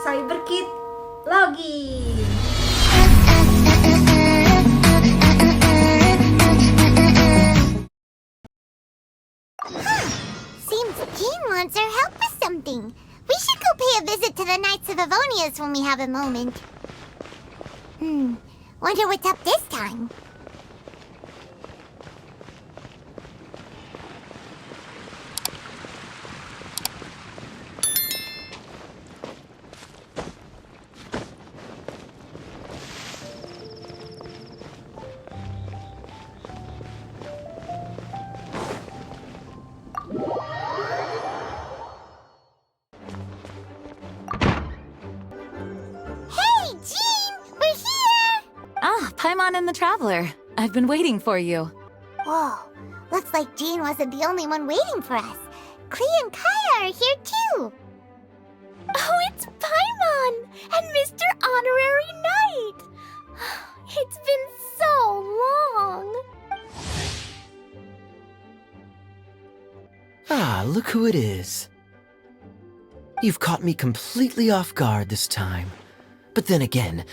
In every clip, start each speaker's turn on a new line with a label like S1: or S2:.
S1: CYBERKIT login.
S2: Seems Jean wants our help with something. We should go pay a visit to the Knights of Avonius when we have a moment. Wonder what's up this time.
S3: TAMAN and the Traveler. I've been waiting for you.
S2: Whoa, looks like Jean wasn't the only one waiting for us. Klee and Kaya are here too.
S4: Oh, it's Paimon and Mr. Honorary Knight. It's been so long.
S5: Ah, look who it is. You've caught me completely off guard this time. But then again,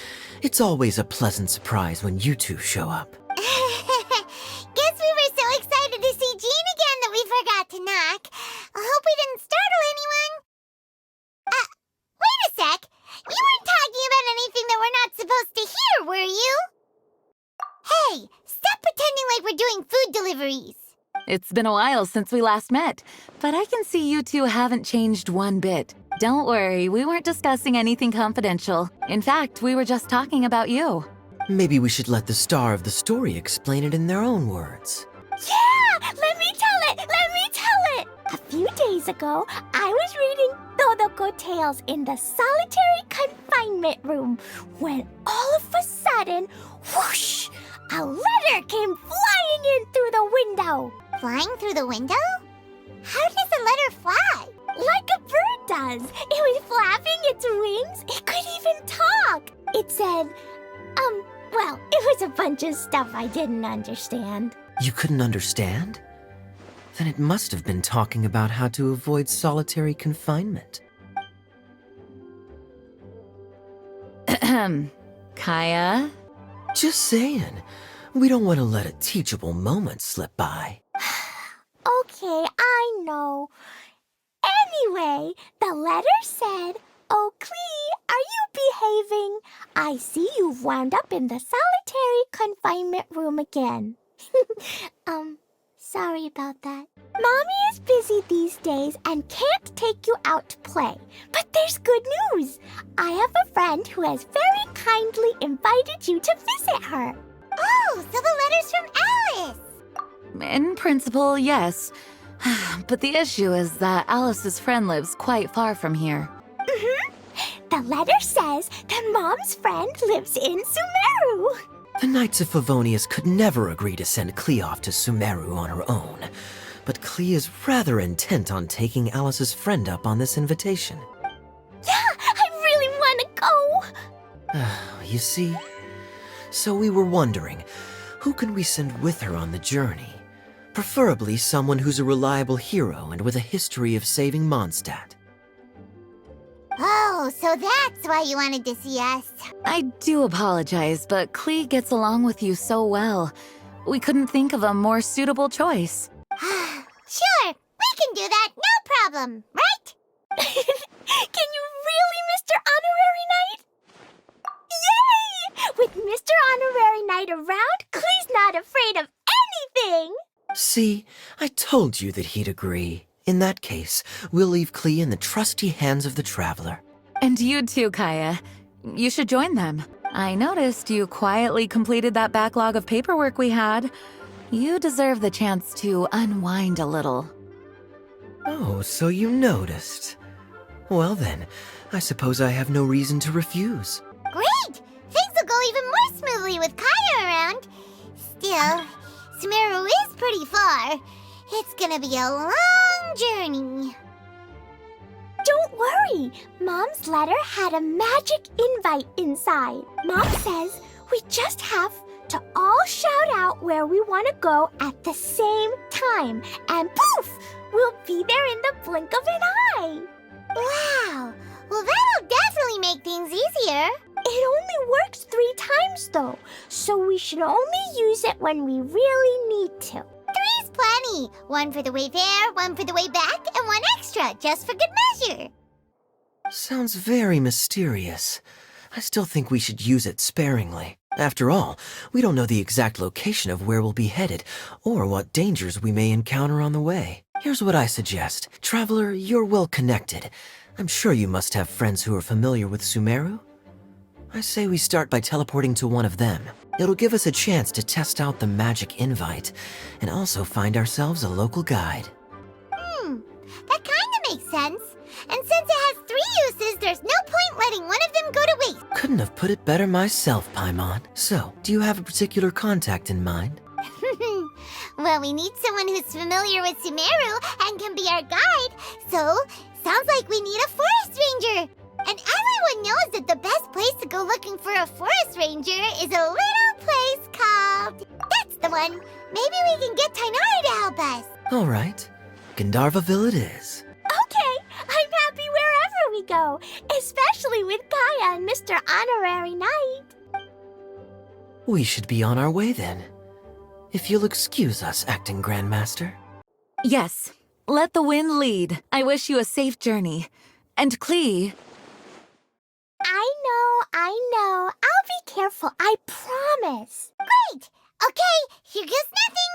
S5: it's always a pleasant surprise when you two show up.
S2: Guess we were so excited to see Jean again that we forgot to knock. I hope we didn't startle anyone. Wait a sec. You weren't talking about anything that we're not supposed to hear, were you? Hey, stop pretending like we're doing food deliveries.
S3: It's been a while since we last met, but I can see you two haven't changed one bit. Don't worry, we weren't discussing anything confidential. In fact, we were just talking about you.
S5: Maybe we should let the star of the story explain it in their own words.
S4: Yeah! Let me tell it! A few days ago, I was reading Todoko Tales in the solitary confinement room when all of a sudden, whoosh! A letter came flying in through the window.
S2: Flying through the window? How does a letter fly?
S4: Like a bird does. It was flapping its wings. It could even talk. It said, well, it was a bunch of stuff I didn't understand.
S5: You couldn't understand? Then it must have been talking about how to avoid solitary confinement.
S3: Kaya?
S5: Just saying. We don't want to let a teachable moment slip by.
S4: Okay, I know. Anyway, the letter said, "Oh, Klee, are you behaving? I see you've wound up in the solitary confinement room again." Sorry about that. Mommy is busy these days and can't take you out to play. But there's good news. I have a friend who has very kindly invited you to visit her.
S2: Oh, so the letter's from Alice.
S3: In principle, yes. But the issue is that Alice's friend lives quite far from here.
S4: The letter says that Mom's friend lives in Sumeru.
S5: The Knights of Favonius could never agree to send Klee off to Sumeru on her own. But Klee is rather intent on taking Alice's friend up on this invitation.
S4: Yeah, I really want to go.
S5: You see? So we were wondering, who can we send with her on the journey? Preferably someone who's a reliable hero and with a history of saving Mondstadt.
S2: Oh, so that's why you wanted to see us.
S3: I do apologize, but Klee gets along with you so well. We couldn't think of a more suitable choice.
S2: Sure, we can do that, no problem, right?
S4: Can you really, Mr. Honorary Knight? Yay! With Mr. Honorary Knight around, Klee's not afraid of anything.
S5: See, I told you that he'd agree. In that case, we'll leave Klee in the trusty hands of the Traveler.
S3: And you too, Kaya. You should join them. I noticed you quietly completed that backlog of paperwork we had. You deserve the chance to unwind a little.
S5: Oh, so you noticed. Well then, I suppose I have no reason to refuse.
S2: Great! Things will go even more smoothly with Kaya around. Still, Sumeru is pretty far. It's gonna be a long journey.
S4: Don't worry. Mom's letter had a magic invite inside. Mom says we just have to all shout out where we want to go at the same time. And poof! We'll be there in the blink of an eye.
S2: Wow! Well, that'll definitely make
S4: though, so we should only use it when we really need to.
S2: 3's plenty. 1 for the way there, 1 for the way back, and 1 extra, just for good measure.
S5: Sounds very mysterious. I still think we should use it sparingly. After all, we don't know the exact location of where we'll be headed, or what dangers we may encounter on the way. Here's what I suggest. Traveler, you're well connected. I'm sure you must have friends who are familiar with Sumeru. I say we start by teleporting to one of them. It'll give us a chance to test out the magic invite, and also find ourselves a local guide.
S2: That kinda makes sense. And since it has 3 uses, there's no point letting one of them go to waste.
S5: Couldn't have put it better myself, Paimon. So, do you have a particular contact in mind?
S2: Well, we need someone who's familiar with Sumeru and can be our guide. So, sounds like we need a forest ranger. And everyone knows that the best place to go looking for a forest ranger is a little place called... That's the one. Maybe we can get Tainari to help us.
S5: All right. Gandharvaville it is.
S4: Okay, I'm happy wherever we go, especially with Kaya and Mr. Honorary Knight.
S5: We should be on our way then. If you'll excuse us, Acting Grandmaster.
S3: Yes, let the wind lead. I wish you a safe journey. And Klee,
S4: I know. I'll be careful, I promise.
S2: Great. Okay, here goes nothing.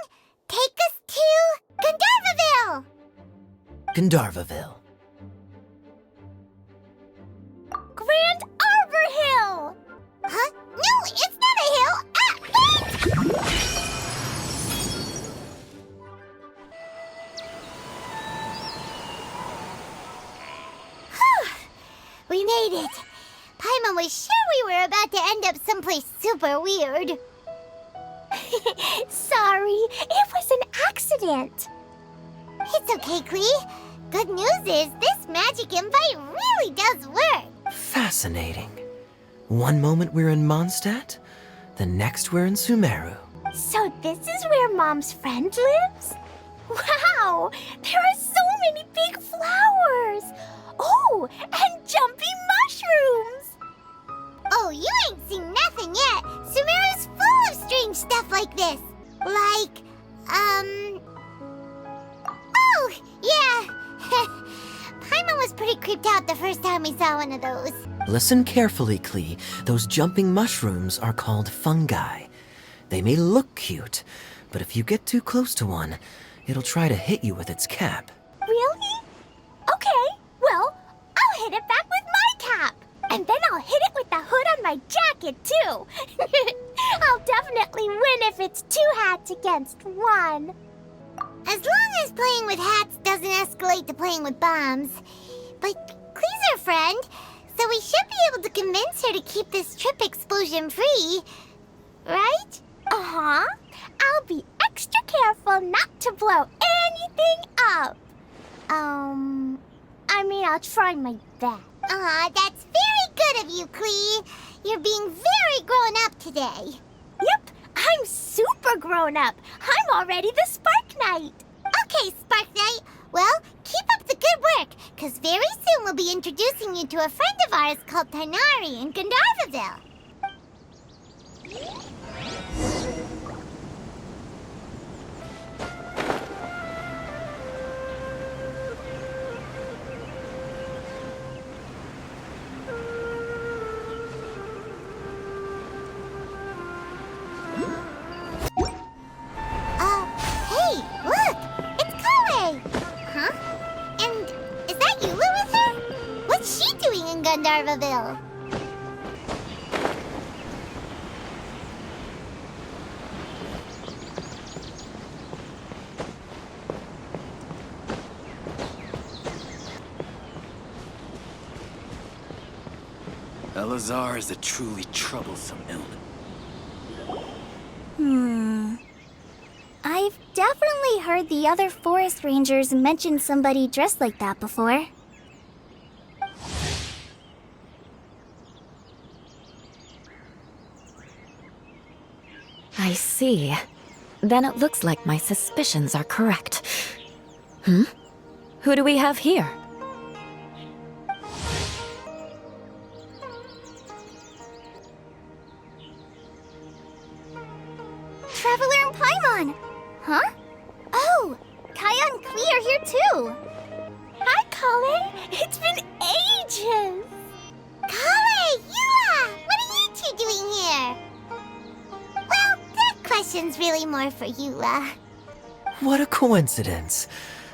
S2: Take us to Gandharvaville.
S5: Gandharvaville.
S4: Grand Arbor Hill!
S2: Huh? No, it's not a hill. Ah, wait! We made it. Paimon was sure we were about to end up someplace super weird.
S4: Sorry, it was an accident.
S2: It's okay, Klee. Good news is this magic invite really does work.
S5: Fascinating. One moment we're in Mondstadt, the next we're in Sumeru.
S4: So this is where Mom's friend lives? Wow, there are so many big flowers. Oh, and jumpy mushrooms.
S2: Oh, you ain't seen nothing yet. Sumeru's full of strange stuff like this. Like, Oh, yeah. Paimon was pretty creeped out the first time we saw one of those.
S5: Listen carefully, Klee. Those jumping mushrooms are called fungi. They may look cute, but if you get too close to one, it'll try to hit you with its cap.
S4: Really? Okay, well, I'll hit it back with my cap. And then I'll hit it with the hood on my jacket, too. I'll definitely win if it's 2 hats against 1.
S2: As long as playing with hats doesn't escalate to playing with bombs. But Klee's our friend, so we should be able to convince her to keep this trip explosion-free. Right?
S4: Uh-huh. I'll be extra careful not to blow anything up. I'll try my best.
S2: That's very good of you, Klee. You're being very grown up today.
S4: Yep, I'm super grown up. I'm already the Spark Knight.
S2: Okay, Spark Knight. Well, keep up the good work, because very soon we'll be introducing you to a friend of ours called Tainari in Gandharvaville. Hey, look! It's Kale! Huh? And is that Yulu with her? What's she doing in Gandharvaville?
S6: Elazar is a truly troublesome illness.
S7: I've definitely heard the other forest rangers mention somebody dressed like that before.
S3: I see. Then it looks like my suspicions are correct. Who do we have here?
S7: Traveler and Paimon. Huh? Oh, Kaya and Klee are here too.
S4: Hi, Colin. It's been ages.
S2: Kale, Yua! What are you two doing here? Well, that question's really more for Yua.
S5: What a coincidence.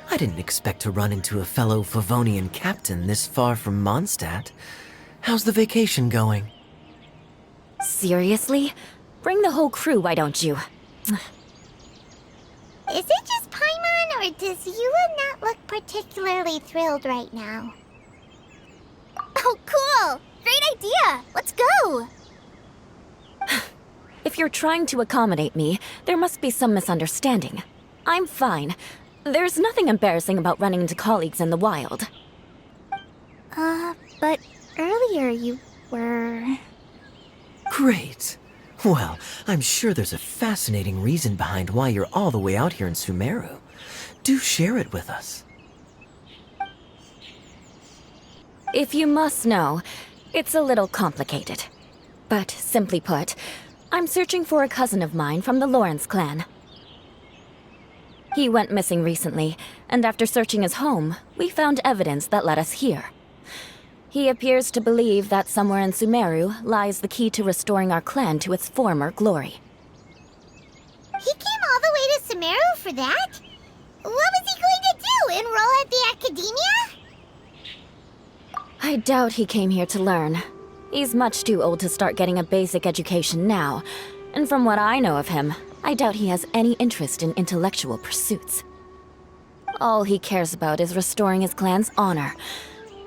S5: I didn't expect to run into a fellow Favonian captain this far from Mondstadt. How's the vacation going?
S8: Seriously? Bring the whole crew, why don't you?
S2: Is it just Paimon, or does Yua not look particularly thrilled right now?
S7: Oh, cool! Great idea! Let's go!
S8: If you're trying to accommodate me, there must be some misunderstanding. I'm fine. There's nothing embarrassing about running into colleagues in the wild.
S7: But earlier you were...
S5: Great. Well, I'm sure there's a fascinating reason behind why you're all the way out here in Sumeru. Do share it with us.
S8: If you must know, it's a little complicated. But simply put, I'm searching for a cousin of mine from the Lawrence clan. He went missing recently, and after searching his home, we found evidence that led us here. He appears to believe that somewhere in Sumeru lies the key to restoring our clan to its former glory.
S2: He came all the way to Sumeru for that? What was he going to do, enroll at the academia?
S8: I doubt he came here to learn. He's much too old to start getting a basic education now, and from what I know of him, I doubt he has any interest in intellectual pursuits. All he cares about is restoring his clan's honor.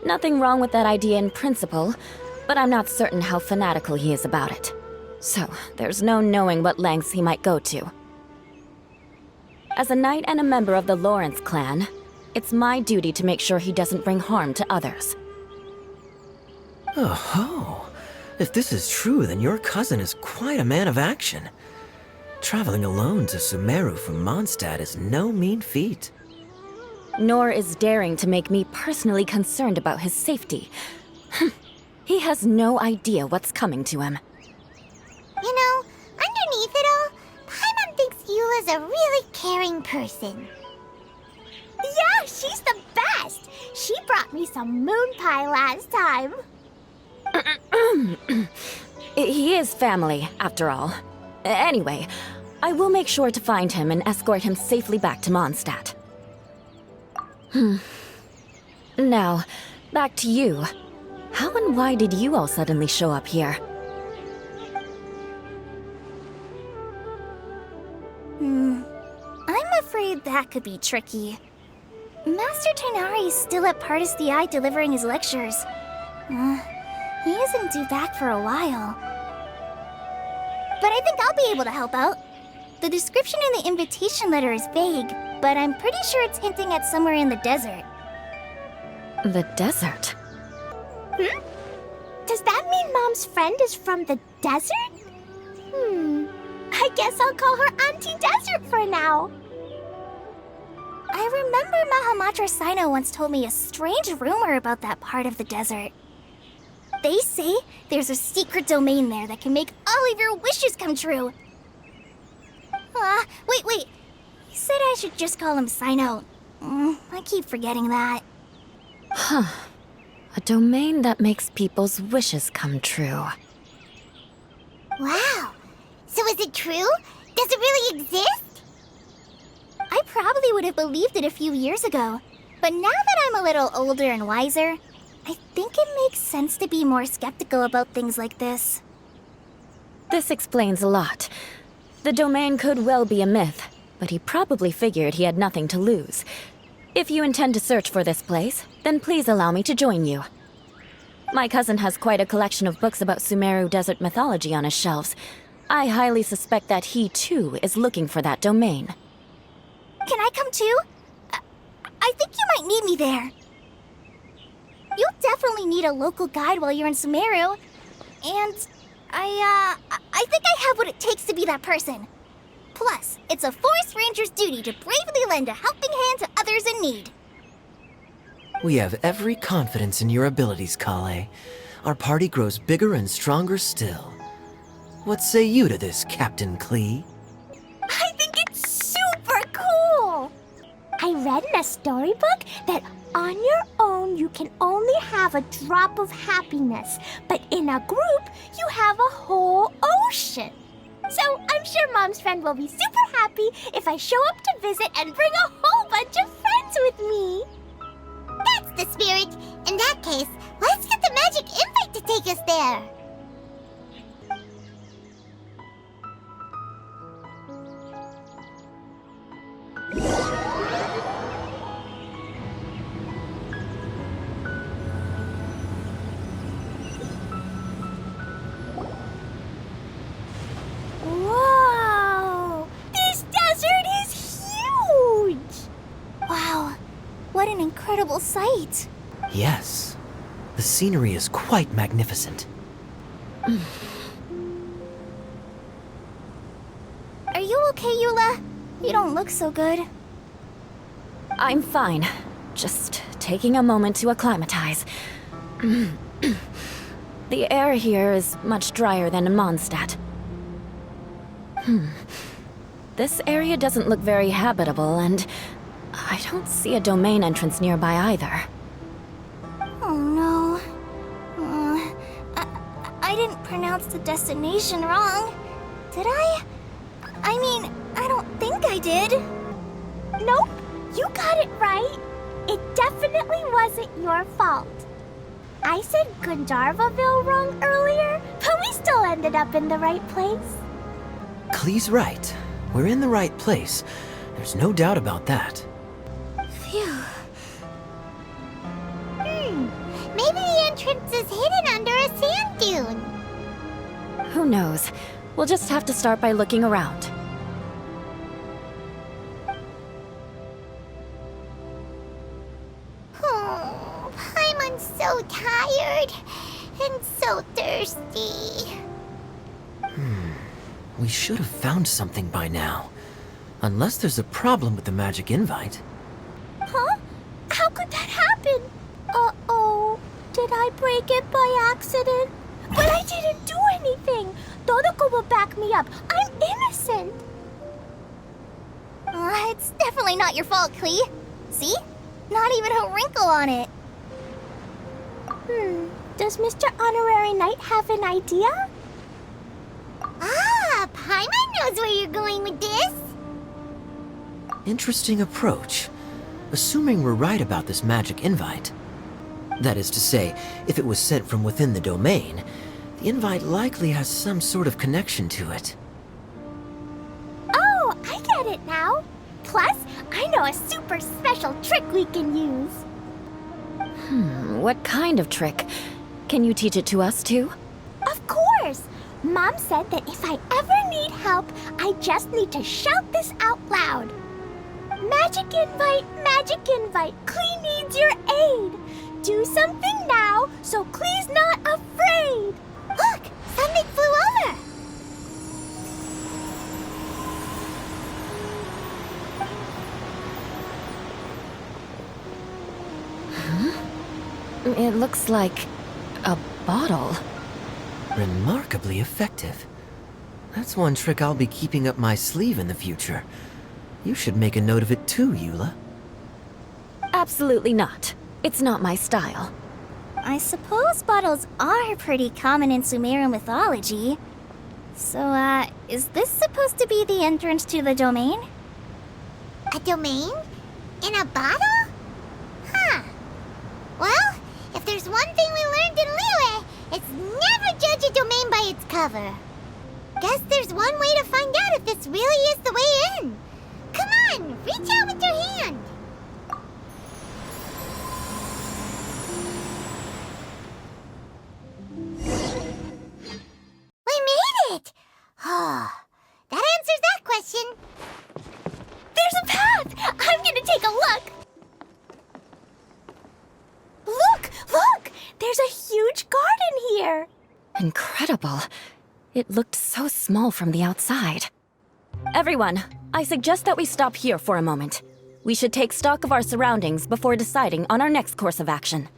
S8: Nothing wrong with that idea in principle, but I'm not certain how fanatical he is about it. So, there's no knowing what lengths he might go to. As a knight and a member of the Lawrence clan, it's my duty to make sure he doesn't bring harm to others.
S5: Oh, if this is true, then your cousin is quite a man of action. Traveling alone to Sumeru from Mondstadt is no mean feat.
S8: Nor is daring to make me personally concerned about his safety. He has no idea what's coming to him.
S2: You know, underneath it all, Paimon thinks Yula's a really caring person.
S4: Yeah, she's the best. She brought me some moon pie last time.
S8: He is family, after all. Anyway, I will make sure to find him and escort him safely back to Mondstadt. Now, back to you. How and why did you all suddenly show up here?
S7: I'm afraid that could be tricky. Master Tighnari is still at Partis the Eye delivering his lectures. He isn't due back for a while. But I think I'll be able to help out. The description in the invitation letter is vague, but I'm pretty sure it's hinting at somewhere in the desert.
S8: The desert?
S4: Does that mean Mom's friend is from the desert? I guess I'll call her Auntie Desert for now.
S7: I remember Mahamatra Sino once told me a strange rumor about that part of the desert. They say there's a secret domain there that can make all of your wishes come true. Wait. He said I should just call him Sino. I keep forgetting that.
S8: A domain that makes people's wishes come true.
S2: Wow. So is it true? Does it really exist?
S7: I probably would have believed it a few years ago. But now that I'm a little older and wiser, I think it makes sense to be more skeptical about things like this.
S8: This explains a lot. The domain could well be a myth, but he probably figured he had nothing to lose. If you intend to search for this place, then please allow me to join you. My cousin has quite a collection of books about Sumeru desert mythology on his shelves. I highly suspect that he, too, is looking for that domain.
S7: Can I come too? I think you might need me there. You'll definitely need a local guide while you're in Sumeru. And I think I have what it takes to be that person. Plus, it's a forest ranger's duty to bravely lend a helping hand to others in need.
S5: We have every confidence in your abilities, Kale. Our party grows bigger and stronger still. What say you to this, Captain Klee?
S4: read in a storybook that on your own you can only have a drop of happiness, but in a group you have a whole ocean. So I'm sure Mom's friend will be super happy if I show up to visit and bring a whole bunch of friends with me.
S2: That's the spirit. In that case, let's get the magic invite to take us there.
S4: Whoa! This desert is huge!
S7: Wow, what an incredible sight.
S5: Yes, the scenery is quite magnificent.
S7: Are you okay, Eula? You don't look so good.
S8: I'm fine. Just taking a moment to acclimatize. The air here is much drier than in Mondstadt. This area doesn't look very habitable, and I don't see a domain entrance nearby either.
S7: Oh no. I didn't pronounce the destination wrong. Did I? I mean, I don't think I did.
S4: Nope, you got it right. It definitely wasn't your fault. I said Gandharvaville wrong earlier, but we still ended up in the right place.
S5: Klee's right. We're in the right place. There's no doubt about that.
S7: Phew.
S2: Maybe the entrance is hidden under a sand dune.
S8: Who knows? We'll just have to start by looking around.
S2: Oh, I'm so tired and so thirsty.
S5: We should have found something by now. Unless there's a problem with the magic invite.
S4: Huh? How could that happen? Uh-oh. Did I break it by accident? But I didn't do anything. Todoko will back me up. I'm innocent.
S7: It's definitely not your fault, Klee. See? Not even a wrinkle on it.
S4: Does Mr. Honorary Knight have an idea?
S2: Ah, Paimon knows where you're going with this.
S5: Interesting approach. Assuming we're right about this magic invite. That is to say, if it was sent from within the domain, the invite likely has some sort of connection to it.
S4: Oh, I get it now. Plus, I know a super special trick we can use.
S8: What kind of trick? Can you teach it to us too?
S4: Of course. Mom said that if I ever need help, I just need to shout this out loud. Magic invite, Klee needs your aid. Do something now so Klee's not afraid.
S2: Look, something flew over.
S8: It looks like a bottle.
S5: Remarkably effective. That's one trick I'll be keeping up my sleeve in the future. You should make a note of it too, Eula.
S8: Absolutely not. It's not my style.
S7: I suppose bottles are pretty common in Sumeru mythology. So, is this supposed to be the entrance to the domain?
S2: A domain? In a bottle? Huh. Well, if there's one thing we learned in Liyue, it's never judge a domain by its cover. Guess there's one way to find out if this really is the way in. Come on, reach out with your hand. We made it! Oh, that answers that question.
S4: There's a path. I'm gonna take a look. Look! There's a huge garden here.
S8: Incredible. It looked so small from the outside. Everyone, I suggest that we stop here for a moment. We should take stock of our surroundings before deciding on our next course of action.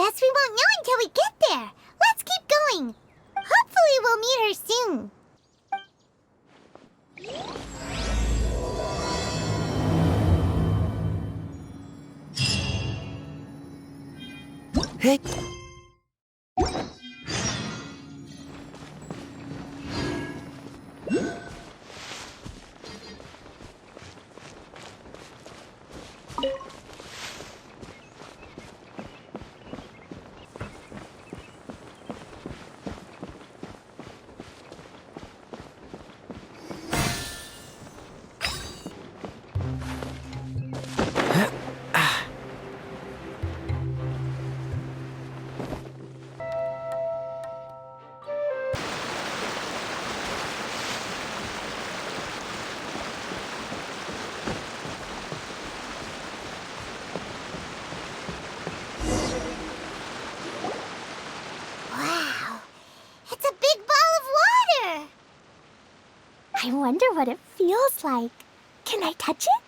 S2: Guess we won't know until we get there. Let's keep going. Hopefully we'll meet her soon.
S5: Hey!
S2: Wow, it's a big ball of water.
S4: I wonder what it feels like. Can I touch it?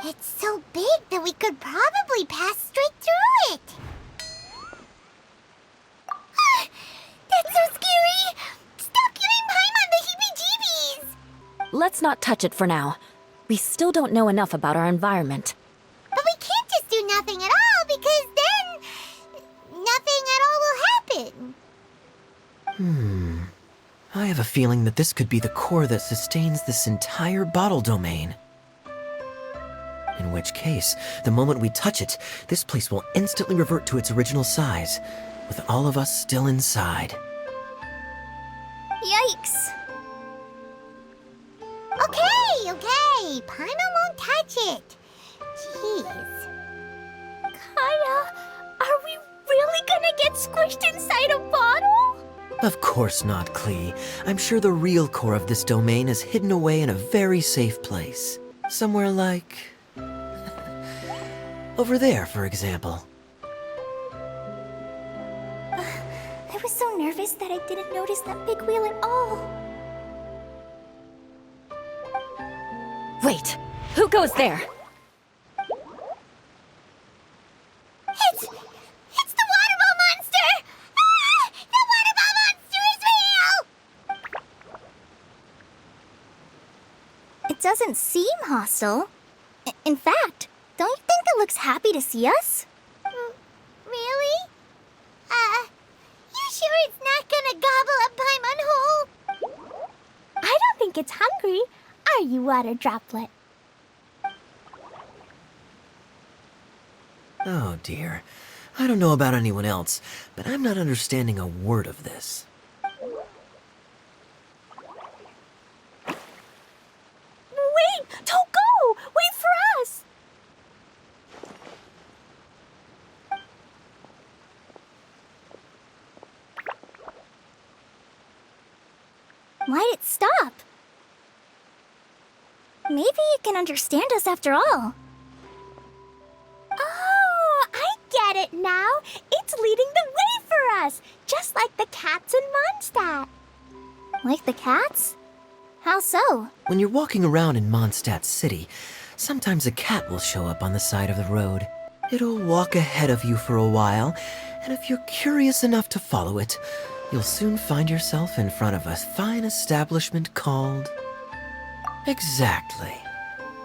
S2: It's so big that we could probably pass straight through it. That's so scary! Stop giving Paimon the heebie-jeebies!
S8: Let's not touch it for now. We still don't know enough about our environment.
S2: But we can't just do nothing at all, because then nothing at all will happen.
S5: I have a feeling that this could be the core that sustains this entire bottle domain. In which case, the moment we touch it, this place will instantly revert to its original size, with all of us still inside.
S7: Yikes.
S2: Okay. Paimon won't touch it. Jeez.
S4: Kaya, are we really gonna get squished inside a bottle?
S5: Of course not, Klee. I'm sure the real core of this domain is hidden away in a very safe place. Somewhere like... over there, for example.
S7: I was so nervous that I didn't notice that big wheel at all.
S8: Wait, who goes there?
S2: It's the water ball monster! Ah! The water ball monster is real!
S7: It doesn't seem hostile. In fact, don't you think it looks happy to see us?
S2: Really? You sure it's not gonna gobble up Paimon whole?
S4: I don't think it's hungry. Are you, Water Droplet?
S5: Oh dear. I don't know about anyone else, but I'm not understanding a word of this.
S4: Wait! Don't go! Wait for us!
S7: Why'd it stop? Maybe it can understand us after all.
S4: Oh, I get it now. It's leading the way for us, just like the cats in Mondstadt.
S7: Like the cats? How so?
S5: When you're walking around in Mondstadt City, sometimes a cat will show up on the side of the road. It'll walk ahead of you for a while, and if you're curious enough to follow it, you'll soon find yourself in front of a fine establishment called... Exactly.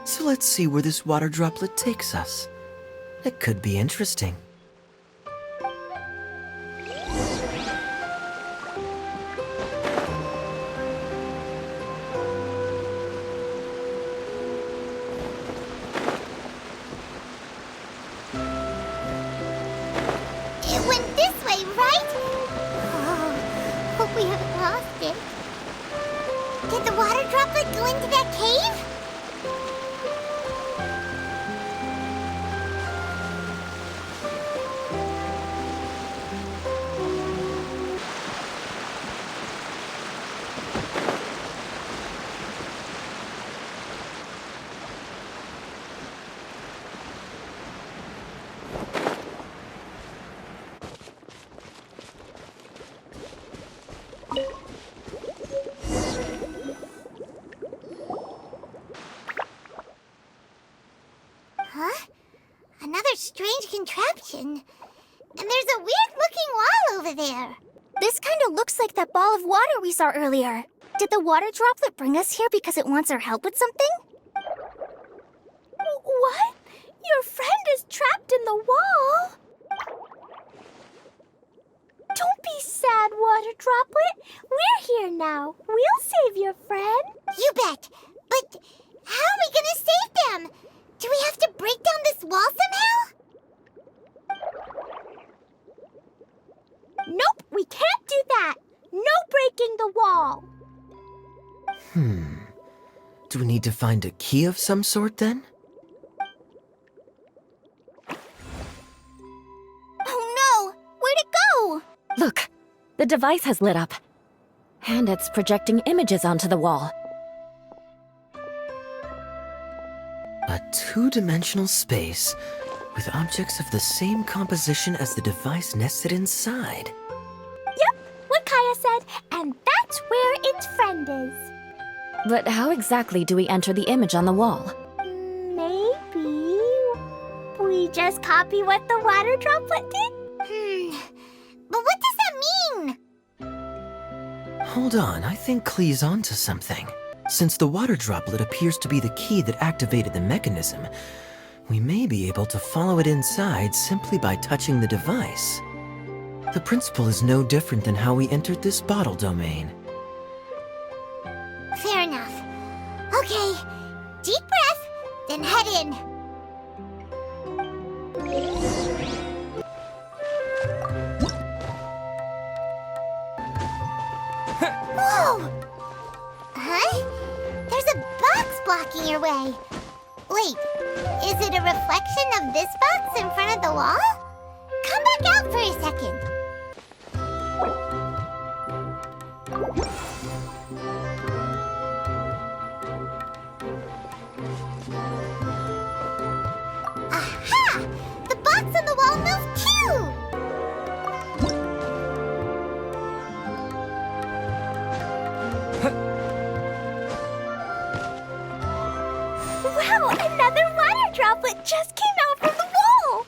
S5: So let's see where this water droplet takes us. It could be interesting.
S2: It went this way, right? Oh, hope we haven't lost it. Did the water droplet go into that cave? Huh? Another strange contraption. And there's a weird-looking wall over there.
S7: This kind of looks like that ball of water we saw earlier. Did the water droplet bring us here because it wants our help with something?
S4: What? Your friend is trapped in the wall? Don't be sad, Water Droplet. We're here now. We'll save your friend.
S2: You bet. But how are we gonna save them? Do we have to break down this wall somehow?
S4: Nope, we can't do that. No breaking the wall.
S5: Do we need to find a key of some sort then?
S7: Oh no! Where'd it go?
S8: Look, the device has lit up. And it's projecting images onto the wall.
S5: A two-dimensional space with objects of the same composition as the device nested inside.
S4: Yep, what Kaya said, and that's where its friend is.
S8: But how exactly do we enter the image on the wall?
S4: Maybe we just copy what the Water Droplet did?
S2: But what does that mean?
S5: Hold on, I think Klee's onto something. Since the water droplet appears to be the key that activated the mechanism, we may be able to follow it inside simply by touching the device. The principle is no different than how we entered this bottle domain.
S2: Fair enough. Okay, deep breath, then head in. Whoa! Huh? There's a box blocking your way. Wait, is it a reflection of this box in front of the wall? Come back out for a second. Aha! The box on the wall moved too!
S4: Wow, another Water Droplet just came out from the wall!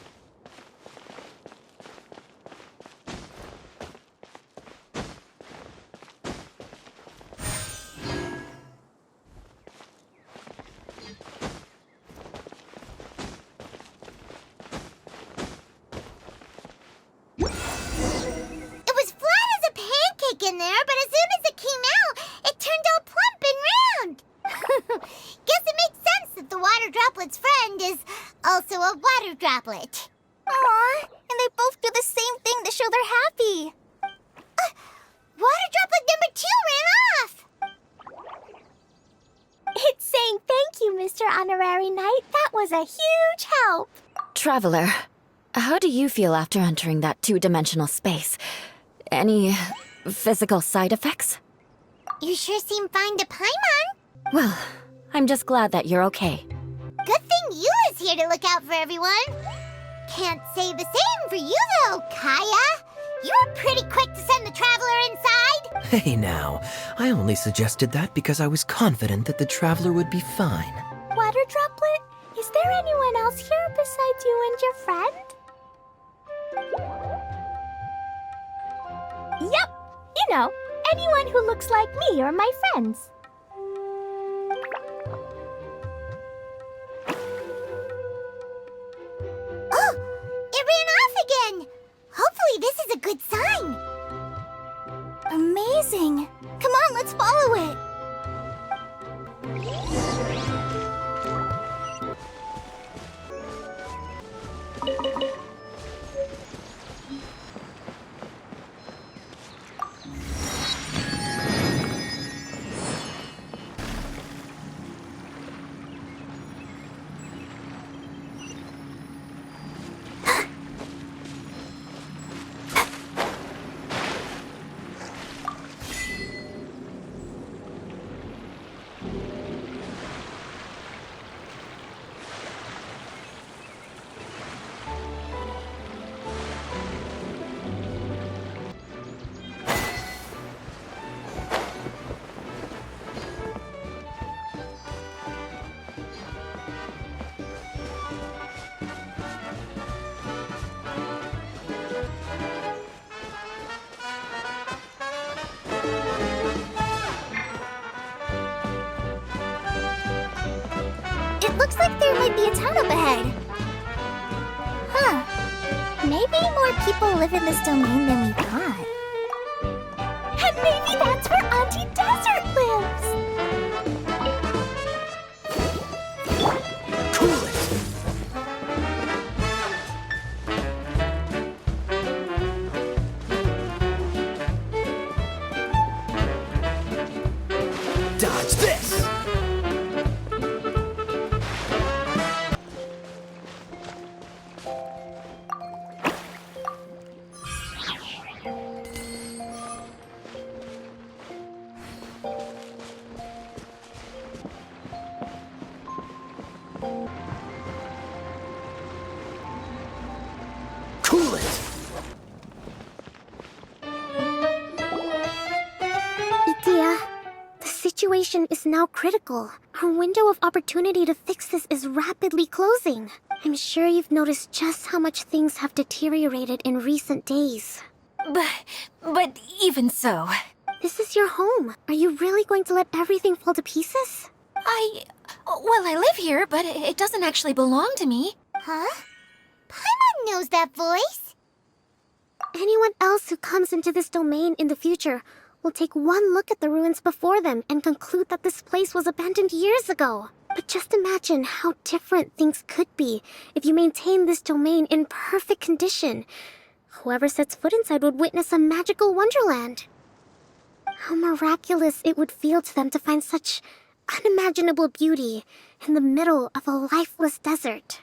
S2: It was flat as a pancake in there, but as soon as it came out, it turned all plump and round. Guess it makes sense that the water droplet's friend is also a water droplet.
S7: Aw, and they both do the same thing to show they're happy.
S2: Water droplet number 2 ran off.
S4: It's saying thank you, Mr. Honorary Knight. That was a huge help.
S8: Traveler, how do you feel after entering that two-dimensional space? Any physical side effects?
S2: You sure seem fine to Paimon.
S8: Well, I'm just glad that you're okay.
S2: Good thing you is here to look out for everyone. Can't say the same for you though, Kaya. You were pretty quick to send the traveler inside.
S5: Hey now, I only suggested that because I was confident that the traveler would be fine.
S4: Water Droplet, is there anyone else here besides you and your friend? Yep, you know, anyone who looks like me or my friends.
S2: Oh, it ran off again. Hopefully this is a good sign.
S7: Amazing. Come on, let's follow it.
S2: Looks like there might be a town up ahead.
S7: Huh. Maybe more people live in this domain than we thought.
S4: And maybe that's where Auntie Desert lives.
S5: Cool it! Dodge this! Cool it!
S2: Itia, the situation is now critical. Our window of opportunity to fix this is rapidly closing. I'm sure you've noticed just how much things have deteriorated in recent days.
S4: But even so,
S2: This is your home. Are you really going to let everything fall to pieces?
S4: I live here, but it doesn't actually belong to me.
S2: Huh? Paimon knows that voice. Anyone else who comes into this domain in the future will take one look at the ruins before them and conclude that this place was abandoned years ago. But just imagine how different things could be if you maintain this domain in perfect condition. Whoever sets foot inside would witness a magical wonderland. How miraculous it would feel to them to find such unimaginable beauty in the middle of a lifeless desert.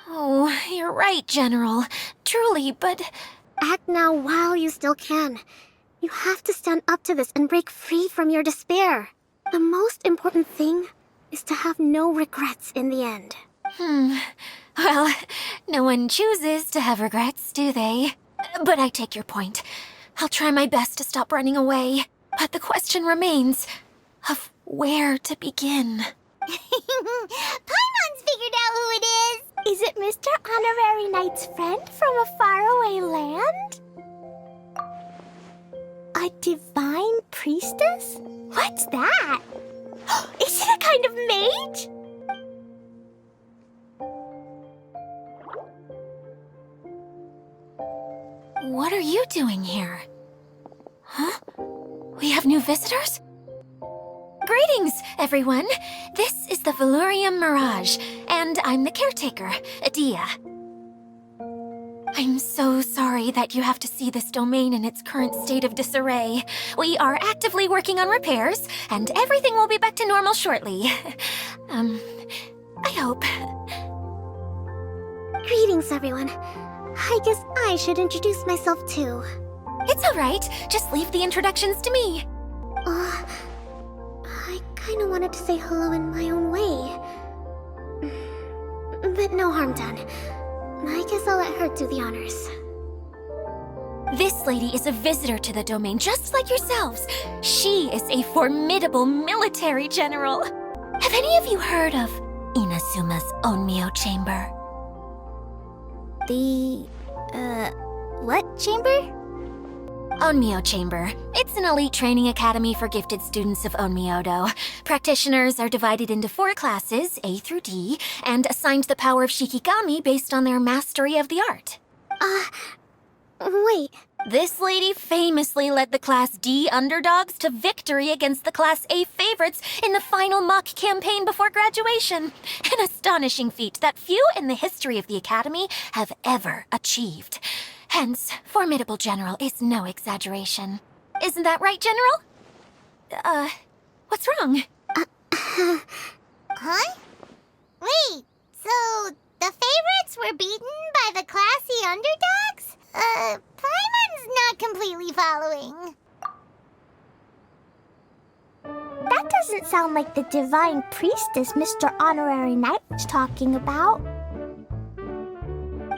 S4: Oh, you're right, General. Truly, but...
S2: Act now while you still can. You have to stand up to this and break free from your despair. The most important thing is to have no regrets in the end.
S4: Well, no one chooses to have regrets, do they? But I take your point. I'll try my best to stop running away. But the question remains of where to begin.
S2: Paimon's figured out who it is!
S4: Is it Mr. Honorary Knight's friend from a faraway land? A divine priestess? What's that? Is it a kind of mage? What are you doing here? Huh? We have new visitors? Greetings, everyone. This is the Valurium Mirage, and I'm the caretaker, Adia. I'm so sorry that you have to see this domain in its current state of disarray. We are actively working on repairs, and everything will be back to normal shortly. I hope.
S2: Greetings, everyone. I guess I should introduce myself too.
S4: It's all right. Just leave the introductions to me.
S2: I kinda wanted to say hello in my own way. But no harm done. I guess I'll let her do the honors.
S4: This lady is a visitor to the domain, just like yourselves. She is a formidable military general. Have any of you heard of Inasuma's Onmyo Chamber?
S7: What chamber?
S4: Onmyo Chamber. It's an elite training academy for gifted students of Onmyodo. Practitioners are divided into 4 classes, A through D, and assigned the power of Shikigami based on their mastery of the art.
S2: Wait.
S4: This lady famously led the Class D underdogs to victory against the Class A favorites in the final mock campaign before graduation. An astonishing feat that few in the history of the Academy have ever achieved. Hence, formidable general is no exaggeration. Isn't that right, General? What's wrong?
S2: Huh? Wait, so the favorites were beaten by the classy underdogs? Paimon's not completely following.
S7: That doesn't sound like the divine priestess Mr. Honorary Knight was talking about.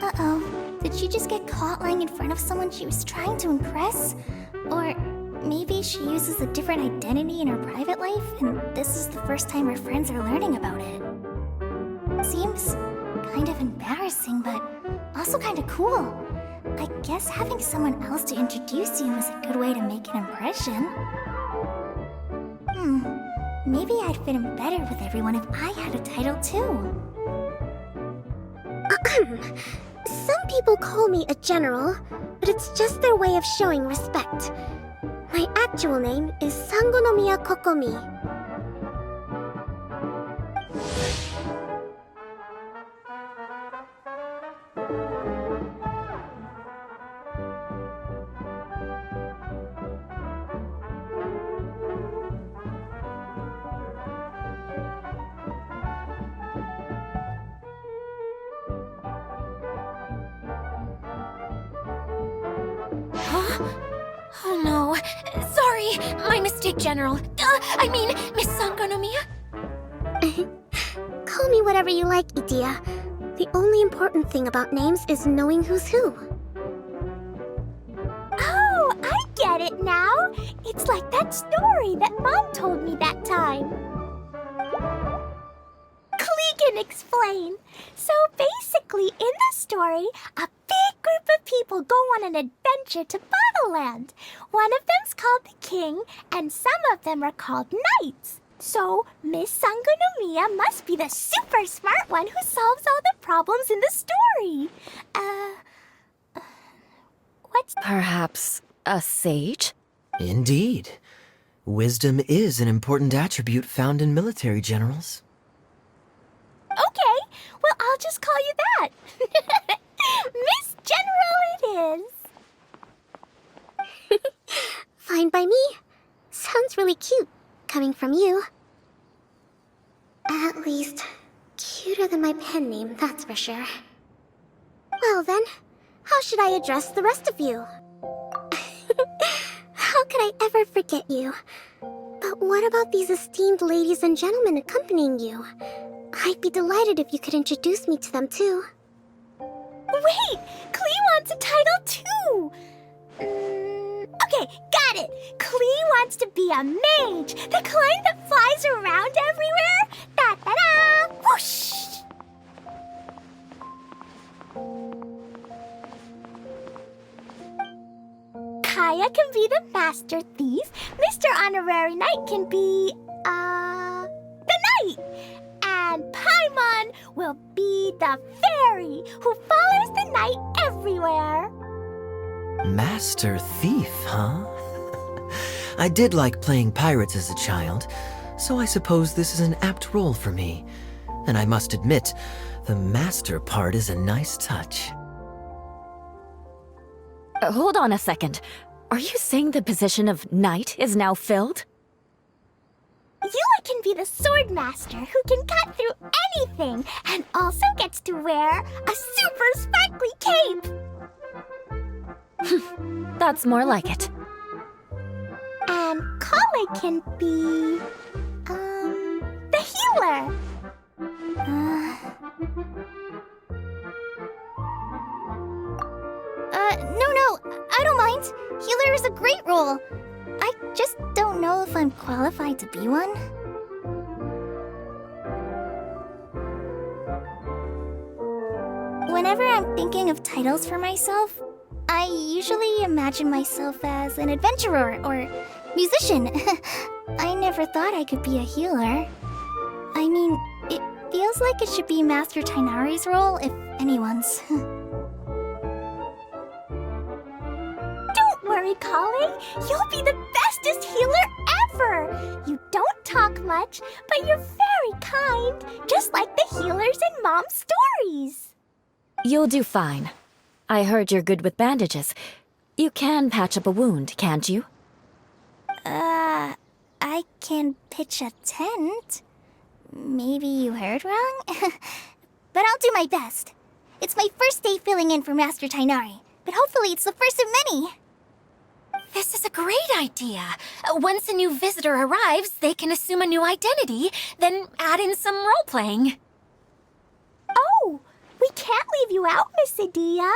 S7: Uh-oh. Did she just get caught lying in front of someone she was trying to impress? Or maybe she uses a different identity in her private life, and this is the first time her friends are learning about it. Seems kind of embarrassing, but also kind of cool. I guess having someone else to introduce you is a good way to make an impression. Maybe I'd fit in better with everyone if I had a title too.
S2: Some people call me a general, but it's just their way of showing respect. My actual name is Sangonomiya Kokomi.
S4: Oh no. Sorry, my mistake, General. I mean, Miss Sangonomiya.
S2: Call me whatever you like, Idia. The only important thing about names is knowing who's who.
S4: Oh, I get it now. It's like that story that Mom told me that time. Klee can explain. So basically, in the story, a big group of people go on an adventure to Bottleland. One of them's called the King, and some of them are called Knights. So, Miss Sangonomiya must be the super smart one who solves all the problems in the story. What's...
S8: Perhaps a sage?
S5: Indeed. Wisdom is an important attribute found in military generals.
S4: Okay, well, I'll just call you that. Miss General it is.
S2: Fine by me. Sounds really cute, coming from you. At least, cuter than my pen name, that's for sure. Well then, how should I address the rest of you? How could I ever forget you? But what about these esteemed ladies and gentlemen accompanying you? I'd be delighted if you could introduce me to them too.
S4: Wait, Klee wants a title too. Okay, got it. Klee wants to be a mage, the kind that flies around everywhere. Da-da-da! Whoosh! Kaya can be the master thief. Mr. Honorary Knight can be, the knight. And Paimon will be the fairy who follows the knight everywhere.
S5: Master Thief, huh? I did like playing pirates as a child, so I suppose this is an apt role for me. And I must admit, the master part is a nice touch.
S8: Hold on a second. Are you saying the position of knight is now filled?
S4: Yula can be the sword master who can cut through anything and also gets to wear a super sparkly cape.
S8: That's more like it.
S4: And Kale can be, the healer.
S7: No, I don't mind. Healer is a great role. I just don't know if I'm qualified to be one. Whenever I'm thinking of titles for myself, I usually imagine myself as an adventurer or musician. I never thought I could be a healer. I mean, it feels like it should be Master Tainari's role, if anyone's.
S4: Don't worry, Kale. You'll be the bestest healer ever. You don't talk much, but you're very kind, just like the healers in Mom's stories.
S8: You'll do fine. I heard you're good with bandages. You can patch up a wound, can't you?
S7: I can pitch a tent. Maybe you heard wrong? But I'll do my best. It's my first day filling in for Master Tainari, but hopefully it's the first of many.
S4: This is a great idea. Once a new visitor arrives, they can assume a new identity, then add in some role-playing. Oh, we can't leave you out, Miss Adia.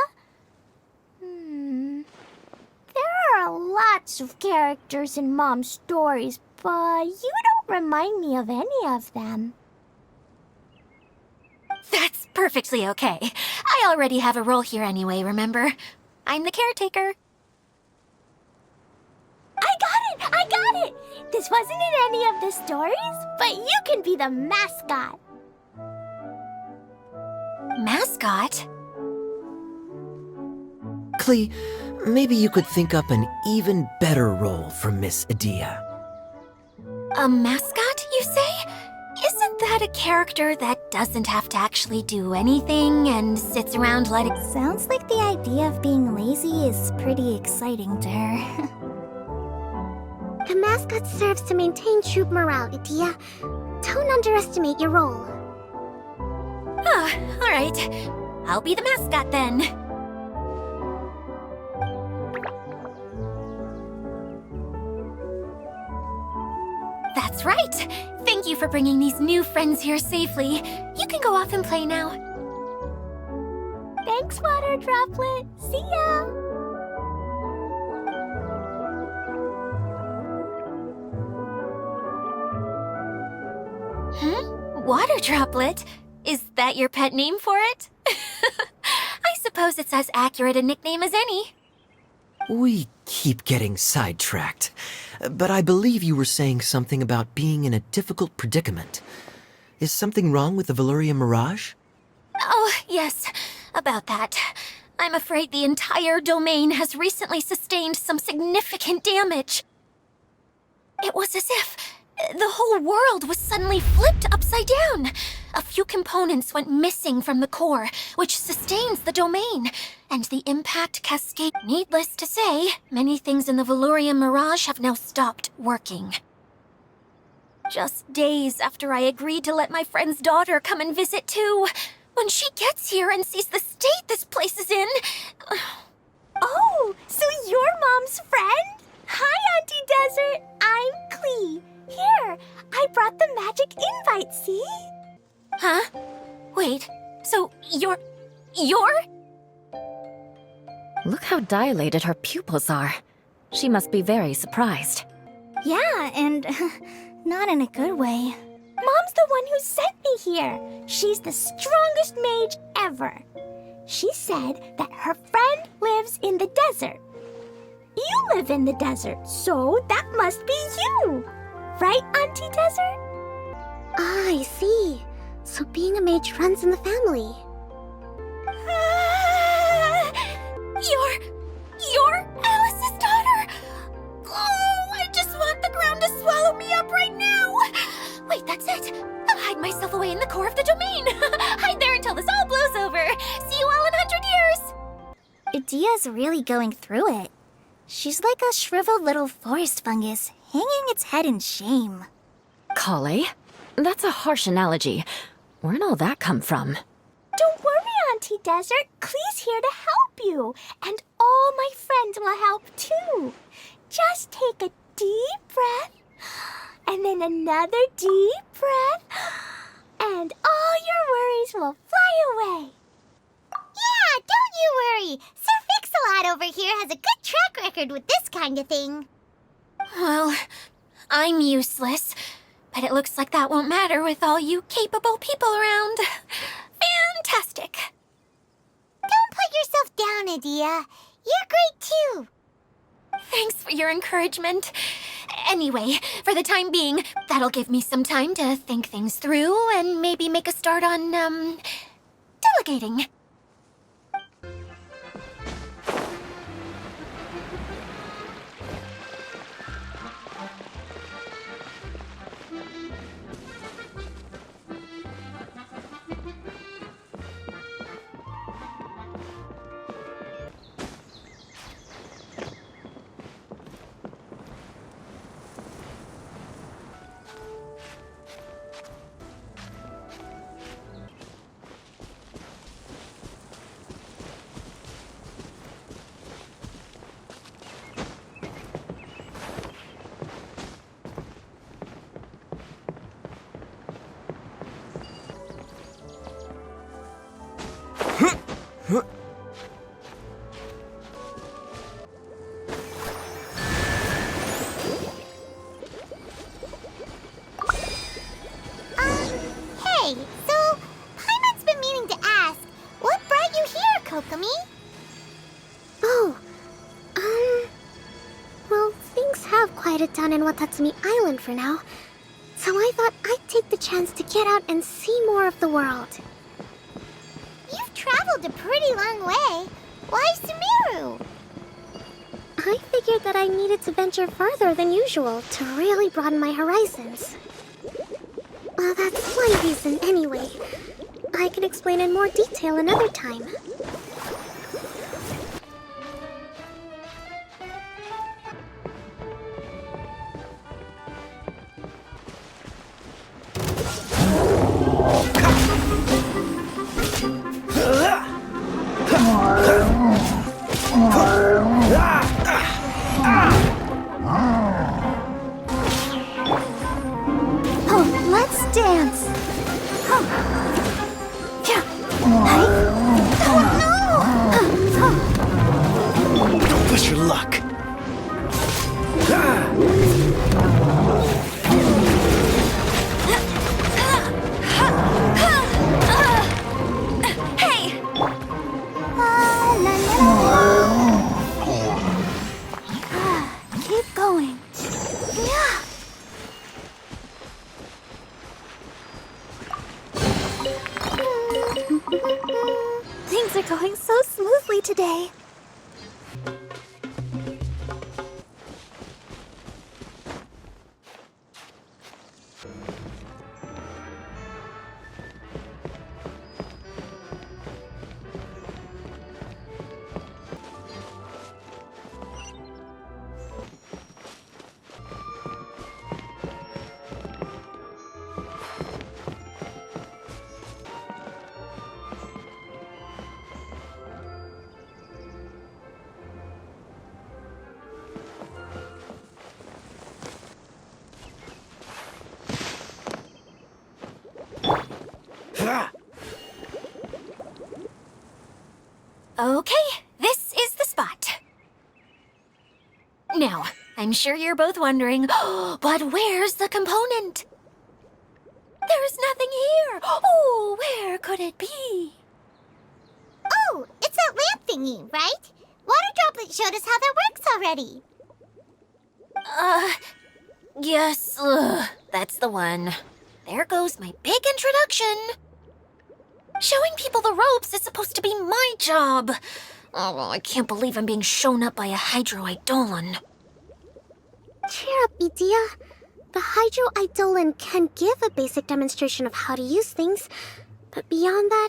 S4: There are lots of characters in Mom's stories, but you don't remind me of any of them. That's perfectly okay. I already have a role here anyway, remember? I'm the caretaker. I got I got it! This wasn't in any of the stories, but you can be the mascot.
S7: Mascot?
S5: Klee, maybe you could think up an even better role for Miss Adia.
S7: A mascot, you say? Isn't that a character that doesn't have to actually do anything and sits around letting...
S2: Sounds like the idea of being lazy is pretty exciting to her. The mascot serves to maintain troop morale, Adia. Don't underestimate your role.
S7: Ah, alright. I'll be the mascot then. That's right! Thank you for bringing these new friends here safely. You can go off and play now.
S4: Thanks, Water Droplet. See ya!
S7: Water Droplet? Is that your pet name for it? I suppose it's as accurate a nickname as any.
S5: We keep getting sidetracked, but I believe you were saying something about being in a difficult predicament. Is something wrong with the Valyria Mirage?
S7: Oh, yes, about that. I'm afraid the entire domain has recently sustained some significant damage. It was as if the whole world was suddenly flipped upside down. A few components went missing from the core, which sustains the domain, and the impact cascade. Needless to say, many things in the Valyria Mirage have now stopped working. Just days after I agreed to let my friend's daughter come and visit too. When she gets here and sees the state this place is in...
S4: Oh, so you're Mom's friend? Hi, Auntie Desert. I'm Klee. Here, I brought the magic invite, see?
S7: Huh? Wait, so you're...
S8: Look how dilated her pupils are. She must be very surprised.
S2: Yeah, and not in a good way.
S4: Mom's the one who sent me here. She's the strongest mage ever. She said that her friend lives in the desert. You live in the desert, so that must be you. Right, Auntie Desert?
S2: Ah, I see. So being a mage runs in the family.
S7: You're Alice's daughter? Oh, I just want the ground to swallow me up right now. Wait, that's it. I'll hide myself away in the core of the domain. Hide there until this all blows over. See you all in 100 years.
S2: Adia's really going through it. She's like a shriveled little forest fungus, hanging its head in shame.
S8: Kale? That's a harsh analogy. Where'd all that come from?
S4: Don't worry, Auntie Desert. Klee's here to help you. And all my friends will help too. Just take a deep breath. And then another deep breath. And all your worries will fly away.
S2: Yeah, don't you worry. Sir Fix-a-Lot over here has a good track record with this kind of thing.
S7: Well, I'm useless. But it looks like that won't matter with all you capable people around. Fantastic.
S2: Don't put yourself down, Adia. You're great too.
S7: Thanks for your encouragement. Anyway, for the time being, that'll give me some time to think things through and maybe make a start on, delegating.
S2: Hey, so Paimon's been meaning to ask, what brought you here, Kokomi? Oh, well, things have quite quieted down in Watatsumi Island for now, so I thought I'd take the chance to get out and see more of the world.
S7: You've traveled a pretty long way. Why Sumeru?
S2: I figured that I needed to venture further than usual to really broaden my horizons. Well, that's one reason anyway. I can explain in more detail another time.
S4: Oh, let's dance.
S6: Don't push your luck.
S4: Hey! Keep going. Yeah. Things are going so smoothly today. Okay, this is the spot. Now, I'm sure you're both wondering, but where's the component? There's nothing here. Oh, where could it be?
S2: Oh, it's that lamp thingy, right? Water Droplet showed us how that works already.
S4: Yes, that's the one. There goes my big introduction. Showing people the ropes is supposed to be my job. Oh, I can't believe I'm being shown up by a Hydro-Eidolon.
S2: Cheer up, Idia. The Hydro-Eidolon can give a basic demonstration of how to use things, but beyond that,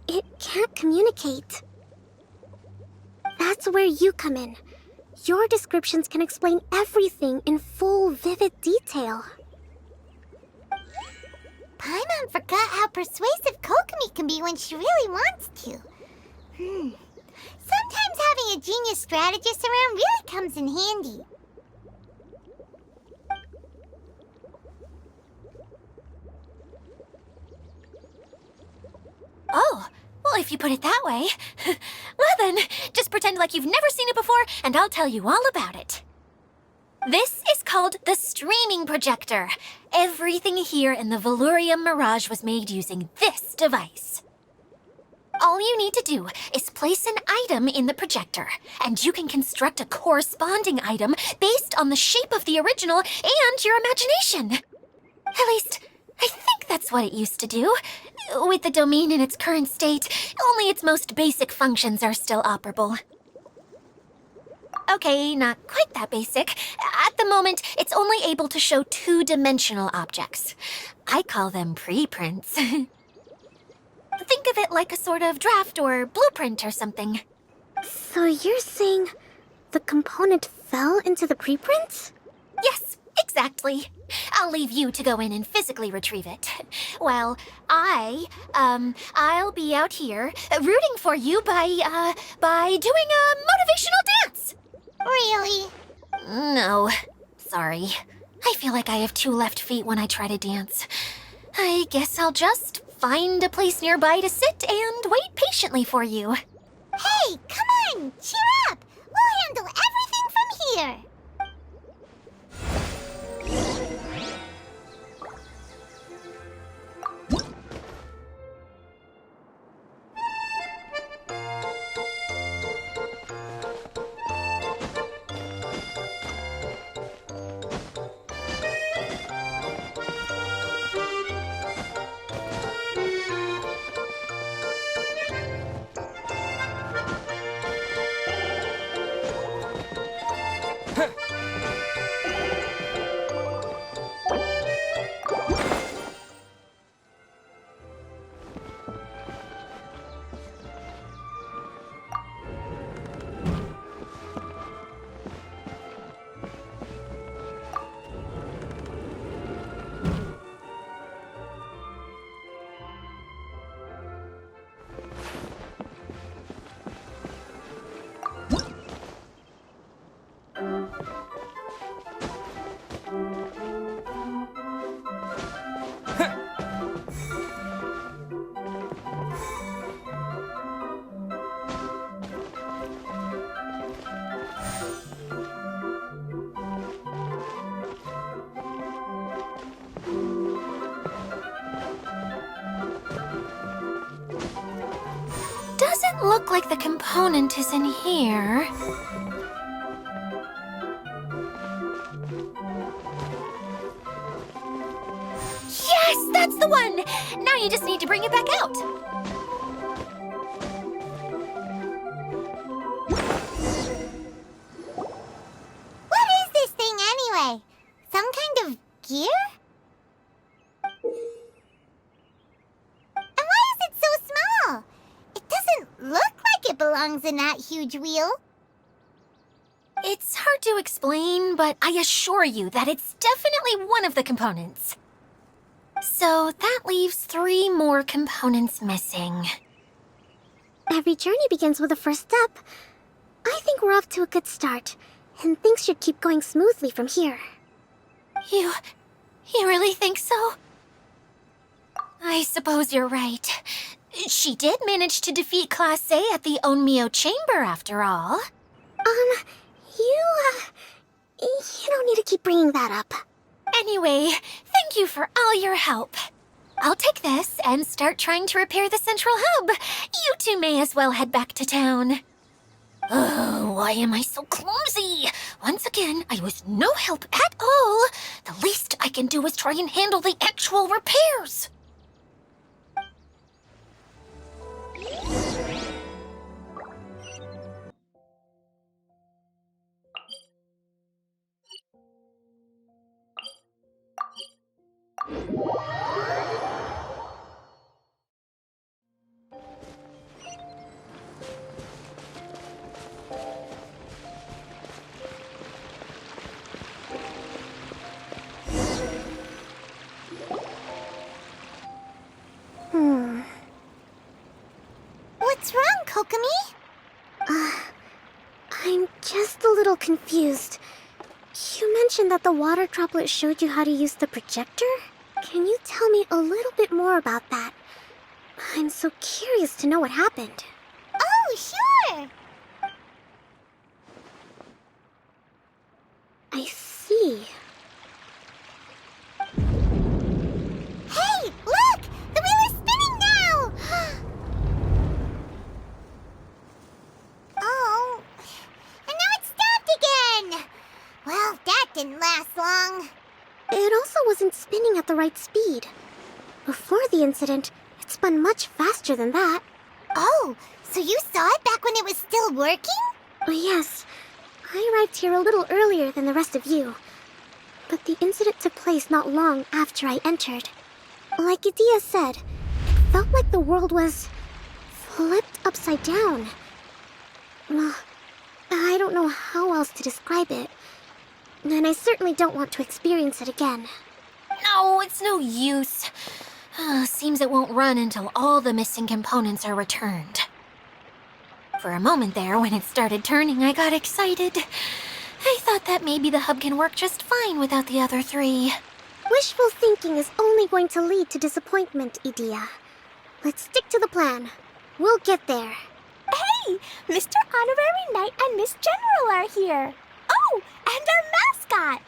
S2: it can't communicate. That's where you come in. Your descriptions can explain everything in full, vivid detail.
S7: Paimon forgot how persuasive Kokomi can be when she really wants to. Sometimes having a genius strategist around really comes in handy.
S4: Oh, well, if you put it that way. Well then, just pretend like you've never seen it before, and I'll tell you all about it. This is called the streaming projector. Everything here in the Valurium Mirage was made using this device. All you need to do is place an item in the projector, and you can construct a corresponding item based on the shape of the original and your imagination. At least, I think that's what it used to do. With the domain in its current state, only its most basic functions are still operable. Okay, not quite that basic. At the moment, it's only able to show two-dimensional objects. I call them preprints. Think of it like a sort of draft or blueprint or something.
S2: So you're saying the component fell into the preprints?
S4: Yes, exactly. I'll leave you to go in and physically retrieve it. Well, I'll be out here rooting for you by doing a motivational dance.
S7: Really?
S4: No, sorry. I feel like I have two left feet when I try to dance. I guess I'll just find a place nearby to sit and wait patiently for you.
S7: Hey, come on! Cheer up! We'll handle everything from here!
S4: look like the component is in here. Yes, that's the one! Now you just need to bring it back out.
S2: What is this thing anyway? Some kind of gear? And why is it so small? It doesn't look like it belongs in that huge wheel.
S4: It's hard to explain, but I assure you that it's definitely one of the components. So that leaves 3 more components missing.
S7: Every journey begins with a first step. I think we're off to a good start, and things should keep going smoothly from here.
S4: You really think so? I suppose you're right. She did manage to defeat Class A at the Onmyo Chamber, after all.
S7: You don't need to keep bringing that up.
S4: Anyway, thank you for all your help. I'll take this and start trying to repair the central hub. You two may as well head back to town. Oh, why am I so clumsy? Once again, I was no help at all. The least I can do is try and handle the actual repairs.
S2: What's wrong, Kokomi?
S7: I'm just a little confused. You mentioned that the water droplet showed you how to use the projector? Can you tell me a little bit more about that? I'm so curious to know what happened.
S2: Oh, sure!
S7: I see.
S2: Hey, look! The wheel is spinning now! Oh, and now it's stopped again! Well, that didn't last long.
S7: It also wasn't spinning at the right speed. Before the incident, it spun much faster than that.
S2: Oh, so you saw it back when it was still working?
S7: Oh, yes. I arrived here a little earlier than the rest of you. But the incident took place not long after I entered. Like Idia said, it felt like the world was flipped upside down. Well, I don't know how else to describe it. And I certainly don't want to experience it again.
S4: No, it's no use. Seems it won't run until all the missing components are returned. For a moment there, when it started turning, I got excited. I thought that maybe the hub can work just fine without the other 3.
S7: Wishful thinking is only going to lead to disappointment, Idia. Let's stick to the plan. We'll get there.
S4: Hey, Mr. Honorary Knight and Miss General are here. Oh, and our mascot.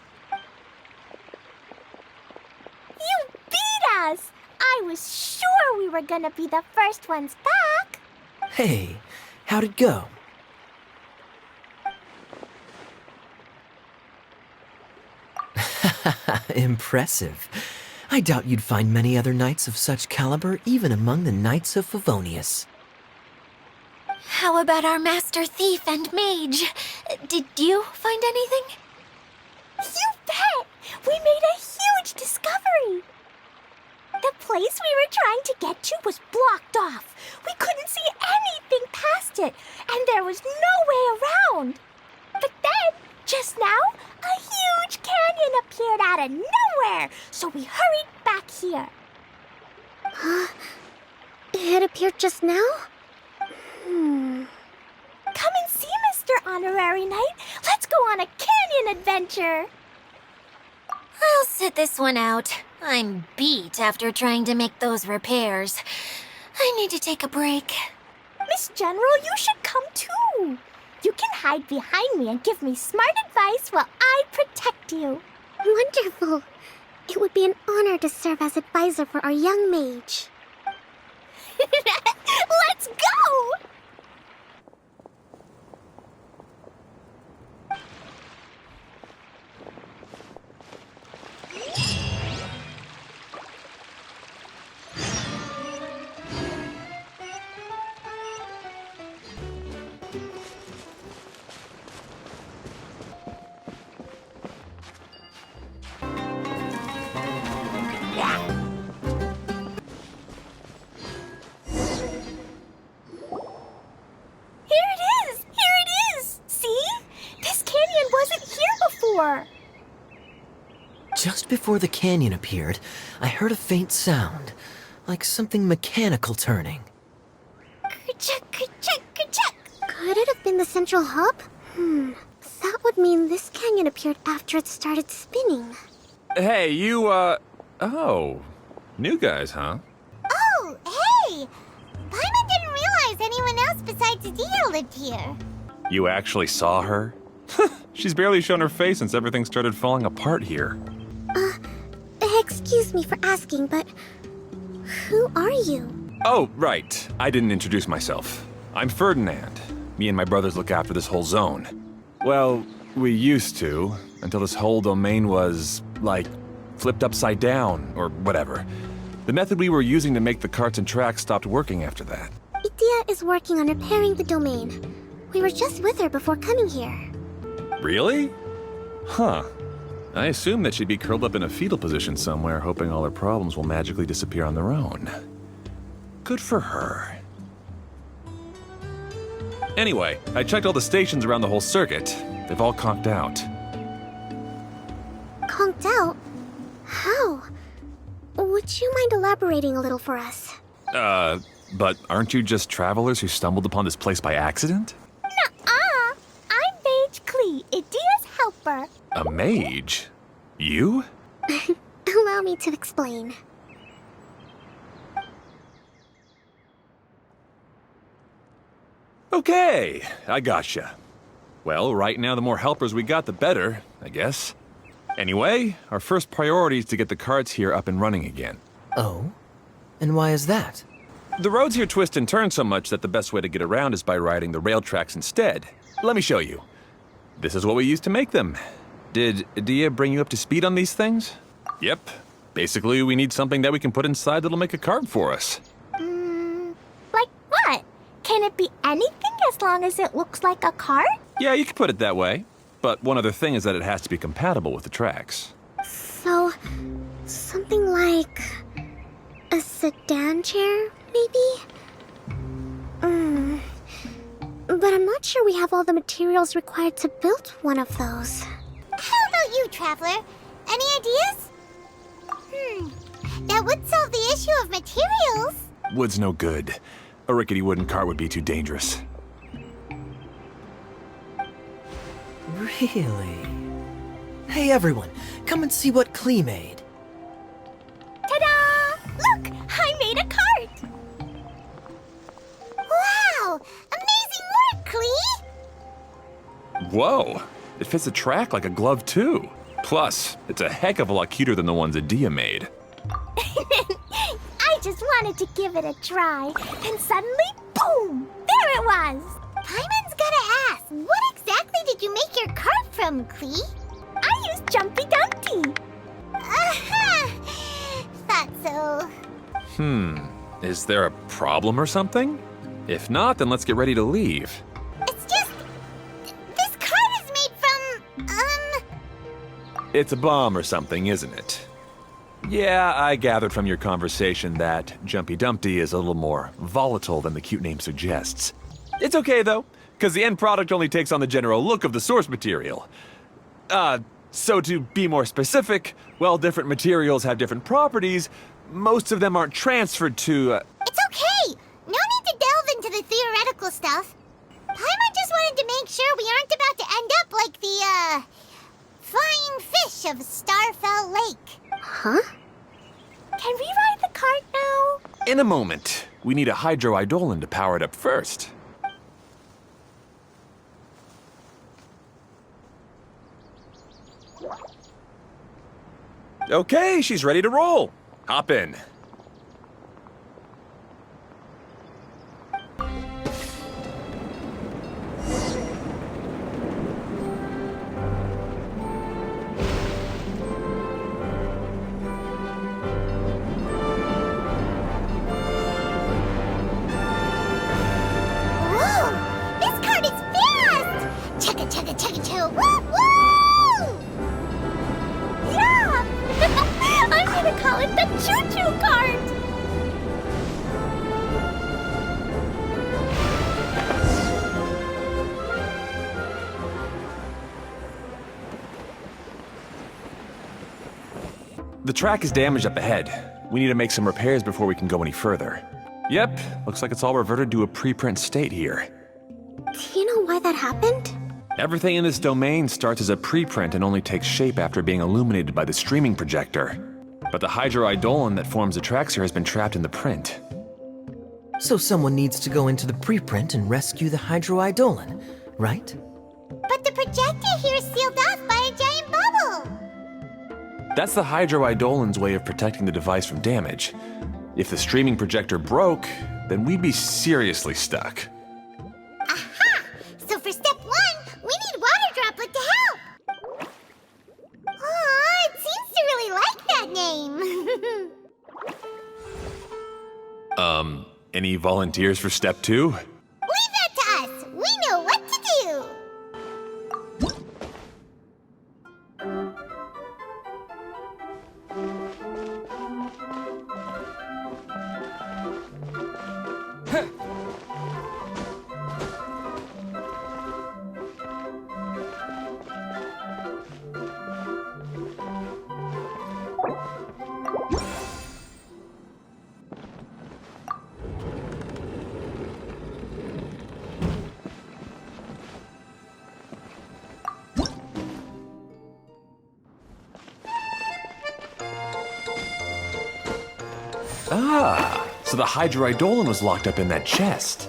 S4: You beat us! I was sure we were gonna be the first ones back.
S5: Hey, how'd it go? Impressive. I doubt you'd find many other knights of such caliber even among the Knights of Favonius.
S4: How about our master thief and mage? Did you find anything? You bet! We made a huge discovery! The place we were trying to get to was blocked off. We couldn't see anything past it, and there was no way around. But then, just now, a huge canyon appeared out of nowhere, so we hurried back here.
S7: It appeared just now?
S4: Come and see, Mr. Honorary Knight. Let's go on a canyon adventure. I'll sit this one out. I'm beat after trying to make those repairs. I need to take a break. Miss General, you should come too. You can hide behind me and give me smart advice while I protect you.
S7: Wonderful. It would be an honor to serve as advisor for our young mage.
S4: Let's go! her.
S5: Just before the canyon appeared, I heard a faint sound, like something mechanical turning.
S2: Kerchuk, kerchuk, kerchuk. Could it have been the central hub? That would mean this canyon appeared after it started spinning.
S6: Hey, you, oh. New guys, huh?
S2: Oh, hey! Paimon didn't realize anyone else besides Dia lived here.
S6: You actually saw her? She's barely shown her face since everything started falling apart here.
S2: Excuse me for asking, but who are you?
S6: Oh, right. I didn't introduce myself. I'm Ferdinand. Me and my brothers look after this whole zone. Well, we used to, until this whole domain was, like, flipped upside down, or whatever. The method we were using to make the carts and tracks stopped working after that.
S2: Idia is working on repairing the domain. We were just with her before coming here.
S6: Really? Huh. I assume that she'd be curled up in a fetal position somewhere, hoping all her problems will magically disappear on their own. Good for her. Anyway, I checked all the stations around the whole circuit. They've all conked out.
S2: Conked out? How? Would you mind elaborating a little for us?
S6: But aren't you just travelers who stumbled upon this place by accident?
S4: Nuh-uh. I'm Mage Klee, Idia's helper.
S6: A mage? You?
S2: Allow me to explain.
S6: Okay, I gotcha. Well, right now the more helpers we got, the better, I guess. Anyway, our first priority is to get the carts here up and running again.
S5: Oh? And why is that?
S6: The roads here twist and turn so much that the best way to get around is by riding the rail tracks instead. Let me show you. This is what we used to make them. Did Dia bring you up to speed on these things? Yep. Basically, we need something that we can put inside that'll make a cart for us.
S4: Like what? Can it be anything as long as it looks like a cart?
S6: Yeah, you could put it that way. But one other thing is that it has to be compatible with the tracks.
S2: So, something like a sedan chair, maybe? But I'm not sure we have all the materials required to build one of those. How about you, Traveler? Any ideas? That would solve the issue of materials.
S6: Wood's no good. A rickety wooden cart would be too dangerous.
S5: Really? Hey everyone, come and see what Klee made.
S4: Ta-da! Look! I made a cart!
S2: Wow! Amazing work, Klee!
S6: Whoa! It fits the track like a glove too. Plus, it's a heck of a lot cuter than the ones Dia made.
S4: I just wanted to give it a try, and suddenly, boom! There it was!
S2: Paimon's gotta ask, what exactly did you make your cart from, Klee?
S4: I used Jumpy Dumpty!
S2: Aha! Thought so.
S6: Is there a problem or something? If not, then let's get ready to leave.
S2: It's just... this cart is made from,
S6: It's a bomb or something, isn't it? Yeah, I gathered from your conversation that Jumpy Dumpty is a little more volatile than the cute name suggests. It's okay, though, because the end product only takes on the general look of the source material. So to be more specific, while different materials have different properties, most of them aren't transferred to,
S2: It's okay! No need to delve into the theoretical stuff. Paimon just wanted to make sure we aren't about to end up like the, flying fish of Starfell Lake. Huh?
S4: Can we ride the cart now?
S6: in a moment. We need a hydroidolin to power it up first. Okay, she's ready to roll. Hop in.
S2: Whoa! This cart is fast! Chugga chugga chugga chugga woo woo!
S4: Yeah! I'm gonna call it the choo-choo cart!
S6: The track is damaged up ahead. We need to make some repairs before we can go any further. Yep, looks like it's all reverted to a preprint state here.
S7: Do you know why that happened?
S6: Everything in this domain starts as a preprint and only takes shape after being illuminated by the streaming projector. But the hydroidolin that forms the tracks here has been trapped in the print.
S5: So someone needs to go into the preprint and rescue the hydroidolin, right?
S2: But the projector here is sealed off by a giant bubble!
S6: That's the hydroidolin's way of protecting the device from damage. If the streaming projector broke, then we'd be seriously stuck.
S2: Aha! So for step 1, we need Water Droplet to help! Aw, it seems to really like that name!
S6: Any volunteers for step 2?
S2: Leave that to us! We know what to do!
S6: Ah, so the hydroidolin was locked up in that chest.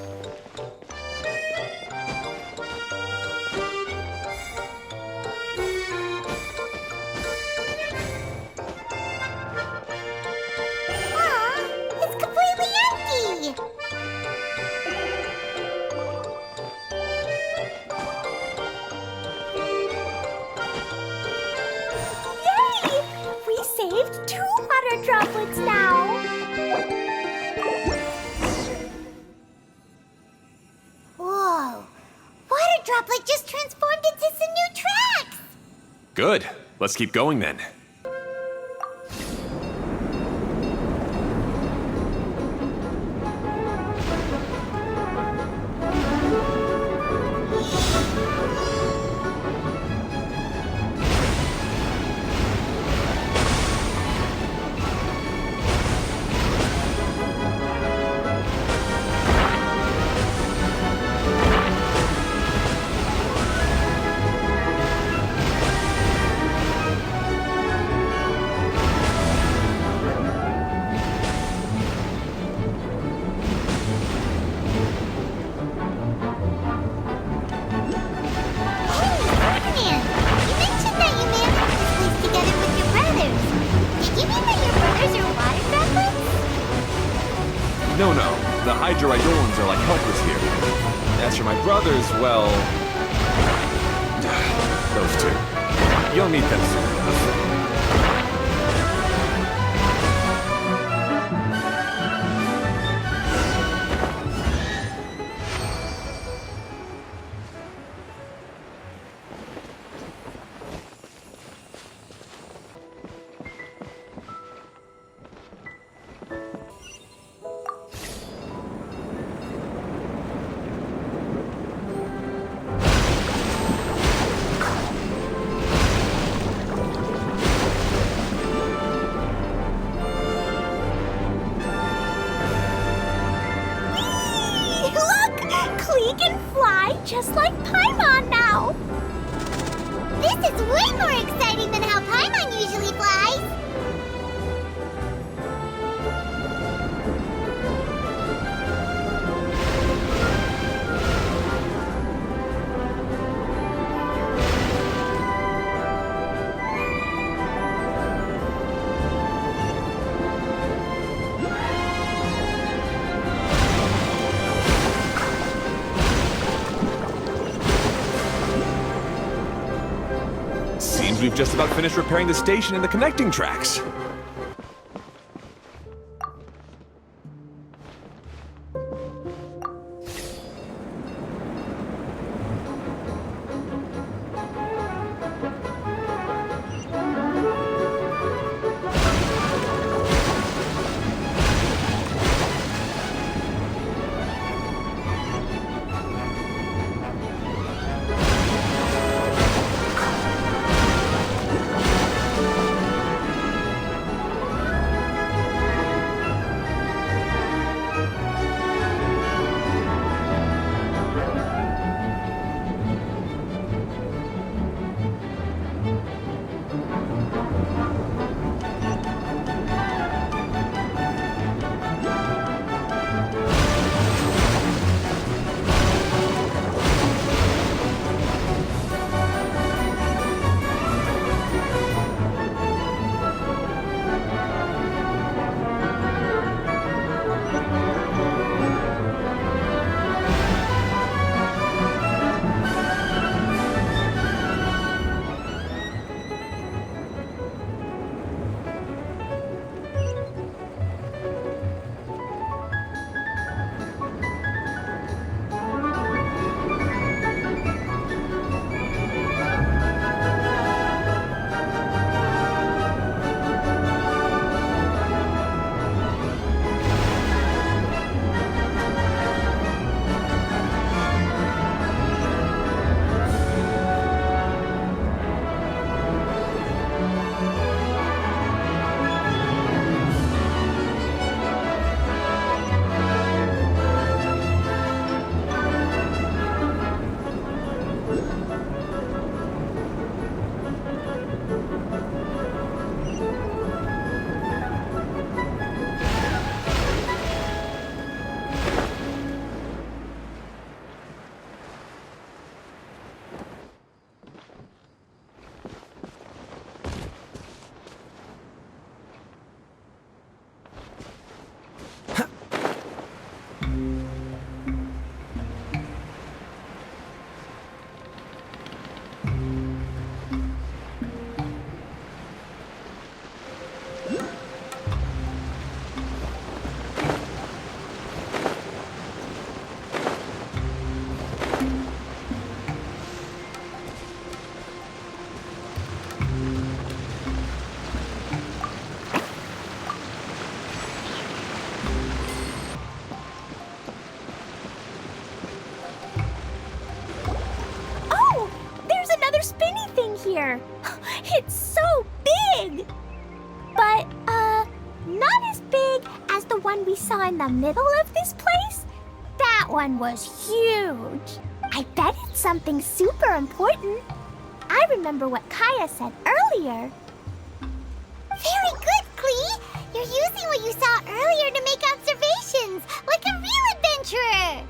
S2: Aw, it's completely empty!
S4: Yay! We saved 2 water droplets now!
S2: Whoa! Water Droplet just transformed into some new tracks!
S6: Good. Let's keep going then. No, the hydroidolins are like helpers here. As for my brothers, well... those two. You'll meet them soon enough.
S4: Klee can fly just like Paimon now!
S2: This is way more exciting than how Paimon usually flies!
S6: Seems we've just about finished repairing the station and the connecting tracks.
S4: here. It's so big! But, not as big as the one we saw in the middle of this place. That one was huge. I bet it's something super important. I remember what Kaya said earlier.
S2: Very good, Klee! You're using what you saw earlier to make observations, like a real adventurer!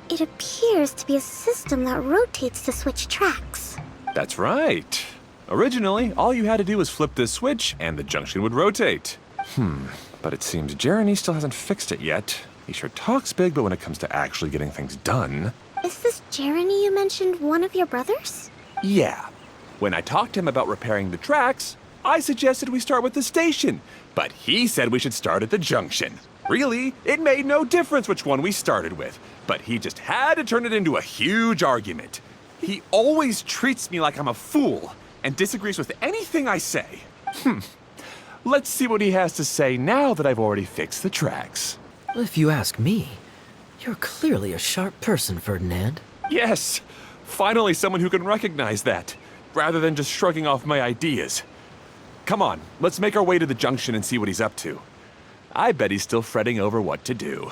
S7: It appears to be a system that rotates to switch tracks.
S6: That's right. Originally, all you had to do was flip this switch and the junction would rotate. But it seems Jeremy still hasn't fixed it yet. He sure talks big, but when it comes to actually getting things done...
S7: Is this Jeremy you mentioned one of your brothers?
S6: Yeah. When I talked to him about repairing the tracks, I suggested we start with the station, but he said we should start at the junction. Really, it made no difference which one we started with, but he just had to turn it into a huge argument. He always treats me like I'm a fool and disagrees with anything I say. Let's see what he has to say now that I've already fixed the tracks.
S5: If you ask me, you're clearly a sharp person, Ferdinand.
S6: Yes, finally someone who can recognize that, rather than just shrugging off my ideas. Come on, let's make our way to the junction and see what he's up to. I bet he's still fretting over what to do.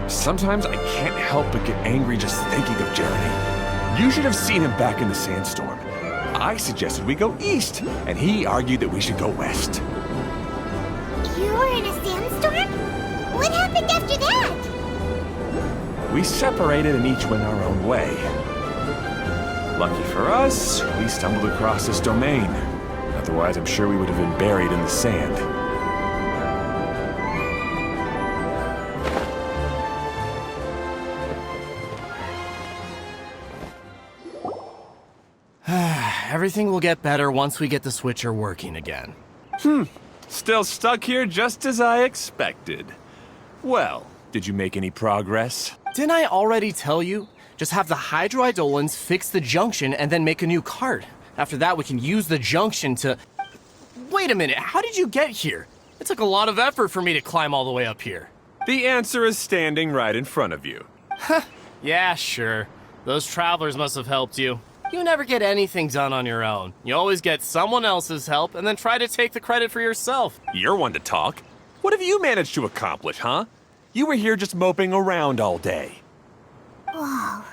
S6: Sometimes I can't help but get angry just thinking of Jeremy. You should have seen him back in the sandstorm. I suggested we go east, and he argued that we should go west.
S2: You were in a sandstorm? What happened after that?
S6: We separated and each went our own way. Lucky for us, we stumbled across this domain. Otherwise, I'm sure we would have been buried in the sand.
S9: Everything will get better once we get the switcher working again.
S6: Still stuck here just as I expected. Well, did you make any progress?
S9: Didn't I already tell you? Just have the hydroidolins fix the junction and then make a new cart. After that, we can use the junction to... Wait a minute, how did you get here? It took a lot of effort for me to climb all the way up here.
S6: The answer is standing right in front of you.
S9: Yeah, sure. Those travelers must have helped you. You never get anything done on your own. You always get someone else's help and then try to take the credit for yourself.
S6: You're one to talk. What have you managed to accomplish, huh? You were here just moping around all day.
S2: Whoa.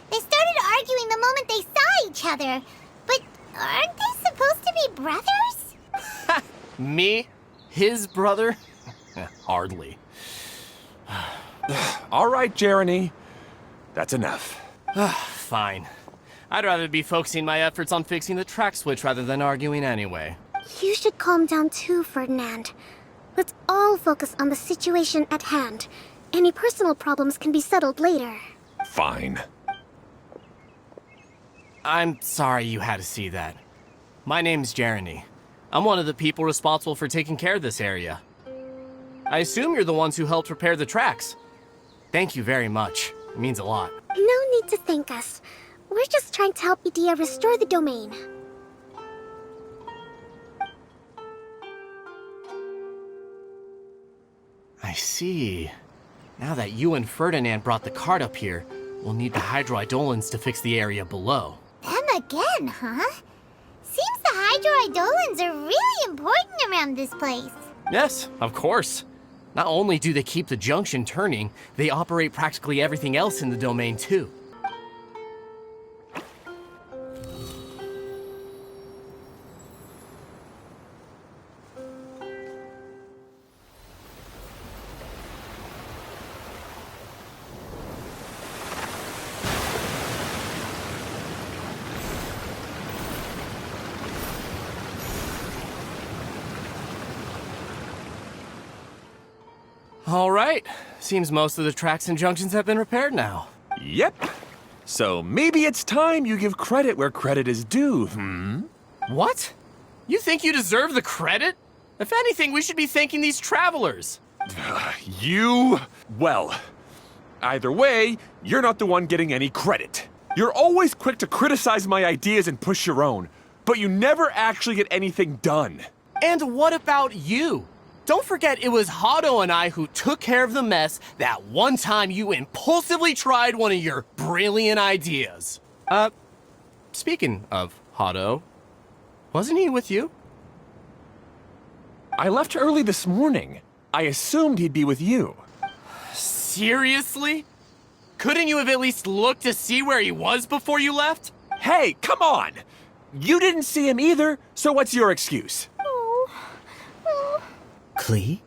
S2: They started arguing the moment they saw each other. But aren't they supposed to be brothers?
S9: Me? His brother? Hardly.
S6: All right, Jeremy. That's enough.
S9: Fine. I'd rather be focusing my efforts on fixing the track switch rather than arguing anyway.
S7: You should calm down too, Ferdinand. Let's all focus on the situation at hand. Any personal problems can be settled later.
S6: Fine.
S9: I'm sorry you had to see that. My name's Jeremy. I'm one of the people responsible for taking care of this area. I assume you're the ones who helped repair the tracks. Thank you very much. It means a lot.
S7: No need to thank us. We're just trying to help Edea restore the domain.
S9: I see. Now that you and Ferdinand brought the cart up here, we'll need the hydroidolins to fix the area below.
S2: Them again, huh? Seems the hydroidolins are really important around this place.
S9: Yes, of course. Not only do they keep the junction turning, they operate practically everything else in the domain too. All right. Seems most of the tracks and junctions have been repaired now.
S6: Yep. So maybe it's time you give credit where credit is due,
S9: What? You think you deserve the credit? If anything, we should be thanking these travelers.
S6: You... Well, Either way, you're not the one getting any credit. You're always quick to criticize my ideas and push your own, but you never actually get anything done.
S9: And what about you? Don't forget it was Hado and I who took care of the mess that one time you impulsively tried one of your brilliant ideas. Speaking of Hado, wasn't he with you?
S6: I left early this morning. I assumed he'd be with you.
S9: Seriously? Couldn't you have at least looked to see where he was before you left?
S6: Hey, come on! You didn't see him either, so what's your excuse?
S5: Klee?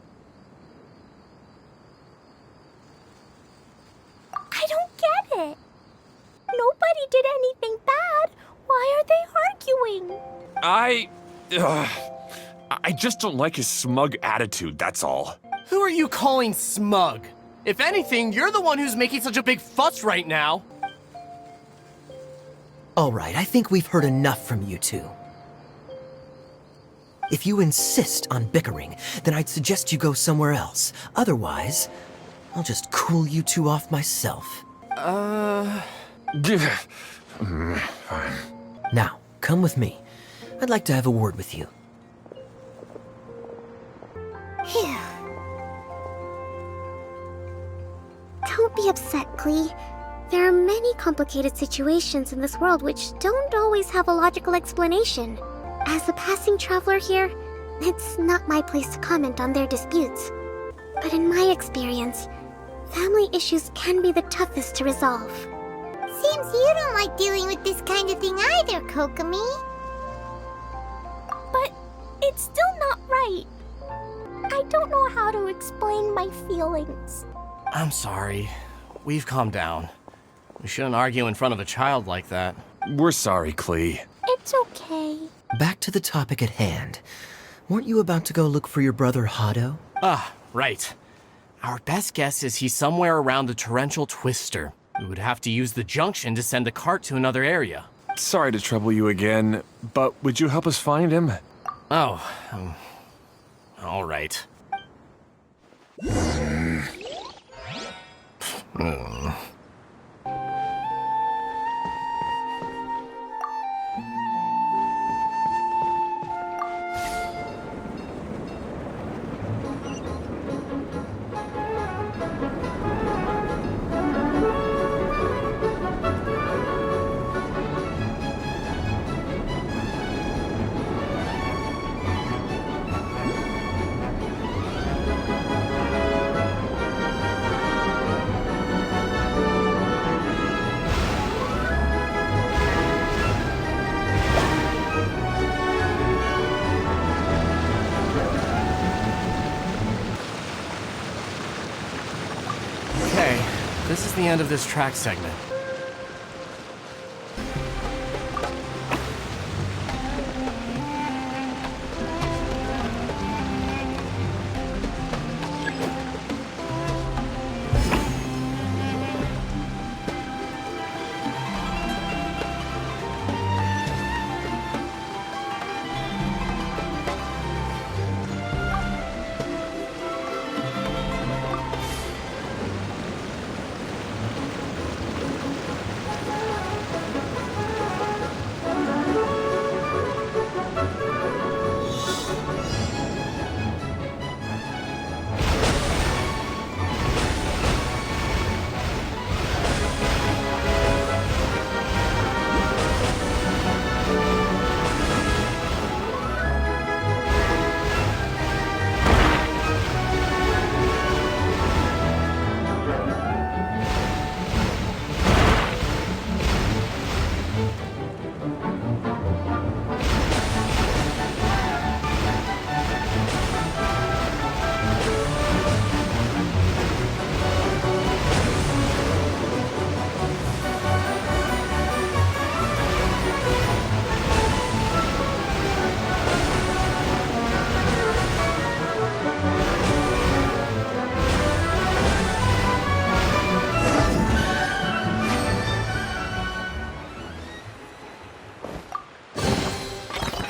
S4: I don't get it. Nobody did anything bad. Why are they arguing?
S6: I just don't like his smug attitude, that's all.
S9: Who are you calling smug? If anything, you're the one who's making such a big fuss right now.
S5: All right, I think we've heard enough from you two. If you insist on bickering, then I'd suggest you go somewhere else. Otherwise, I'll just cool you two off myself.
S6: Fine.
S5: Now, come with me. I'd like to have a word with you.
S2: Phew. Don't be upset, Klee. There are many complicated situations in this world which don't always have a logical explanation. As a passing traveler here, it's not my place to comment on their disputes. But in my experience, family issues can be the toughest to resolve. Seems you don't like dealing with this kind of thing either, Kokomi.
S4: But it's still not right. I don't know how to explain my feelings.
S9: I'm sorry. We've calmed down. We shouldn't argue in front of a child like that.
S6: We're sorry, Klee.
S4: It's okay.
S5: Back to the topic at hand. Weren't you about to go look for your brother Hado?
S9: Ah, right. Our best guess is he's somewhere around the torrential twister. We would have to use the junction to send a cart to another area.
S6: Sorry to trouble you again, but would you help us find him?
S9: Oh, all right. Okay, this is the end of this track segment.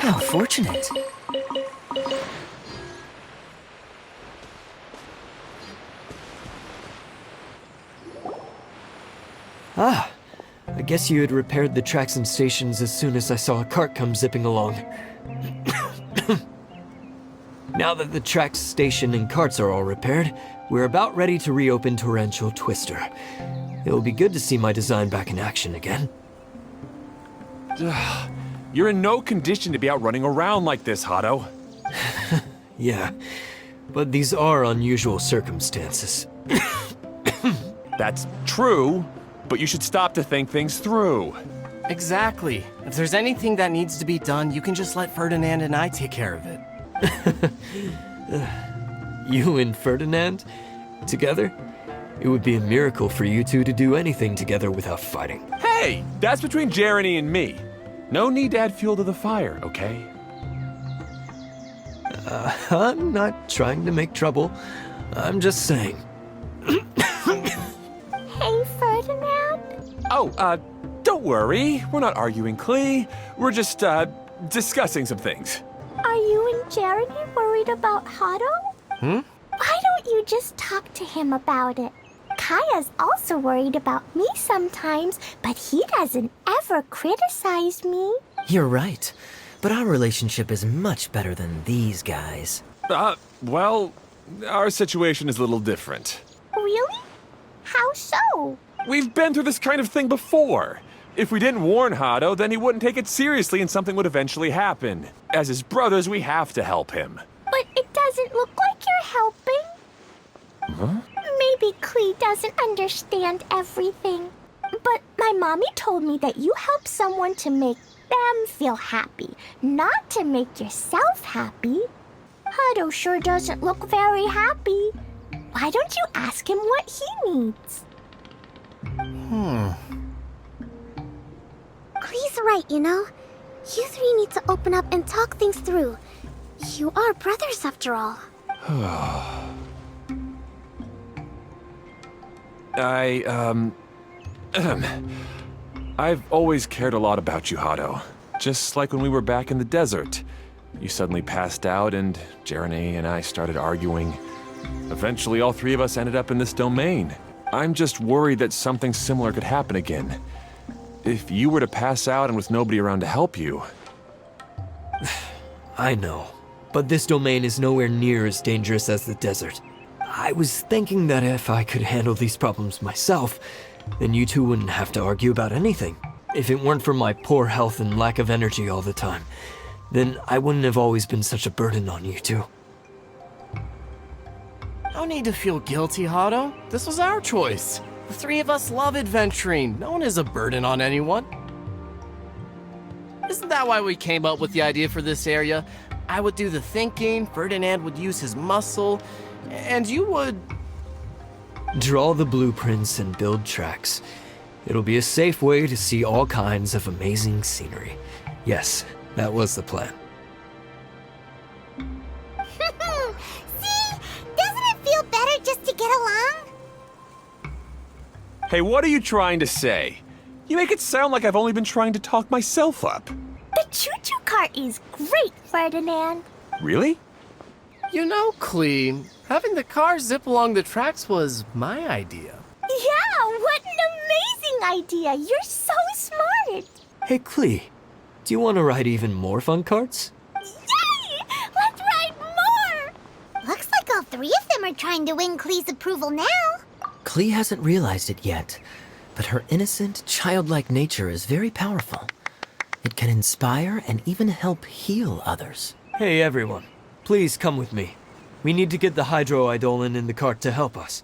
S5: How fortunate. Ah, I guess you had repaired the tracks and stations as soon as I saw a cart come zipping along. Now that the tracks, station, and carts are all repaired, we're about ready to reopen Torrential Twister. It will be good to see my design back in action again.
S6: You're in no condition to be out running around like this, Hado.
S5: Yeah, but these are unusual circumstances.
S6: That's true, but you should stop to think things through.
S9: Exactly. If there's anything that needs to be done, you can just let Ferdinand and I take care of it.
S5: You and Ferdinand? Together? It would be a miracle for you two to do anything together without fighting.
S6: Hey, that's between Jeremy and me. No need to add fuel to the fire, okay?
S5: I'm not trying to make trouble. I'm just saying.
S4: Hey, Ferdinand.
S6: Oh, don't worry. We're not arguing, Klee. We're just, discussing some things.
S4: Are you and Jeremy worried about Hado? Why don't you just talk to him about it? Kaya's also worried about me sometimes, but he doesn't ever criticize me.
S5: You're right. But our relationship is much better than these guys.
S6: Well, our situation is a little different.
S4: Really? How so?
S6: We've been through this kind of thing before. If we didn't warn Hado, then he wouldn't take it seriously and something would eventually happen. As his brothers, we have to help him.
S4: But it doesn't look like you're helping.
S6: Huh?
S4: Maybe Klee doesn't understand everything. But my mommy told me that you help someone to make them feel happy, not to make yourself happy. Hado sure doesn't look very happy. Why don't you ask him what he needs?
S2: Klee's right, you know. You three need to open up and talk things through. You are brothers after all.
S6: I've always cared a lot about you, Hado. Just like when we were back in the desert. You suddenly passed out and Jeremy and I started arguing. Eventually, all three of us ended up in this domain. I'm just worried that something similar could happen again. If you were to pass out and with nobody around to help you...
S5: I know, but this domain is nowhere near as dangerous as the desert. I was thinking that if I could handle these problems myself, then you two wouldn't have to argue about anything. If it weren't for my poor health and lack of energy all the time, then I wouldn't have always been such a burden on you two.
S9: No need to feel guilty, Hado. This was our choice. The three of us love adventuring. No one is a burden on anyone. Isn't that why we came up with the idea for this area? I would do the thinking, Ferdinand would use his muscle, and you would...
S5: Draw the blueprints and build tracks. It'll be a safe way to see all kinds of amazing scenery. Yes, that was the plan.
S2: See? Doesn't it feel better just to get along?
S6: Hey, what are you trying to say? You make it sound like I've only been trying to talk myself up.
S4: The choo-choo cart is great, Ferdinand.
S6: Really?
S9: You know, Klee, having the car zip along the tracks was my idea.
S4: Yeah, what an amazing idea. You're so smart.
S5: Hey, Klee, do you want to ride even more fun carts?
S4: Yay! Let's ride more!
S2: Looks like all three of them are trying to win Klee's approval now.
S5: Klee hasn't realized it yet, but her innocent, childlike nature is very powerful. It can inspire and even help heal others. Hey, everyone. Please come with me. We need to get the hydroidolin in the cart to help us.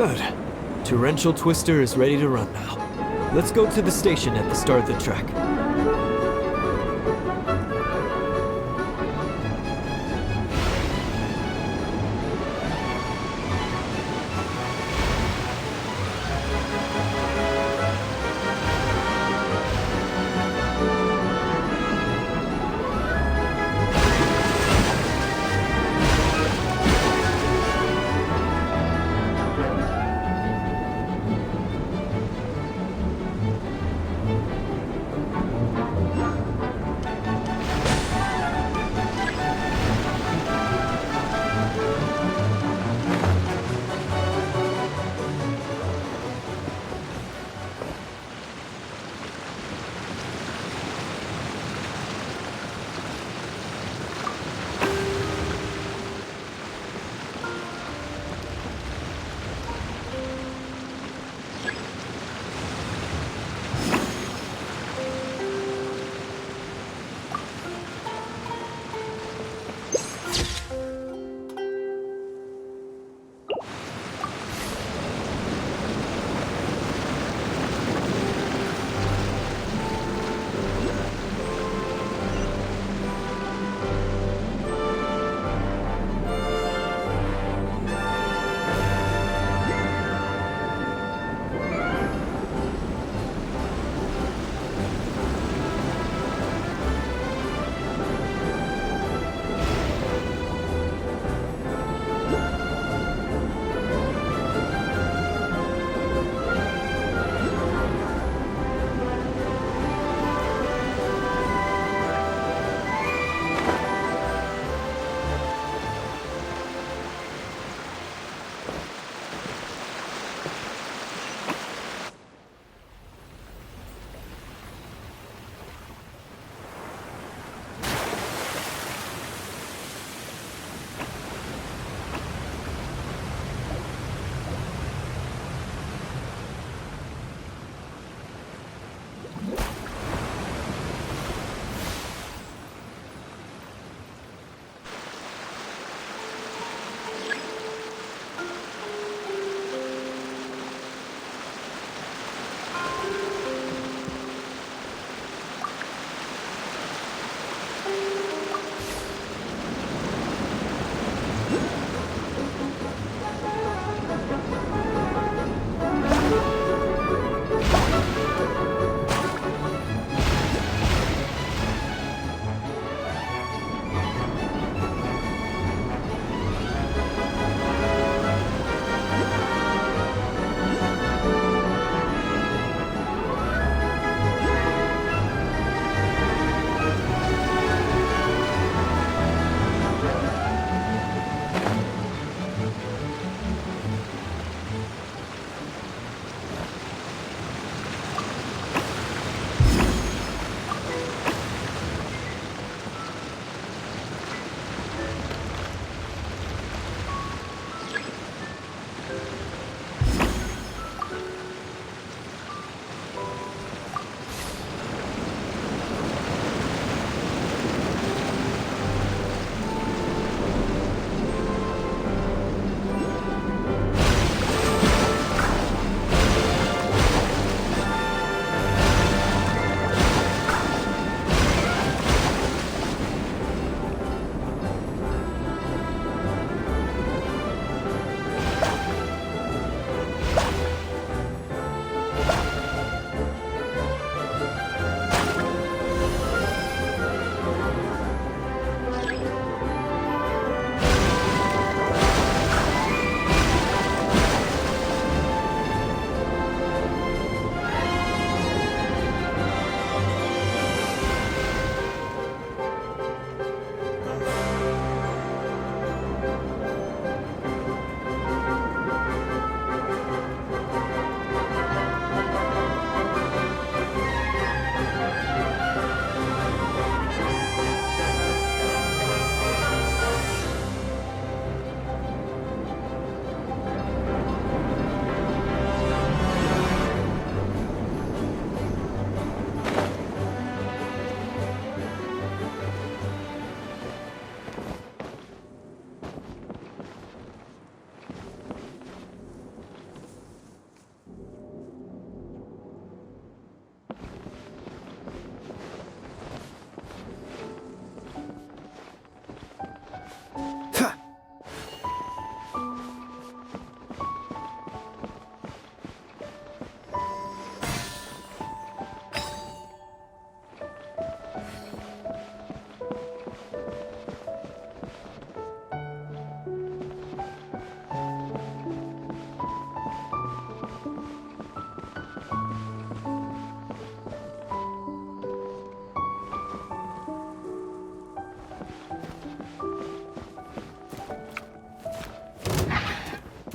S10: Good. Torrential Twister is ready to run now. Let's go to the station at the start of the trek.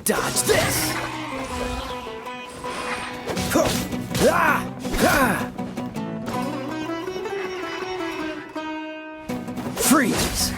S5: Dodge this! Freeze!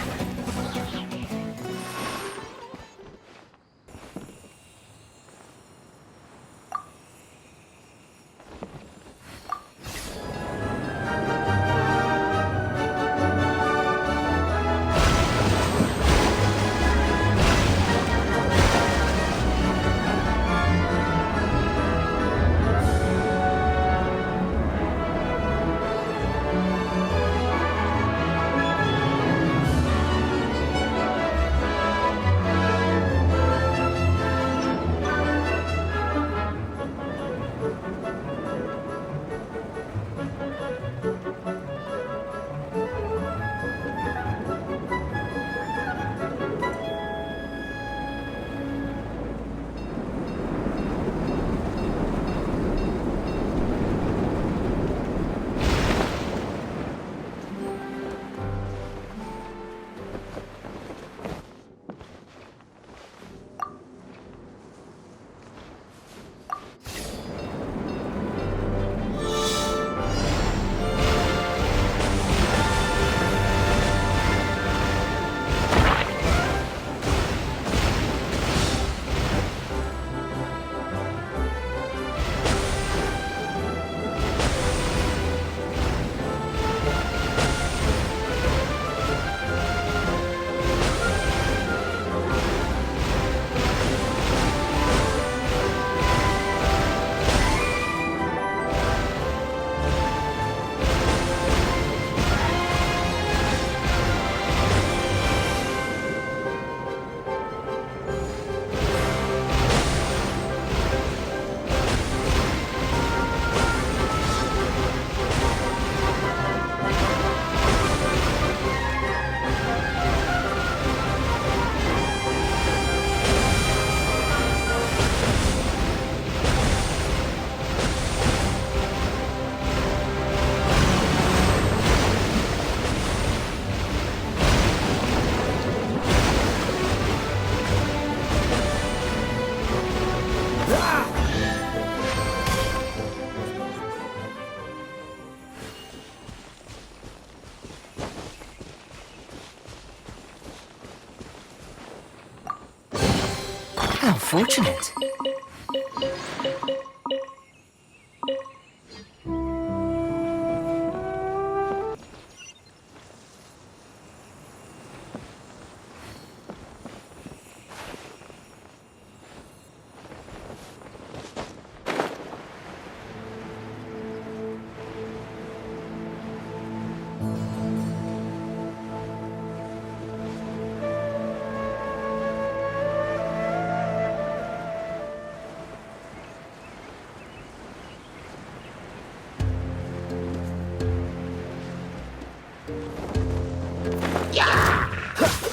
S5: How fortunate.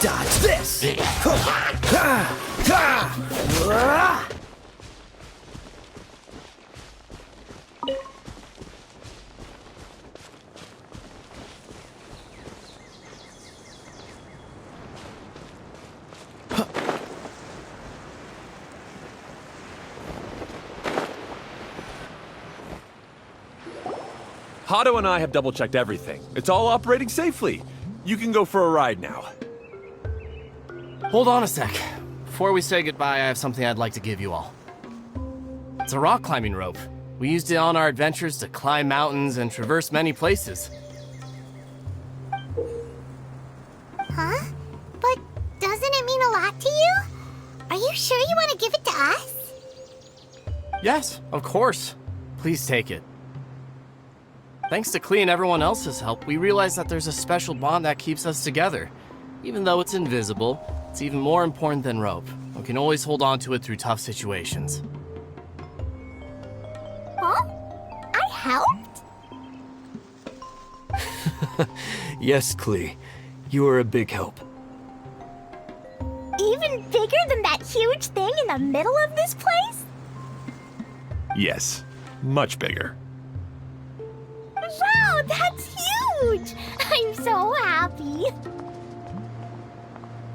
S5: Dodge this!
S6: Hato and I have double-checked everything. It's all operating safely. You can go for a ride now.
S9: Hold on a sec. Before we say goodbye, I have something I'd like to give you all. It's a rock climbing rope. We used it on our adventures to climb mountains and traverse many places.
S2: Huh? But doesn't it mean a lot to you? Are you sure you want to give it to us?
S9: Yes, of course. Please take it. Thanks to Klee and everyone else's help, we realized that there's a special bond that keeps us together. Even though it's invisible, it's even more important than rope. We can always hold on to it through tough situations.
S4: Huh? I helped?
S10: Yes, Klee. You are a big help.
S4: Even bigger than that huge thing in the middle of this place?
S6: Yes, much bigger.
S4: Wow, that's huge! I'm so happy.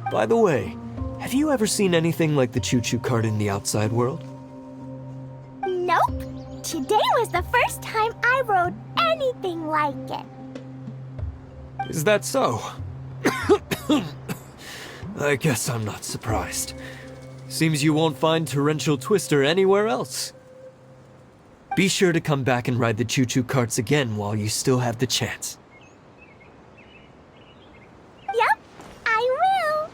S10: By the way, have Have you ever seen anything like the choo-choo cart in the outside world?
S4: Nope. Today was the first time I rode anything like it.
S10: Is that so? I guess I'm not surprised. Seems you won't find Torrential Twister anywhere else. Be sure to come back and ride the choo-choo carts again while you still have the chance.
S4: Yep, I will.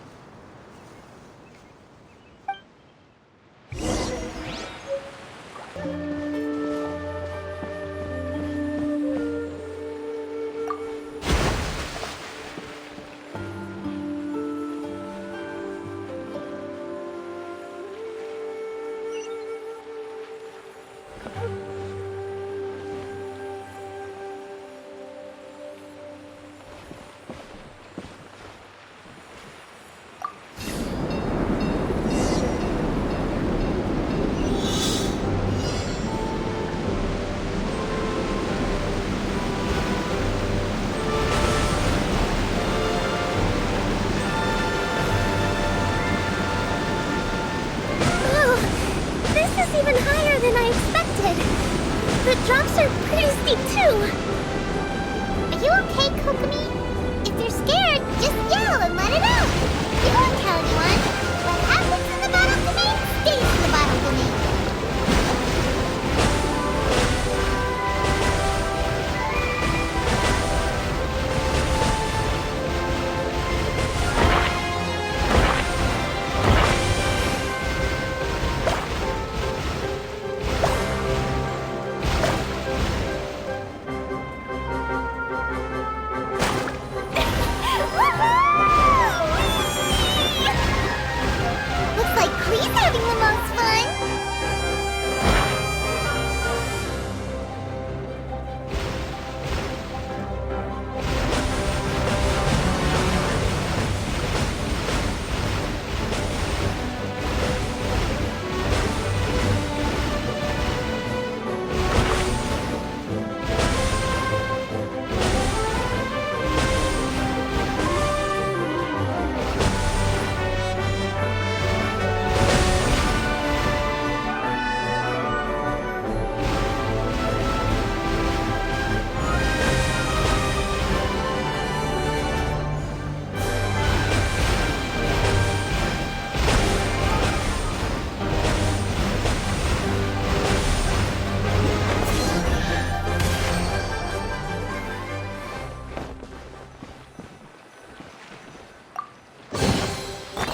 S2: The drops are pretty steep too. Are you okay, Kokomi? If you're scared, just yell and let it out. You won't tell anyone. What happens in the bottle domain stays in the bottle domain.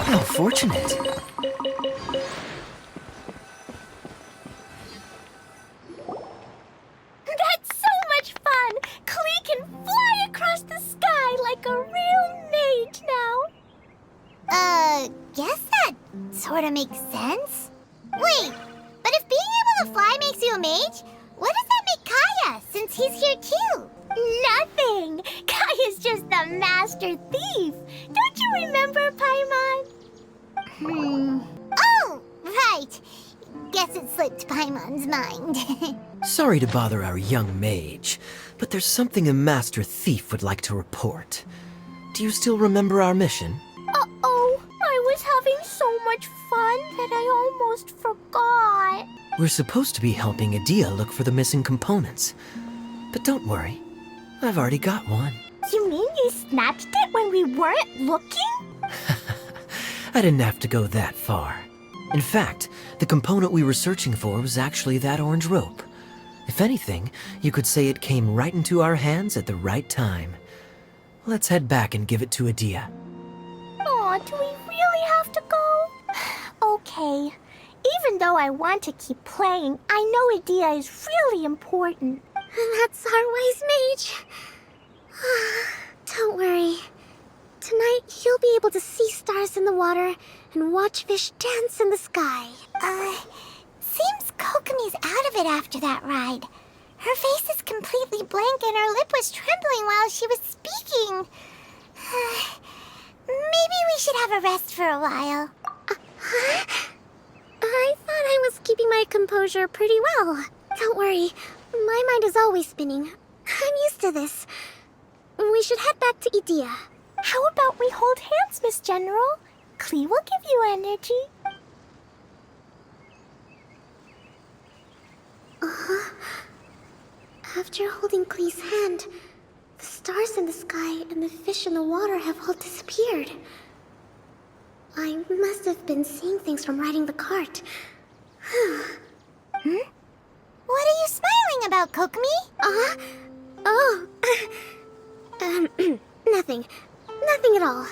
S5: How fortunate.
S4: That's so much fun! Klee can fly across the sky like a real mage now.
S2: Guess that sorta makes sense. Wait, but if being able to fly makes you a mage, what does that make Kaya, since he's here too?
S4: Nothing! Kaya's just the master thief! Don't you remember, Paimon?
S2: Oh, right. Guess it slipped Paimon's mind.
S5: Sorry to bother our young mage, but there's something a master thief would like to report. Do you still remember our mission?
S4: Uh-oh, I was having so much fun that I almost forgot.
S5: We're supposed to be helping Adia look for the missing components. But don't worry, I've already got one.
S4: You mean you snatched it when we weren't looking?
S5: I didn't have to go that far. In fact, the component we were searching for was actually that orange rope. If anything, you could say it came right into our hands at the right time. Let's head back and give it to Adia.
S4: Aw, do we really have to go? Okay. Even though I want to keep playing, I know Adia is really important.
S2: And that's our wise mage. Don't worry. Tonight, you'll be able to see stars in the water and watch fish dance in the sky. Seems Kokomi's out of it after that ride. Her face is completely blank and her lip was trembling while she was speaking. Maybe we should have a rest for a while. I thought I was keeping my composure pretty well. Don't worry, my mind is always spinning. I'm used to this. We should head back to Idia.
S4: How about we hold hands, Miss General? Klee will give you energy.
S2: After holding Klee's hand, the stars in the sky and the fish in the water have all disappeared. I must have been seeing things from riding the cart. What are you smiling about, Kokomi? Oh. Nothing. Nothing at all.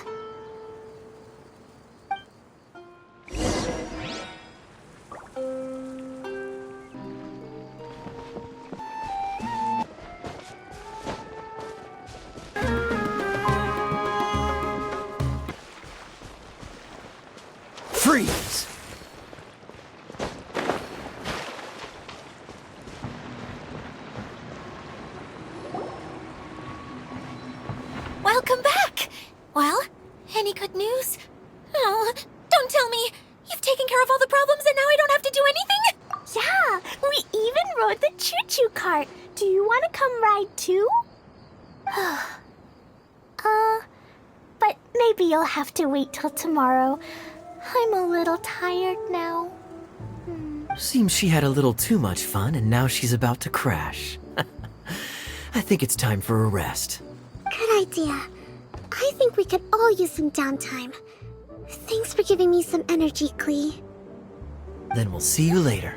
S5: Freeze!
S7: Welcome back! Well, any good news? Oh, don't tell me! You've taken care of all the problems and now I don't have to do anything?
S4: Yeah, we even rode the choo-choo cart. Do you want to come ride too? But maybe you'll have to wait till tomorrow. I'm a little tired now.
S5: Seems she had a little too much fun and now she's about to crash. I think it's time for a rest.
S2: Good idea. I think we could all use some downtime. Thanks for giving me some energy, Klee.
S5: Then we'll see you later.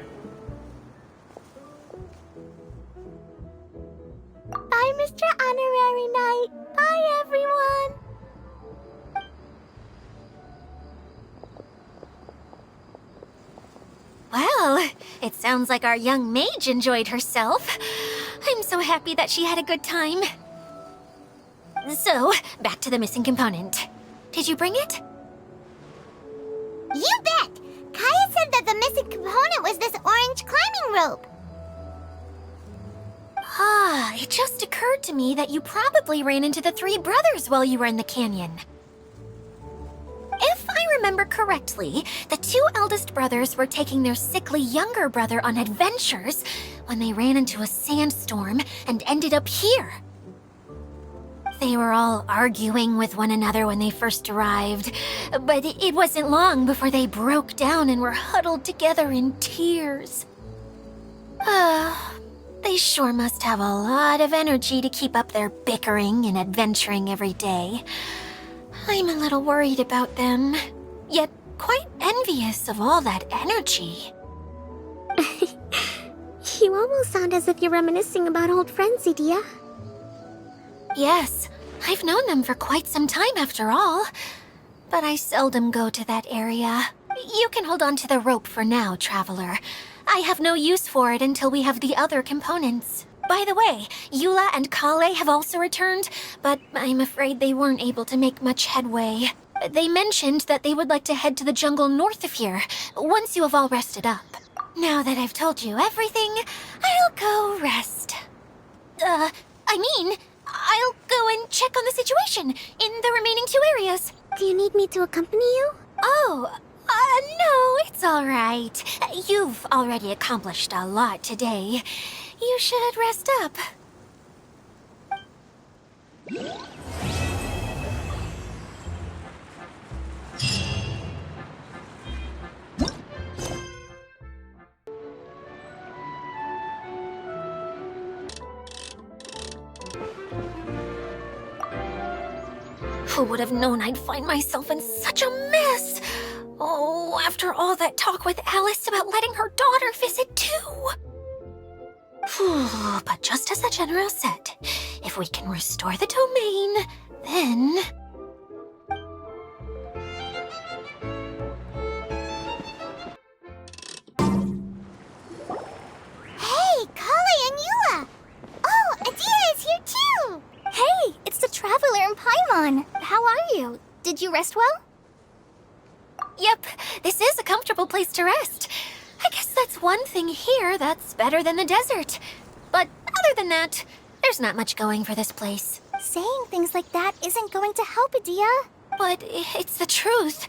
S4: Bye, Mr. Honorary Knight. Bye, everyone.
S7: Well, it sounds like our young mage enjoyed herself. I'm so happy that she had a good time. So, back to the missing component. Did you bring it?
S2: You bet! Kaya said that the missing component was this orange climbing rope.
S7: It just occurred to me that you probably ran into the three brothers while you were in the canyon. If I remember correctly, the two eldest brothers were taking their sickly younger brother on adventures when they ran into a sandstorm and ended up here. They were all arguing with one another when they first arrived, but it wasn't long before they broke down and were huddled together in tears. They sure must have a lot of energy to keep up their bickering and adventuring every day. I'm a little worried about them, yet quite envious of all that energy.
S2: You almost sound as if you're reminiscing about old friends, Idia.
S7: Yes, I've known them for quite some time after all. But I seldom go to that area. You can hold on to the rope for now, Traveler. I have no use for it until we have the other components. By the way, Eula and Kale have also returned, but I'm afraid they weren't able to make much headway. They mentioned that they would like to head to the jungle north of here, once you have all rested up. Now that I've told you everything, I'll go rest. I'll go and check on the situation in the remaining two areas.
S2: Do you need me to accompany you?
S7: Oh, no, it's all right. You've already accomplished a lot today. You should rest up. Who would have known I'd find myself in such a mess? Oh, after all that talk with Alice about letting her daughter visit too. But just as the general said, if we can restore the domain, then...
S2: Hey, Kale and Eula! Oh, Adia is here too!
S7: Hey, it's the Traveler and Paimon. How are you? Did you rest well? Yep, this is a comfortable place to rest. I guess that's one thing here that's better than the desert. But other than that, there's not much going for this place.
S2: Saying things like that isn't going to help, Adia.
S7: But it's the truth.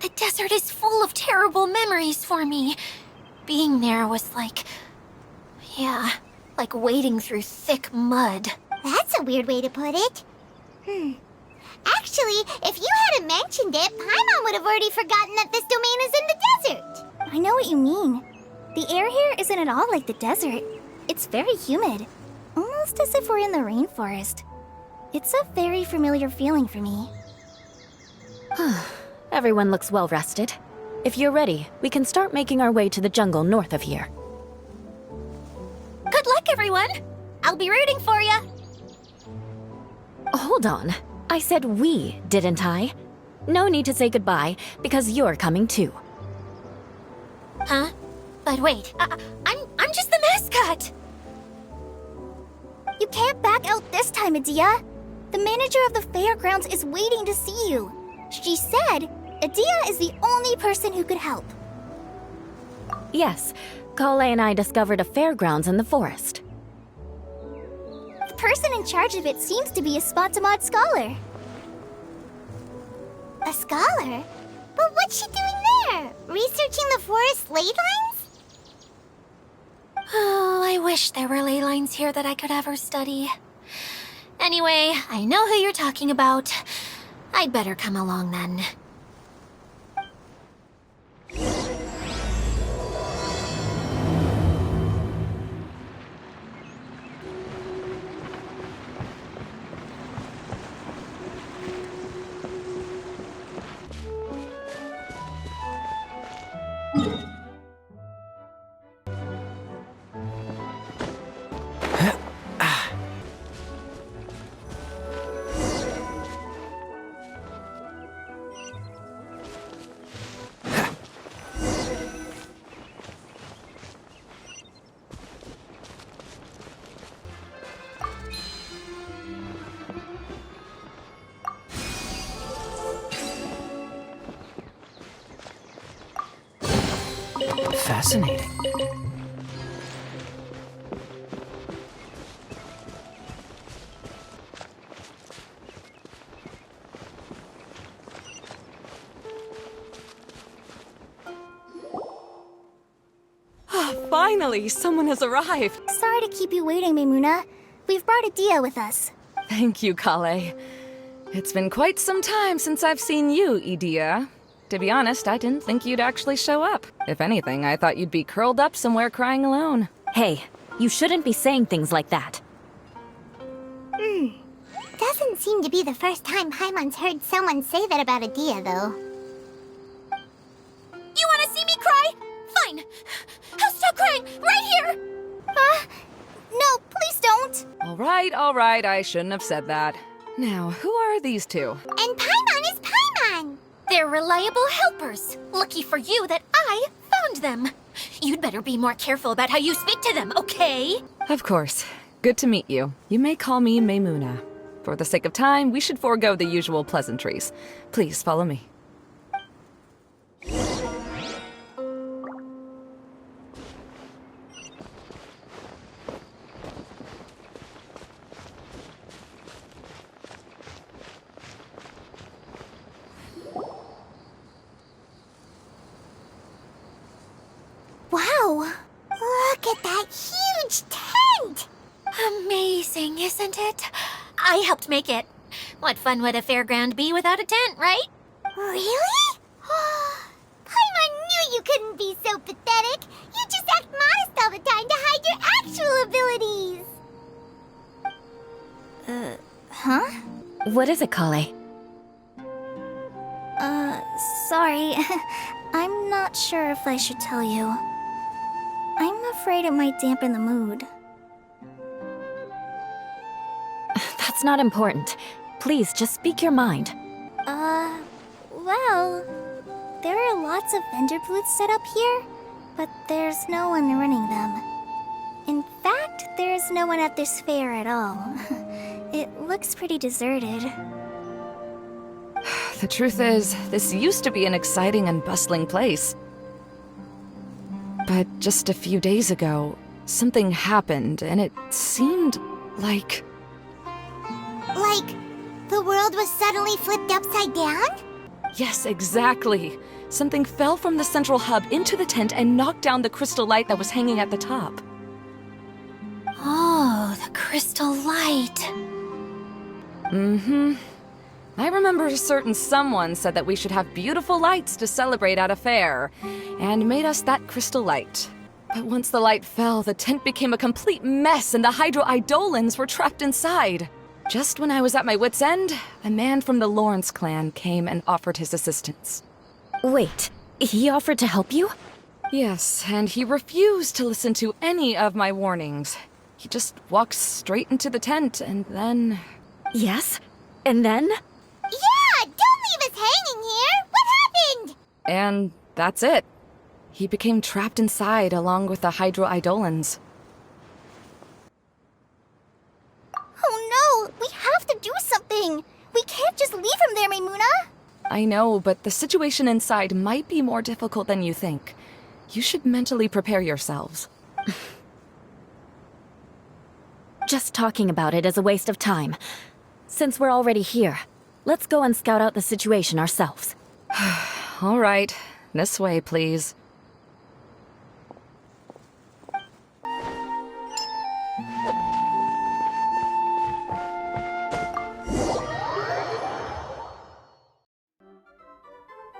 S7: The desert is full of terrible memories for me. Being there was like wading through thick mud.
S2: That's a weird way to put it. Actually, if you hadn't mentioned it, Paimon would have already forgotten that this domain is in the desert.
S7: I know what you mean. The air here isn't at all like the desert. It's very humid, almost as if we're in the rainforest. It's a very familiar feeling for me.
S8: Everyone looks well rested. If you're ready, we can start making our way to the jungle north of here.
S4: Good luck, everyone! I'll be rooting for ya!
S8: Hold on. I said we, didn't I? No need to say goodbye, because you're coming too.
S4: Huh? But wait, I'm just the mascot!
S7: You can't back out this time, Adia. The manager of the fairgrounds is waiting to see you. She said Adia is the only person who could help.
S8: Yes, Kale and I discovered a fairgrounds in the forest.
S7: The person in charge of it seems to be a Spotamod scholar.
S2: A scholar? But what's she doing there? Researching the forest ley lines?
S4: Oh, I wish there were ley lines here that I could ever study. Anyway, I know who you're talking about. I'd better come along then.
S5: Fascinating.
S3: Finally, someone has arrived.
S7: Sorry to keep you waiting, Maimuna. We've brought Adia with us.
S3: Thank you, Kale. It's been quite some time since I've seen you, Idia. To be honest, I didn't think you'd actually show up. If anything, I thought you'd be curled up somewhere crying alone.
S8: Hey, you shouldn't be saying things like that.
S2: Doesn't seem to be the first time Paimon's heard someone say that about Adia, though.
S4: You wanna see me cry? Fine! I'll stop crying right here!
S7: No, please don't.
S3: All right, I shouldn't have said that. Now, who are these two?
S2: And Paimon is Paimon!
S4: They're reliable helpers. Lucky for you that I found them. You'd better be more careful about how you speak to them, okay?
S3: Of course. Good to meet you. You may call me Maimuna. For the sake of time, we should forego the usual pleasantries. Please follow me.
S2: Wow! Look at that huge tent!
S4: Amazing, isn't it? I helped make it. What fun would a fairground be without a tent, right?
S2: Really? Paimon knew you couldn't be so pathetic. You just act modest all the time to hide your actual abilities.
S7: Huh?
S8: What is it, Kale?
S7: Sorry. I'm not sure if I should tell you. I'm afraid it might dampen the mood.
S8: That's not important. Please, just speak your mind.
S7: Well, there are lots of vendor booths set up here, but there's no one running them. In fact, there's no one at this fair at all. It looks pretty deserted.
S3: The truth is, this used to be an exciting and bustling place. But just a few days ago, something happened, and it seemed like...
S2: Like, the world was suddenly flipped upside down?
S3: Yes, exactly. Something fell from the central hub into the tent and knocked down the crystal light that was hanging at the top.
S4: Oh, the crystal light.
S3: Mm-hmm. I remember a certain someone said that we should have beautiful lights to celebrate at a fair, and made us that crystal light. But once the light fell, the tent became a complete mess and the hydro-eidolons were trapped inside. Just when I was at my wit's end, a man from the Lawrence clan came and offered his assistance.
S8: Wait, he offered to help you?
S3: Yes, and he refused to listen to any of my warnings. He just walked straight into the tent and then...
S8: Yes? And then?
S2: Yeah, don't leave us hanging here! What happened?
S3: And that's it. He became trapped inside along with the hydro-eidolons.
S2: Oh no, we have to do something! We can't just leave him there, Maimuna!
S3: I know, but the situation inside might be more difficult than you think. You should mentally prepare yourselves.
S8: Just talking about it is a waste of time. Since we're already here, let's go and scout out the situation ourselves.
S3: All right, this way, please.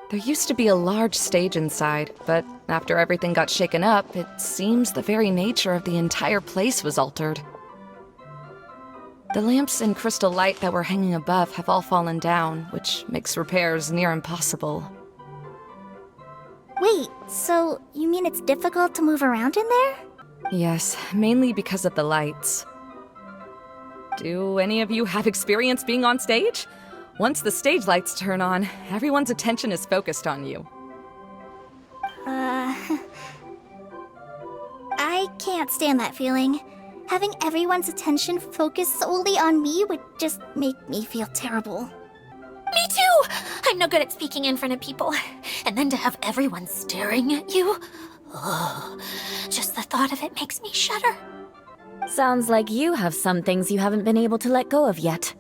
S3: There used to be a large stage inside, but after everything got shaken up, it seems the very nature of the entire place was altered. The lamps and crystal light that were hanging above have all fallen down, which makes repairs near impossible.
S7: Wait, so you mean it's difficult to move around in there?
S3: Yes, mainly because of the lights. Do any of you have experience being on stage? Once the stage lights turn on, everyone's attention is focused on you.
S7: I can't stand that feeling. Having everyone's attention focused solely on me would just make me feel terrible.
S4: Me too! I'm no good at speaking in front of people. And then to have everyone staring at you. Oh, just the thought of it makes me shudder.
S8: Sounds like you have some things you haven't been able to let go of yet.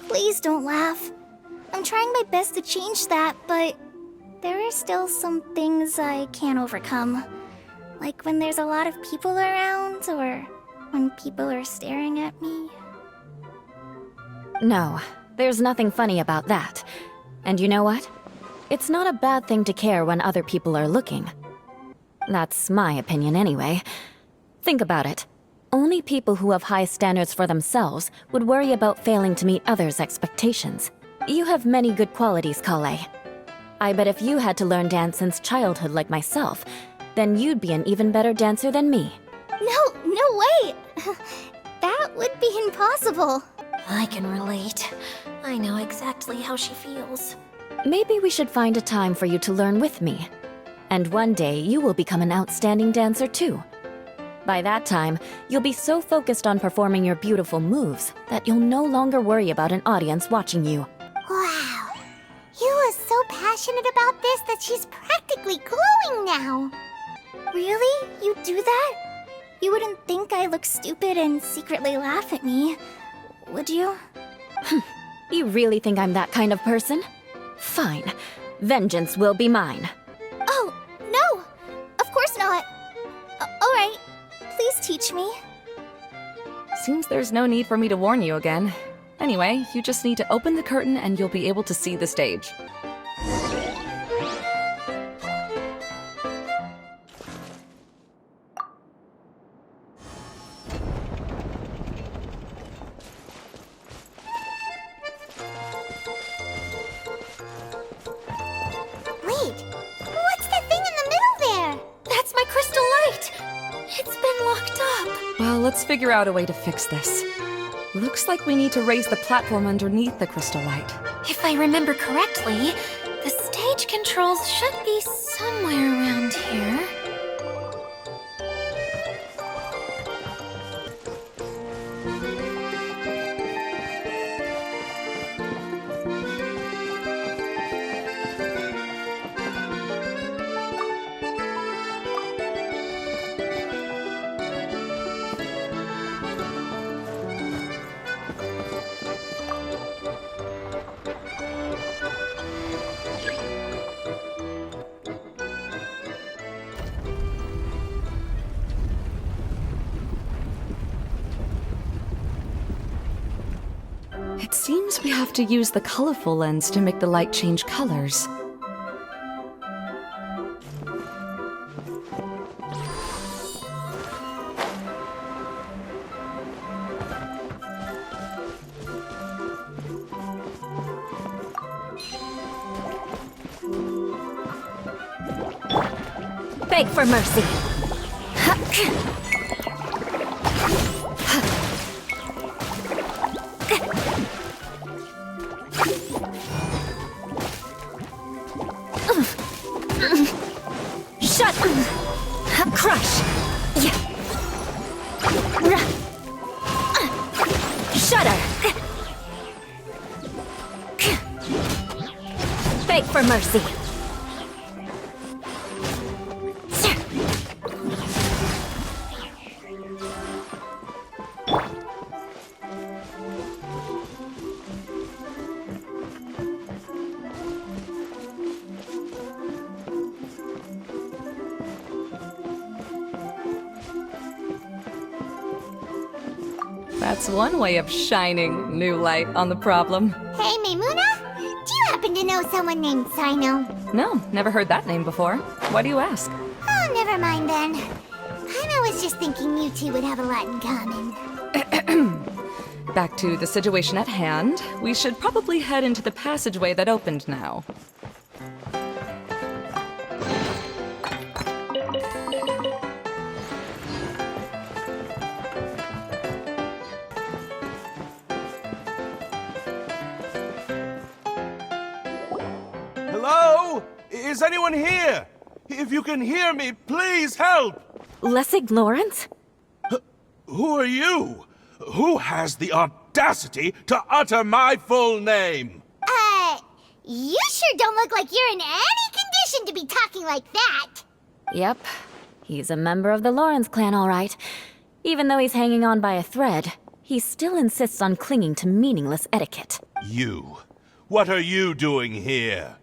S7: Please don't laugh. I'm trying my best to change that, but there are still some things I can't overcome. Like when there's a lot of people around, or when people are staring at me.
S8: No, there's nothing funny about that. And you know what? It's not a bad thing to care when other people are looking. That's my opinion anyway. Think about it. Only people who have high standards for themselves would worry about failing to meet others' expectations. You have many good qualities, Kale. I bet if you had to learn dance since childhood like myself, then you'd be an even better dancer than me.
S7: No way! That would be impossible.
S4: I can relate. I know exactly how she feels.
S8: Maybe we should find a time for you to learn with me. And one day you will become an outstanding dancer too. By that time, you'll be so focused on performing your beautiful moves that you'll no longer worry about an audience watching you.
S2: Wow. You are so passionate about this that she's practically glowing now.
S7: Really? You do that? You wouldn't think I look stupid and secretly laugh at me, would you?
S8: You really think I'm that kind of person? Fine. Vengeance will be mine.
S7: Oh, no! Of course not. Alright, please teach me.
S3: Seems there's no need for me to warn you again. Anyway, you just need to open the curtain and you'll be able to see the stage.
S2: Wait, what's the thing in the middle there?
S4: That's my crystal light! It's been locked up.
S3: Well, let's figure out a way to fix this. Looks like we need to raise the platform underneath the crystal light.
S4: If I remember correctly, the stage controls should be somewhere around here.
S3: It seems we have to use the colorful lens to make the light change colors.
S8: Beg for mercy.
S7: Shut. Crush.
S8: Shudder. Beg for mercy.
S3: That's one way of shining new light on the problem.
S2: Hey, Maimuna? Do you happen to know someone named Sino?
S3: No, never heard that name before. Why do you ask?
S2: Oh, never mind then. I was just thinking you two would have a lot in common.
S3: Back to the situation at hand. We should probably head into the passageway that opened now.
S11: Hello? Is anyone here? If you can hear me, please help!
S8: Lessig Lawrence?
S11: Who are you? Who has the audacity to utter my full name?
S2: You sure don't look like you're in any condition to be talking like that.
S8: Yep. He's a member of the Lawrence clan, all right. Even though he's hanging on by a thread, he still insists on clinging to meaningless etiquette.
S11: You. What are you doing here?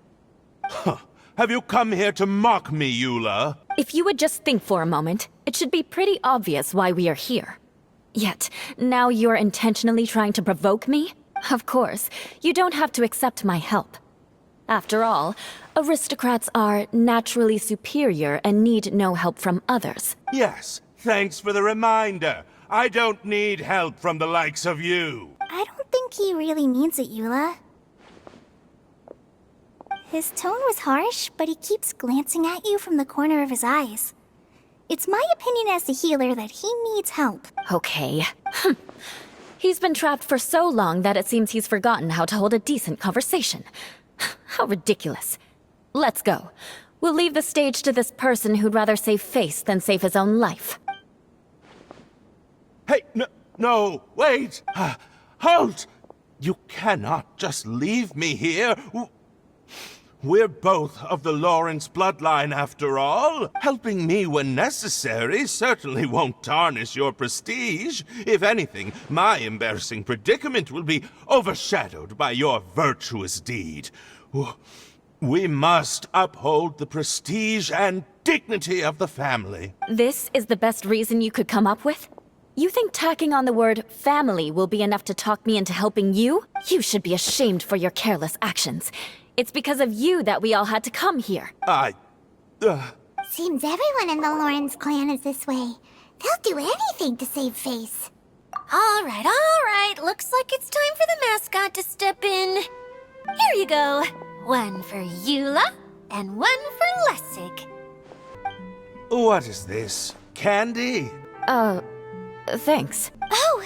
S11: Huh. Have you come here to mock me, Eula?
S8: If you would just think for a moment, it should be pretty obvious why we are here. Yet, now you're intentionally trying to provoke me? Of course, you don't have to accept my help. After all, aristocrats are naturally superior and need no help from others.
S11: Yes, thanks for the reminder. I don't need help from the likes of you.
S7: I don't think he really means it, Eula. His tone was harsh, but he keeps glancing at you from the corner of his eyes. It's my opinion as the healer that he needs help.
S8: Okay. He's been trapped for so long that it seems he's forgotten how to hold a decent conversation. How ridiculous. Let's go. We'll leave the stage to this person who'd rather save face than save his own life.
S11: Hey, no, wait! Halt! You cannot just leave me here. We're both of the Lawrence bloodline, after all. Helping me when necessary certainly won't tarnish your prestige. If anything, my embarrassing predicament will be overshadowed by your virtuous deed. We must uphold the prestige and dignity of the family.
S8: This is the best reason you could come up with? You think tacking on the word family will be enough to talk me into helping you? You should be ashamed for your careless actions. It's because of you that we all had to come here.
S2: Seems everyone in the Lawrence clan is this way. They'll do anything to save face.
S4: All right. Looks like it's time for the mascot to step in. Here you go. One for Eula, and one for Lessig.
S11: What is this? Candy?
S8: Thanks.
S7: Oh,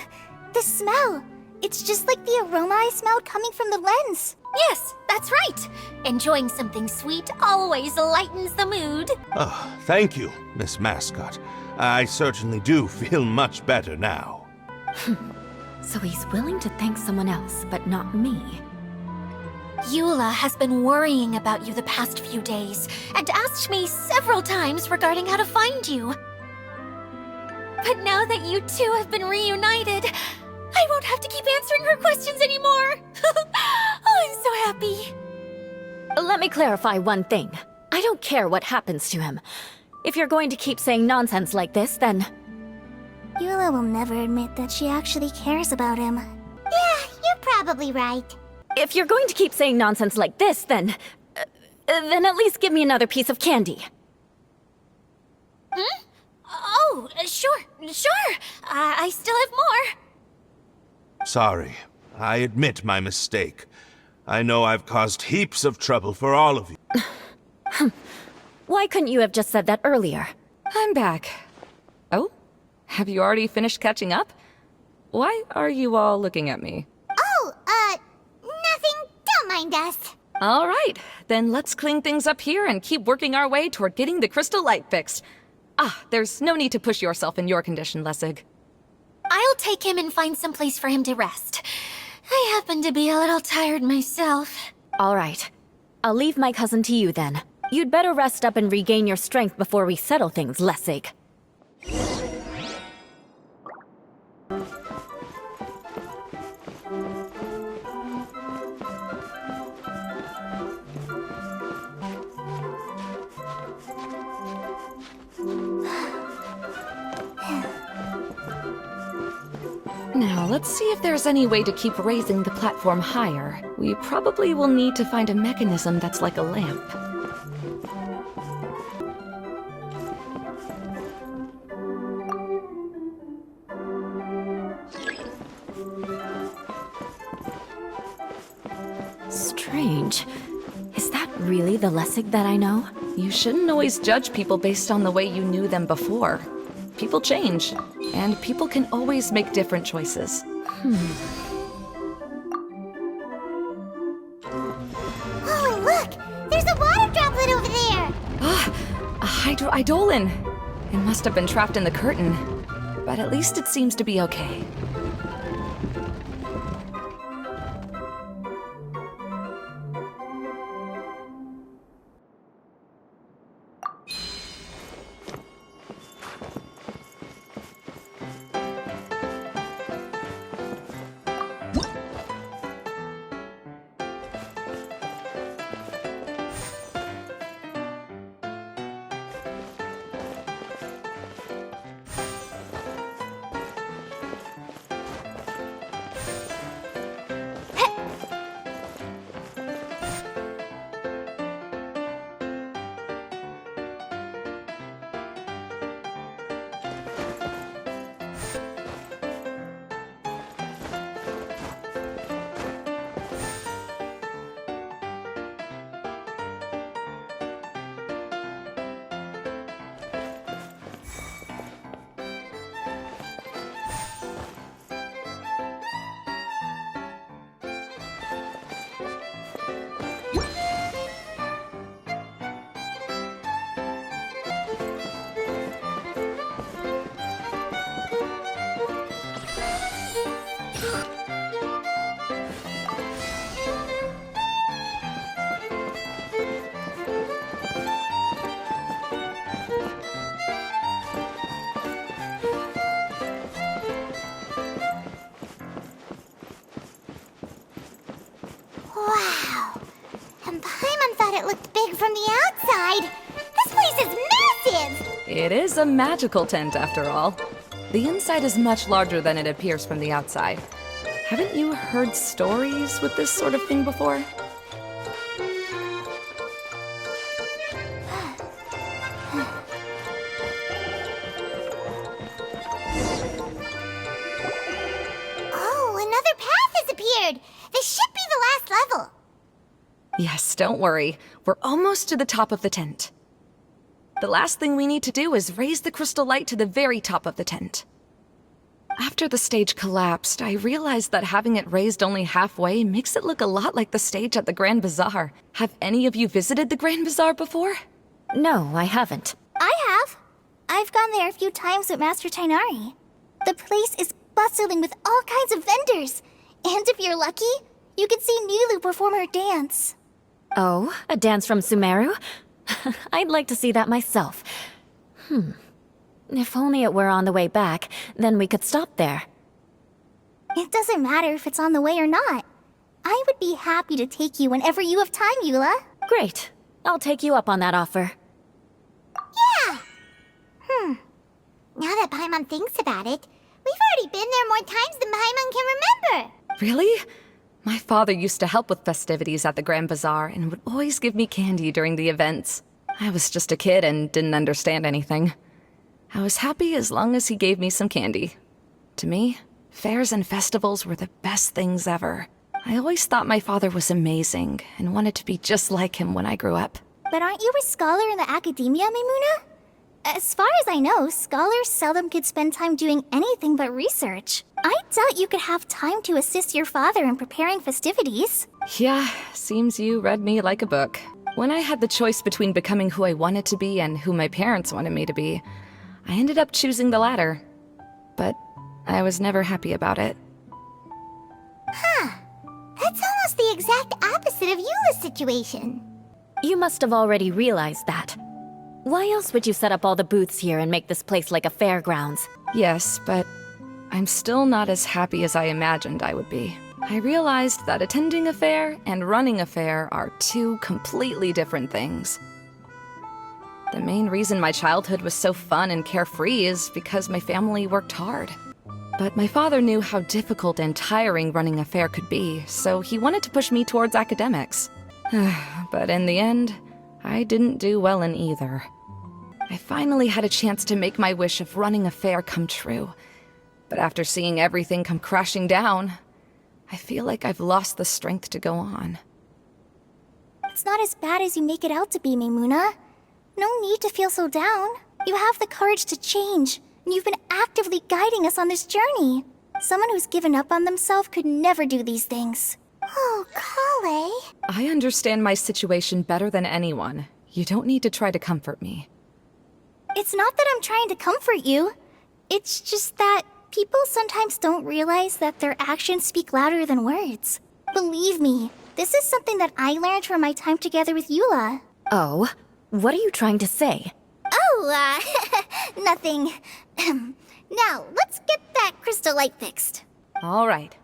S7: the smell. It's just like the aroma I smelled coming from the lens.
S4: Yes, that's right. Enjoying something sweet always lightens the mood.
S11: Oh, thank you, Miss Mascot. I certainly do feel much better now.
S8: So he's willing to thank someone else, but not me.
S4: Eula has been worrying about you the past few days and asked me several times regarding how to find you. But now that you two have been reunited, I won't have to keep answering her questions anymore. Oh, I'm so happy.
S8: Let me clarify one thing. I don't care what happens to him. If you're going to keep saying nonsense like this, then...
S7: Eula will never admit that she actually cares about him.
S2: Yeah, you're probably right.
S8: If you're going to keep saying nonsense like this, then at least give me another piece of candy.
S7: Hmm? Oh, sure. I still have more.
S11: Sorry. I admit my mistake. I know I've caused heaps of trouble for all of you.
S8: Why couldn't you have just said that earlier?
S3: I'm back. Oh? Have you already finished catching up? Why are you all looking at me?
S2: Oh, nothing. Don't mind us.
S3: All right, then let's clean things up here and keep working our way toward getting the crystal light fixed. Ah, there's no need to push yourself in your condition, Lessig.
S7: I'll take him and find some place for him to rest. I happen to be a little tired myself.
S8: All right. I'll leave my cousin to you then. You'd better rest up and regain your strength before we settle things, Lessig.
S3: Now, let's see if there's any way to keep raising the platform higher. We probably will need to find a mechanism that's like a lamp.
S8: Strange. Is that really the Lessig that I know?
S3: You shouldn't always judge people based on the way you knew them before. People change, and people can always make different choices.
S2: Oh, look! There's a water droplet over there!
S3: Ah, a hydroidolin! It must have been trapped in the curtain, but at least it seems to be okay.
S2: Wow. And Paimon thought it looked big from the outside. This place is massive!
S3: It is a magical tent, after all. The inside is much larger than it appears from the outside. Haven't you heard stories with this sort of thing before?
S2: Oh, another path has appeared! This should be the last level!
S3: Yes, don't worry. We're almost to the top of the tent. The last thing we need to do is raise the crystal light to the very top of the tent. After the stage collapsed, I realized that having it raised only halfway makes it look a lot like the stage at the Grand Bazaar. Have any of you visited the Grand Bazaar before?
S8: No, I haven't.
S7: I have. I've gone there a few times with Master Tainari. The place is bustling with all kinds of vendors. And if you're lucky, you can see Nilu perform her dance.
S8: Oh, a dance from Sumeru? I'd like to see that myself. If only it were on the way back, then we could stop there.
S7: It doesn't matter if it's on the way or not. I would be happy to take you whenever you have time, Eula.
S8: Great. I'll take you up on that offer.
S2: Yeah! Now that Paimon thinks about it, we've already been there more times than Paimon can remember.
S3: Really? My father used to help with festivities at the Grand Bazaar and would always give me candy during the events. I was just a kid and didn't understand anything. I was happy as long as he gave me some candy. To me, fairs and festivals were the best things ever. I always thought my father was amazing and wanted to be just like him when I grew up.
S7: But aren't you a scholar in the academia, Maimuna? As far as I know, scholars seldom could spend time doing anything but research. I doubt you could have time to assist your father in preparing festivities.
S3: Yeah, seems you read me like a book. When I had the choice between becoming who I wanted to be and who my parents wanted me to be, I ended up choosing the latter. But I was never happy about it.
S2: That's almost the exact opposite of Eula's situation.
S8: You must have already realized that. Why else would you set up all the booths here and make this place like a fairgrounds?
S3: Yes, but I'm still not as happy as I imagined I would be. I realized that attending a fair and running a fair are two completely different things. The main reason my childhood was so fun and carefree is because my family worked hard. But my father knew how difficult and tiring running a fair could be, so he wanted to push me towards academics. But in the end, I didn't do well in either. I finally had a chance to make my wish of running a fair come true. But after seeing everything come crashing down, I feel like I've lost the strength to go on.
S7: It's not as bad as you make it out to be, Maimuna. No need to feel so down. You have the courage to change, and you've been actively guiding us on this journey. Someone who's given up on themselves could never do these things.
S2: Oh, Kale.
S3: I understand my situation better than anyone. You don't need to try to comfort me.
S7: It's not that I'm trying to comfort you. It's just that people sometimes don't realize that their actions speak louder than words. Believe me, this is something that I learned from my time together with Eula.
S8: Oh? What are you trying to say?
S2: Oh, nothing. Now, let's get that crystal light fixed.
S3: All right.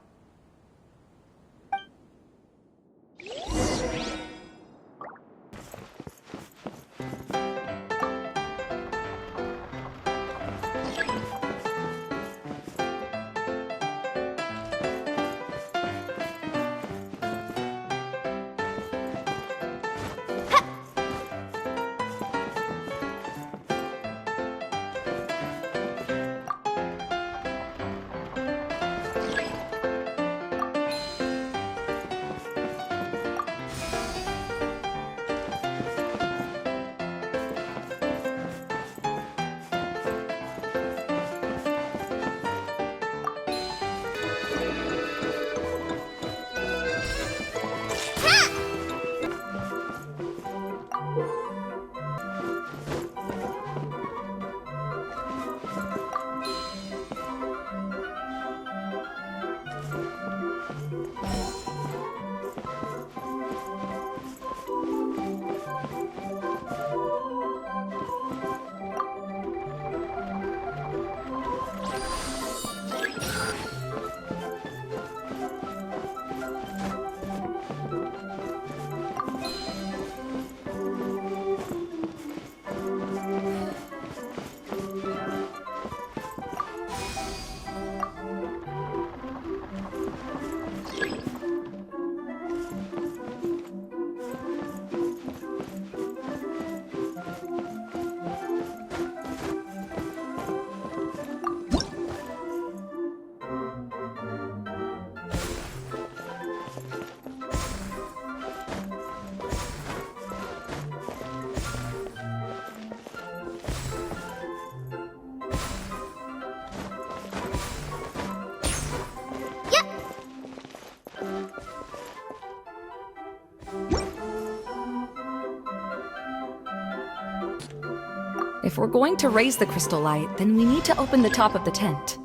S3: If we're going to raise the crystal light, then we need to open the top of the tent.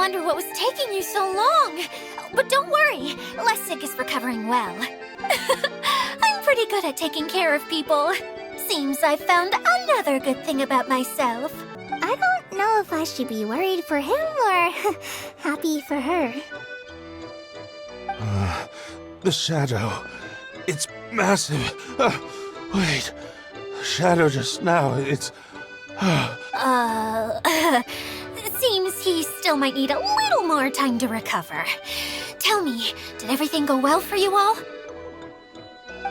S4: wonder what was taking you so long. But don't worry, Lessig is recovering well. I'm pretty good at taking care of people. Seems I found another good thing about myself.
S2: I don't know if I should be worried for him or happy for her.
S11: The shadow. It's massive. Wait. The shadow just now, it's...
S4: Seems he still might need a little more time to recover. Tell me, did everything go well for you all?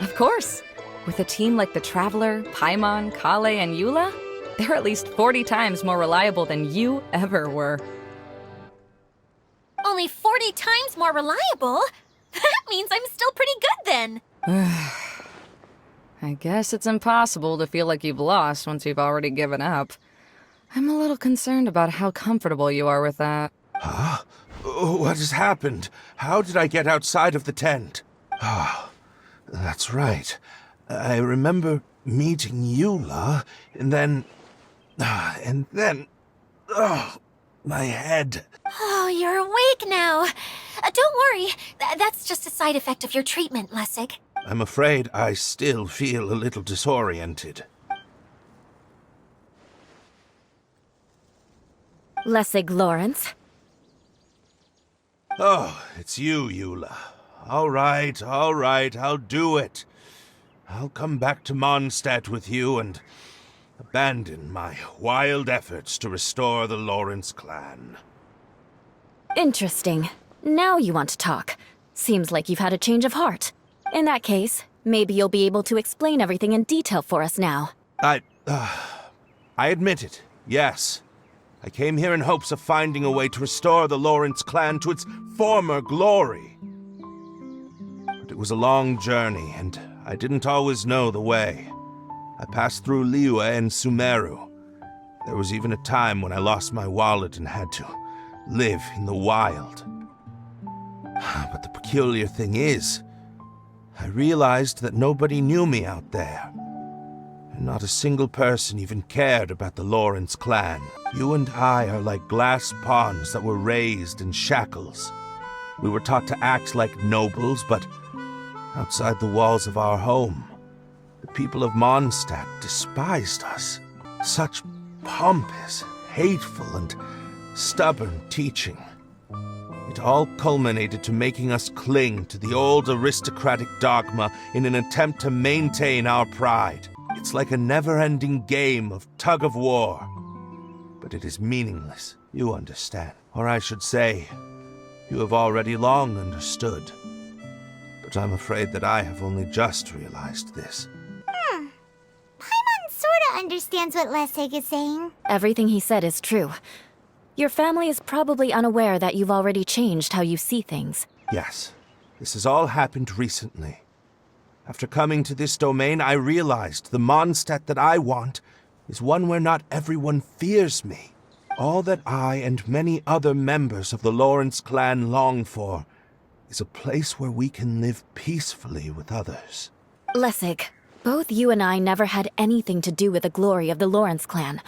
S3: Of course. With a team like the Traveler, Paimon, Kale, and Eula, they're at least 40 times more reliable than you ever were.
S4: Only 40 times more reliable? That means I'm still pretty good then.
S3: I guess it's impossible to feel like you've lost once you've already given up. I'm a little concerned about how comfortable you are with that.
S11: Huh? What has happened? How did I get outside of the tent? Ah, that's right. I remember meeting Eula, and then... Oh, my head.
S4: Oh, you're awake now. Don't worry, that's just a side effect of your treatment, Lessig.
S11: I'm afraid I still feel a little disoriented.
S8: Lessig Lawrence.
S11: Oh, it's you, Eula. All right, I'll do it. I'll come back to Mondstadt with you and abandon my wild efforts to restore the Lawrence clan.
S8: Interesting. Now you want to talk. Seems like you've had a change of heart. In that case, maybe you'll be able to explain everything in detail for us now.
S11: I admit it, yes. I came here in hopes of finding a way to restore the Lawrence clan to its former glory. But it was a long journey, and I didn't always know the way. I passed through Liyue and Sumeru. There was even a time when I lost my wallet and had to live in the wild. But the peculiar thing is, I realized that nobody knew me out there. And not a single person even cared about the Lawrence clan. You and I are like glass pawns that were raised in shackles. We were taught to act like nobles, but outside the walls of our home, the people of Mondstadt despised us. Such pompous, hateful, and stubborn teaching. It all culminated to making us cling to the old aristocratic dogma in an attempt to maintain our pride. It's like a never-ending game of tug-of-war. But it is meaningless, you understand. Or I should say, you have already long understood. But I'm afraid that I have only just realized this.
S2: Paimon sorta understands what Lessig is saying.
S8: Everything he said is true. Your family is probably unaware that you've already changed how you see things.
S11: Yes, this has all happened recently. After coming to this domain, I realized the Mondstadt that I want is one where not everyone fears me. All that I and many other members of the Lawrence clan long for is a place where we can live peacefully with others.
S8: Lessig, both you and I never had anything to do with the glory of the Lawrence clan.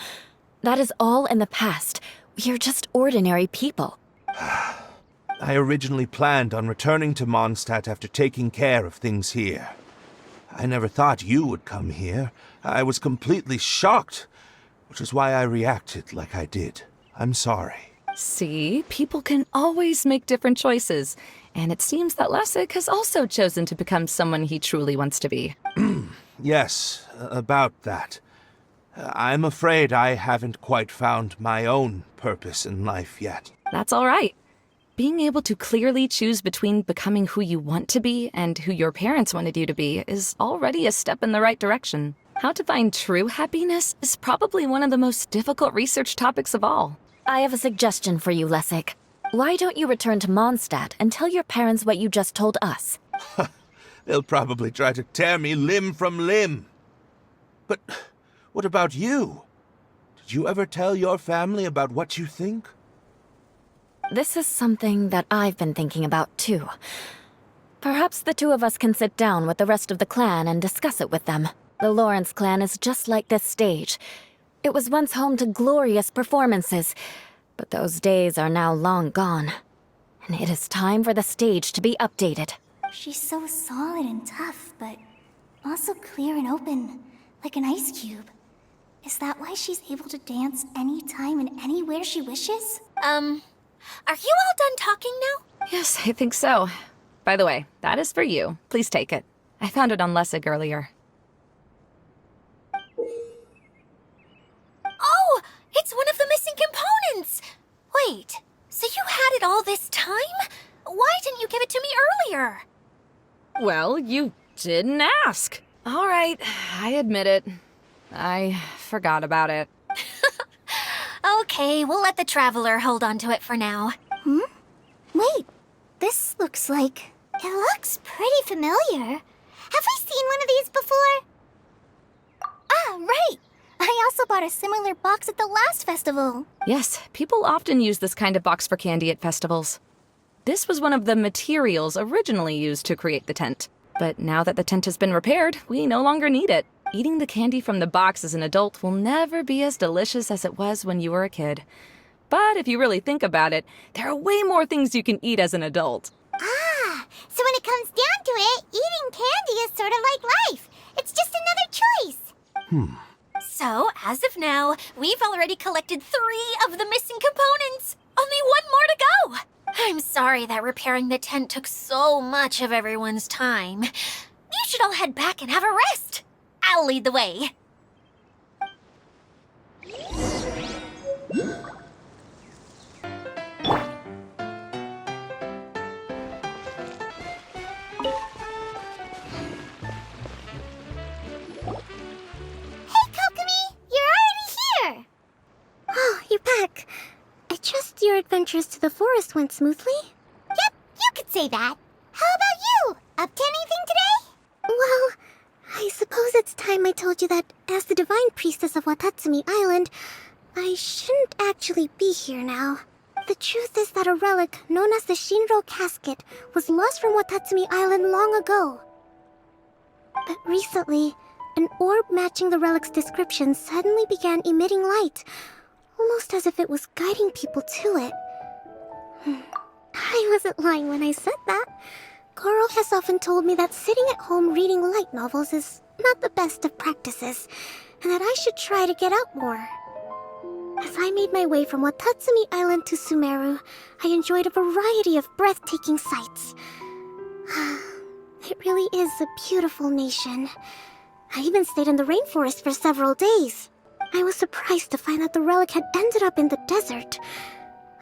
S8: That is all in the past. We are just ordinary people.
S11: I originally planned on returning to Mondstadt after taking care of things here. I never thought you would come here. I was completely shocked, which is why I reacted like I did. I'm sorry.
S3: See, people can always make different choices. And it seems that Lessig has also chosen to become someone he truly wants to be.
S11: Yes, about that. I'm afraid I haven't quite found my own purpose in life yet.
S3: That's all right. Being able to clearly choose between becoming who you want to be and who your parents wanted you to be is already a step in the right direction. How to find true happiness is probably one of the most difficult research topics of all.
S8: I have a suggestion for you, Lessig. Why don't you return to Mondstadt and tell your parents what you just told us?
S11: They'll probably try to tear me limb from limb. But what about you? Did you ever tell your family about what you think?
S8: This is something that I've been thinking about, too. Perhaps the two of us can sit down with the rest of the clan and discuss it with them. The Lawrence clan is just like this stage. It was once home to glorious performances, But those days are now long gone. And it is time for the stage to be updated.
S7: She's so solid and tough, but also clear and open, like an ice cube. Is that why she's able to dance anytime and anywhere she wishes?
S4: Are you all done talking now?
S3: Yes, I think so. By the way, that is for you. Please take it. I found it on Lessig earlier.
S4: Oh, it's one of the missing components! Wait, so you had it all this time? Why didn't you give it to me earlier?
S3: Well, you didn't ask. All right, I admit it. I forgot about it.
S4: Okay, we'll let the Traveler hold on to it for now.
S2: Wait, this looks like... It looks pretty familiar. Have we seen one of these before?
S7: Ah, right! I also bought a similar box at the last festival.
S3: Yes, people often use this kind of box for candy at festivals. This was one of the materials originally used to create the tent. But now that the tent has been repaired, we no longer need it. Eating the candy from the box as an adult will never be as delicious as it was when you were a kid. But if you really think about it, there are way more things you can eat as an adult.
S2: Ah, so when it comes down to it, eating candy is sort of like life. It's just another choice.
S4: So, as of now, we've already collected 3 of the missing components. Only 1 more to go. I'm sorry that repairing the tent took so much of everyone's time. You should all head back and have a rest. I'll lead the way.
S2: Oh, you're back. I trust your adventures to the forest went smoothly? Yep, you could say that. How about you? Up to anything today? Well, I suppose it's time I told you that as the divine priestess of Watatsumi Island, I shouldn't actually be here now. The truth is that a relic known as the Shinro Casket was lost from Watatsumi Island long ago. But recently, an orb matching the relic's description suddenly began emitting light, almost as if it was guiding people to it. I wasn't lying when I said that. Goro has often told me that sitting at home reading light novels is not the best of practices, and that I should try to get out more. As I made my way from Watatsumi Island to Sumeru, I enjoyed a variety of breathtaking sights. It really is a beautiful nation. I even stayed in the rainforest for several days. I was surprised to find that the relic had ended up in the desert.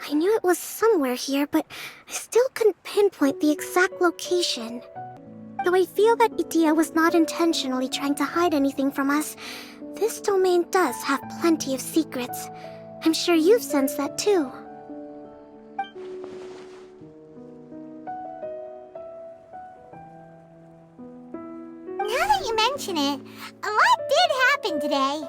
S2: I knew it was somewhere here, but I still couldn't pinpoint the exact location. Though I feel that Itia was not intentionally trying to hide anything from us, this domain does have plenty of secrets. I'm sure you've sensed that too. Now that you mention it, a lot did happen today.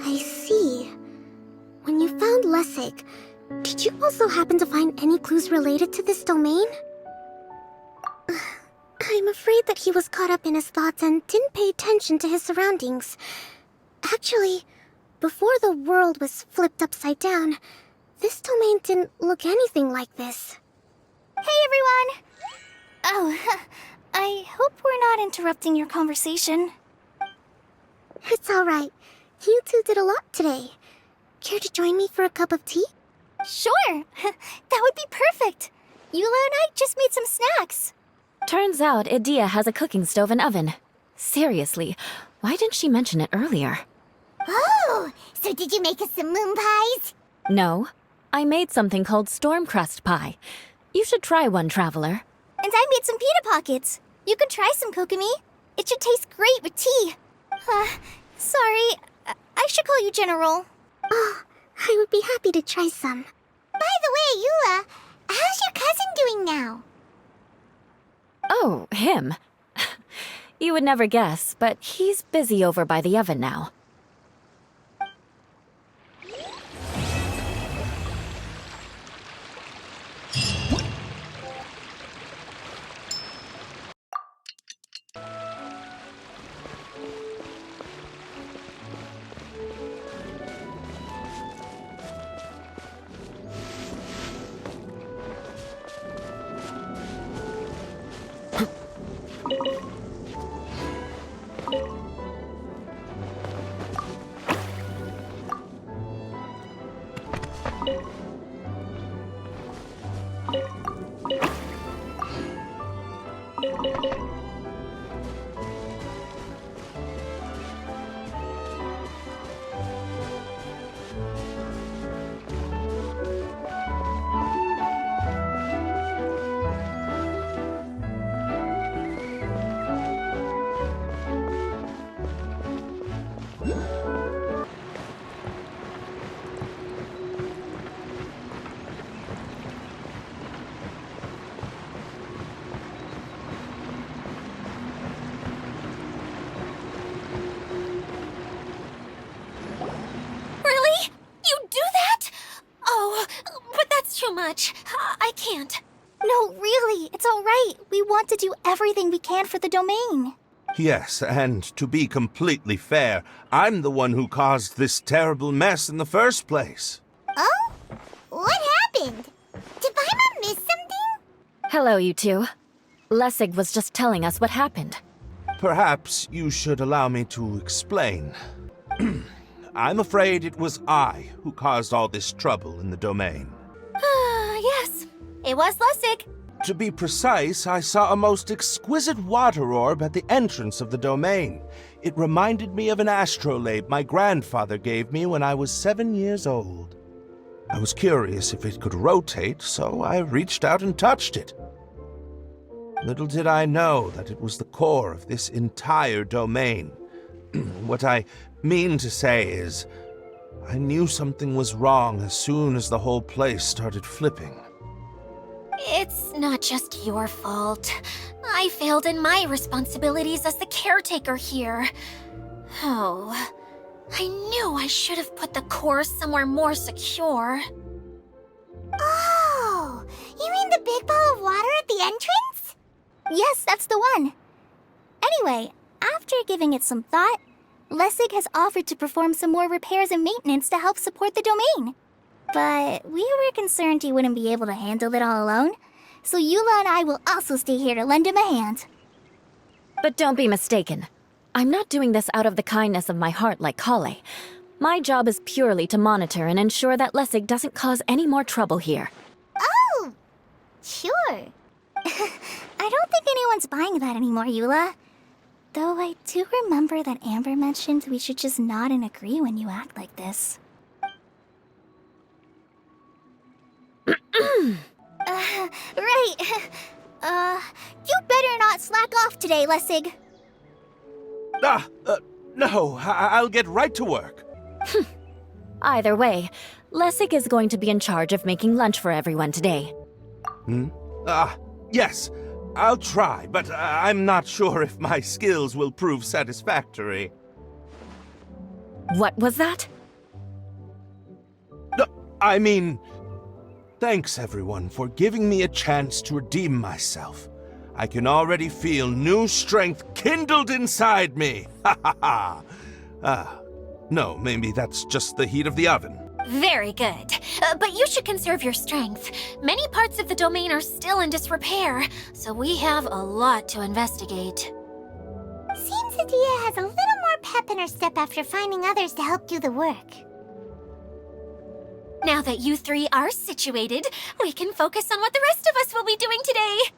S2: I see. When you found Lessig, did you also happen to find any clues related to this domain? I'm afraid that he was caught up in his thoughts and didn't pay attention to his surroundings. Actually, before the world was flipped upside down, this domain didn't look anything like this.
S7: Hey, everyone! Oh, I hope we're not interrupting your conversation.
S2: It's alright. You two did a lot today. Care to join me for a cup of tea?
S7: Sure! That would be perfect! Eula and I just made some snacks.
S8: Turns out Idia has a cooking stove and oven. Seriously, why didn't she mention it earlier?
S2: Oh, so did you make us some moon pies?
S8: No, I made something called storm crust pie. You should try one, Traveler.
S7: And I made some pita pockets. You could try some, Kokomi. It should taste great with tea. Sorry, I should call you General.
S2: Oh, I would be happy to try some. By the way, Eula, how's your cousin doing now?
S8: Oh, him. You would never guess, but he's busy over by the oven now.
S4: Really? You do that? Oh, but that's too much. I can't.
S7: No, really, it's all right. We want to do everything we can for the domain.
S11: Yes, and to be completely fair, I'm the one who caused this terrible mess in the first place.
S2: Oh? What happened? Did Paimon miss something?
S8: Hello, you two. Lessig was just telling us what happened.
S11: Perhaps you should allow me to explain. I'm afraid it was I who caused all this trouble in the domain.
S4: Yes, it was Lessig.
S11: To be precise, I saw a most exquisite water orb at the entrance of the domain. It reminded me of an astrolabe my grandfather gave me when I was 7 years old. I was curious if it could rotate, so I reached out and touched it. Little did I know that it was the core of this entire domain. What I mean to say is, I knew something was wrong as soon as the whole place started flipping.
S4: It's not just your fault. I failed in my responsibilities as the caretaker here. Oh, I knew I should have put the core somewhere more secure.
S2: Oh, you mean the big ball of water at the entrance?
S7: Yes, that's the one. Anyway, after giving it some thought, Lessig has offered to perform some more repairs and maintenance to help support the domain. But we were concerned he wouldn't be able to handle it all alone, so Eula and I will also stay here to lend him a hand.
S8: But don't be mistaken. I'm not doing this out of the kindness of my heart like Kale. My job is purely to monitor and ensure that Lessig doesn't cause any more trouble here.
S2: Oh, sure.
S7: I don't think anyone's buying that anymore, Eula. Though I do remember that Amber mentioned we should just nod and agree when you act like this.
S2: Right. You better not slack off today, Lessig.
S11: No, I'll get right to work.
S8: Either way, Lessig is going to be in charge of making lunch for everyone today.
S11: Yes, I'll try, but I'm not sure if my skills will prove satisfactory.
S8: What was that?
S11: No, I mean, thanks everyone for giving me a chance to redeem myself. I can already feel new strength kindled inside me. Ha ha ha. No, maybe that's just the heat of the oven.
S4: Very good. But you should conserve your strength. Many parts of the domain are still in disrepair, so we have a lot to investigate.
S2: Seems Adia has a little more pep in her step after finding others to help do the work.
S4: Now that you three are situated, we can focus on what the rest of us will be doing today.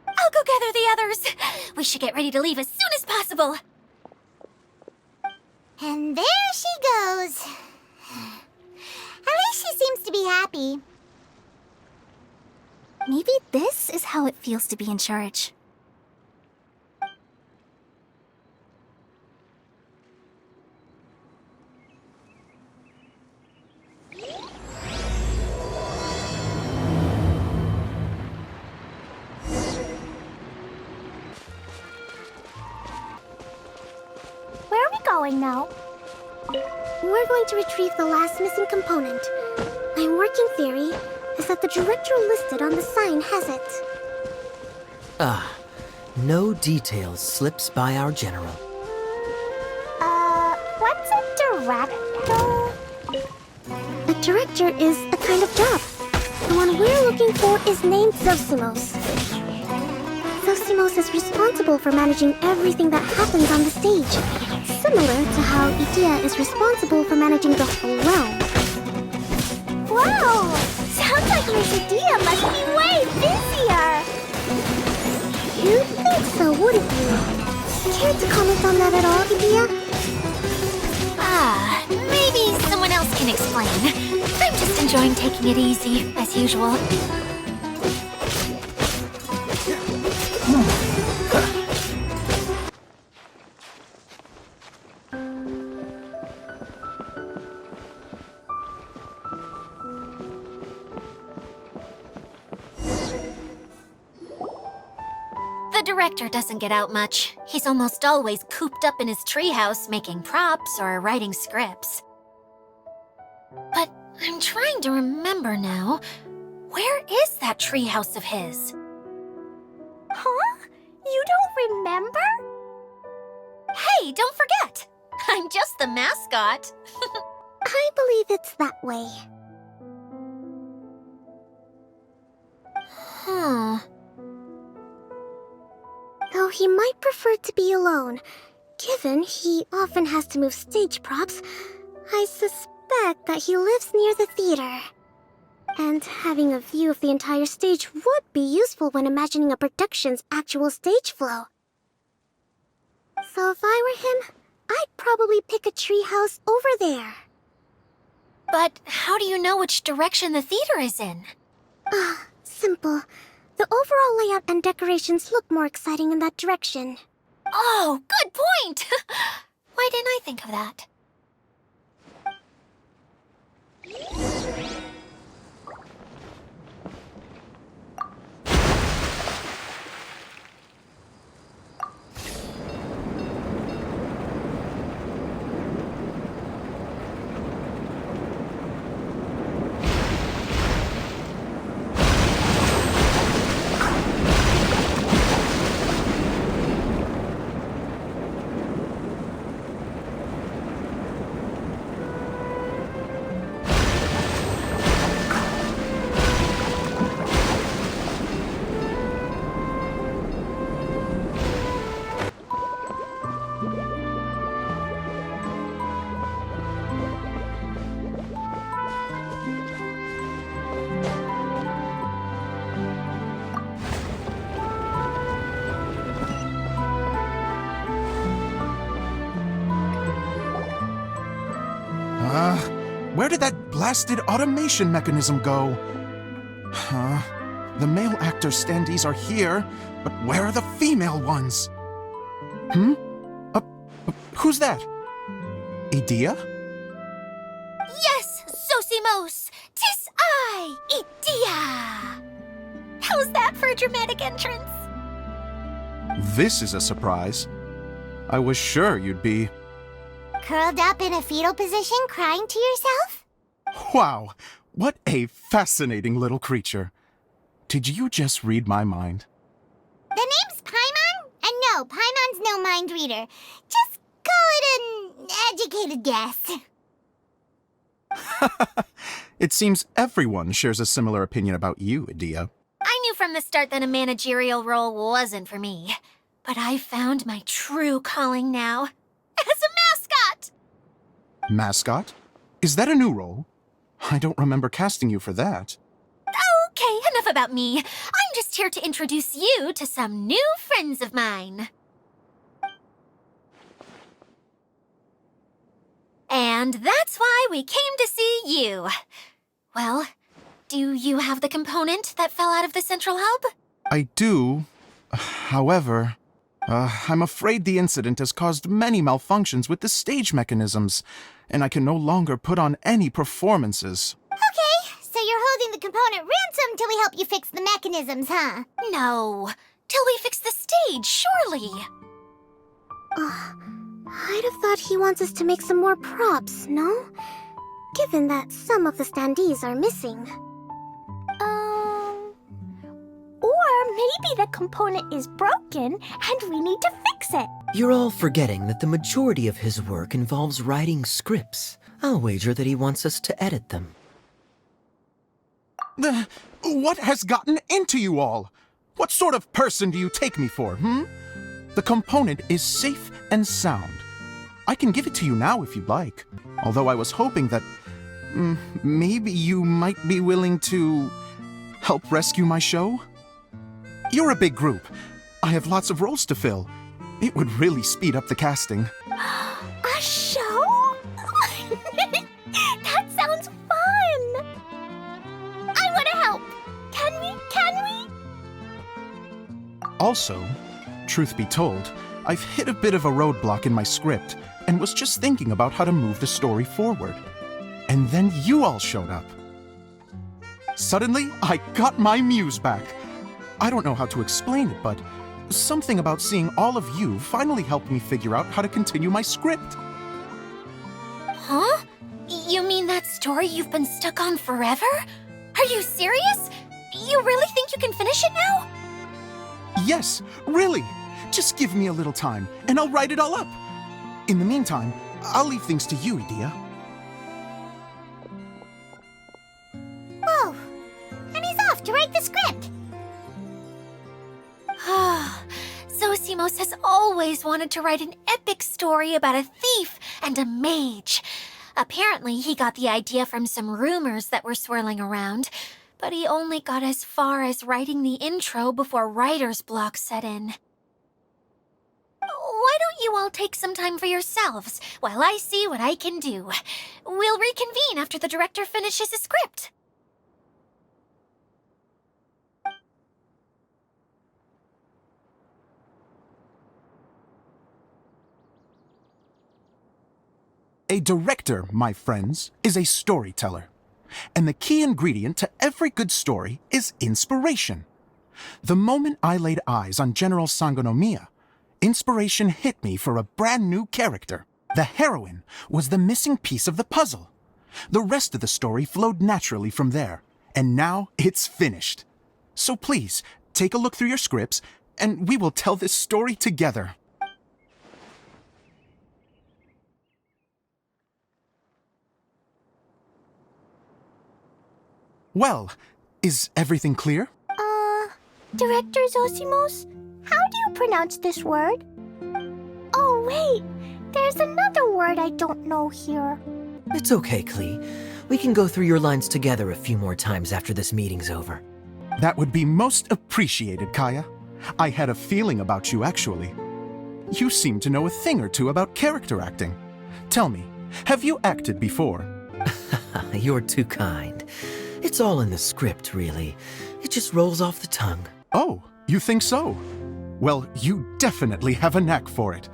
S4: I'll go gather the others. We should get ready to leave as soon as possible.
S2: And there she goes. At least she seems to be happy.
S7: Maybe this is how it feels to be in charge.
S2: Where are we going now? We're going to retrieve the last missing component. My working theory is that the director listed on the sign has it.
S5: No details slips by our general.
S2: What's a director? A director is a kind of job. The one we're looking for is named Zosimos. Zosimos is responsible for managing everything that happens on the stage, similar to how Idia is responsible for managing the whole realm.
S7: Wow! Sounds like Miss Idia must be way busier!
S2: You'd think so, wouldn't you? Care to comment on that at all, Idia?
S4: Maybe someone else can explain. I'm just enjoying taking it easy, as usual.
S7: director doesn't get out much. He's almost always cooped up in his treehouse making props or writing scripts. But I'm trying to remember now. Where is that treehouse of his?
S4: Huh? You don't remember?
S7: Hey, don't forget! I'm just the mascot.
S2: I believe it's that way.
S7: Huh.
S2: Though he might prefer to be alone, given he often has to move stage props, I suspect that he lives near the theater. And having a view of the entire stage would be useful when imagining a production's actual stage flow. So if I were him, I'd probably pick a treehouse over there.
S7: But how do you know which direction the theater is in?
S2: Simple. The overall layout and decorations look more exciting in that direction.
S7: Oh, good point! Why didn't I think of that?
S12: Where did that blasted automation mechanism go? Huh? The male actor standees are here, but where are the female ones? Who's that? Idea?
S7: Yes, Sosimos! 'Tis I, Idea! How's that for a dramatic entrance?
S12: This is a surprise. I was sure you'd be...
S2: Curled up in a fetal position, crying to yourself?
S12: Wow, what a fascinating little creature. Did you just read my mind?
S2: The name's Paimon? And no, Paimon's no mind reader. Just call it an educated guess.
S12: It seems everyone shares a similar opinion about you, Idea.
S7: I knew from the start that a managerial role wasn't for me. But I found my true calling now. As a mascot!
S12: Mascot? Is that a new role? I don't remember casting you for that.
S7: Okay, enough about me. I'm just here to introduce you to some new friends of mine. And that's why we came to see you. Well, do you have the component that fell out of the central hub?
S12: I do. However, I'm afraid the incident has caused many malfunctions with the stage mechanisms, and I can no longer put on any performances.
S2: Okay, so you're holding the component ransom till we help you fix the mechanisms, huh?
S7: No, till we fix the stage, surely.
S2: I'd have thought he wants us to make some more props, no? Given that some of the standees are missing.
S4: Or maybe the component is broken and we need to fix it.
S5: You're all forgetting that the majority of his work involves writing scripts. I'll wager that he wants us to edit them.
S12: What has gotten into you all? What sort of person do you take me for, The component is safe and sound. I can give it to you now if you'd like. Although I was hoping that maybe you might be willing to help rescue my show? You're a big group. I have lots of roles to fill. It would really speed up the casting.
S4: A show? That sounds fun! I want to help! Can we?
S12: Also, truth be told, I've hit a bit of a roadblock in my script and was just thinking about how to move the story forward. And then you all showed up. Suddenly, I got my muse back. I don't know how to explain it, but something about seeing all of you finally helped me figure out how to continue my script.
S4: Huh? You mean that story you've been stuck on forever? Are you serious? You really think you can finish it now?
S12: Yes, really. Just give me a little time, and I'll write it all up. In the meantime, I'll leave things to you, Edea.
S2: Whoa! And he's off to write the script.
S4: Zosimos has always wanted to write an epic story about a thief and a mage. Apparently, he got the idea from some rumors that were swirling around, but he only got as far as writing the intro before writer's block set in. Why don't you all take some time for yourselves while I see what I can do? We'll reconvene after the director finishes his script.
S12: A director, my friends, is a storyteller. And the key ingredient to every good story is inspiration. The moment I laid eyes on General Sangonomiya, inspiration hit me for a brand new character. The heroine was the missing piece of the puzzle. The rest of the story flowed naturally from there, and now it's finished. So please, take a look through your scripts, and we will tell this story together. Well, is everything clear?
S7: Director Zosimos, how do you pronounce this word? Oh, wait, there's another word I don't know here.
S5: It's okay, Klee. We can go through your lines together a few more times after this meeting's over.
S12: That would be most appreciated, Kaya. I had a feeling about you, actually. You seem to know a thing or two about character acting. Tell me, have you acted before?
S5: You're too kind. It's all in the script, really. It just rolls off the tongue.
S12: Oh, you think so? Well, you definitely have a knack for it.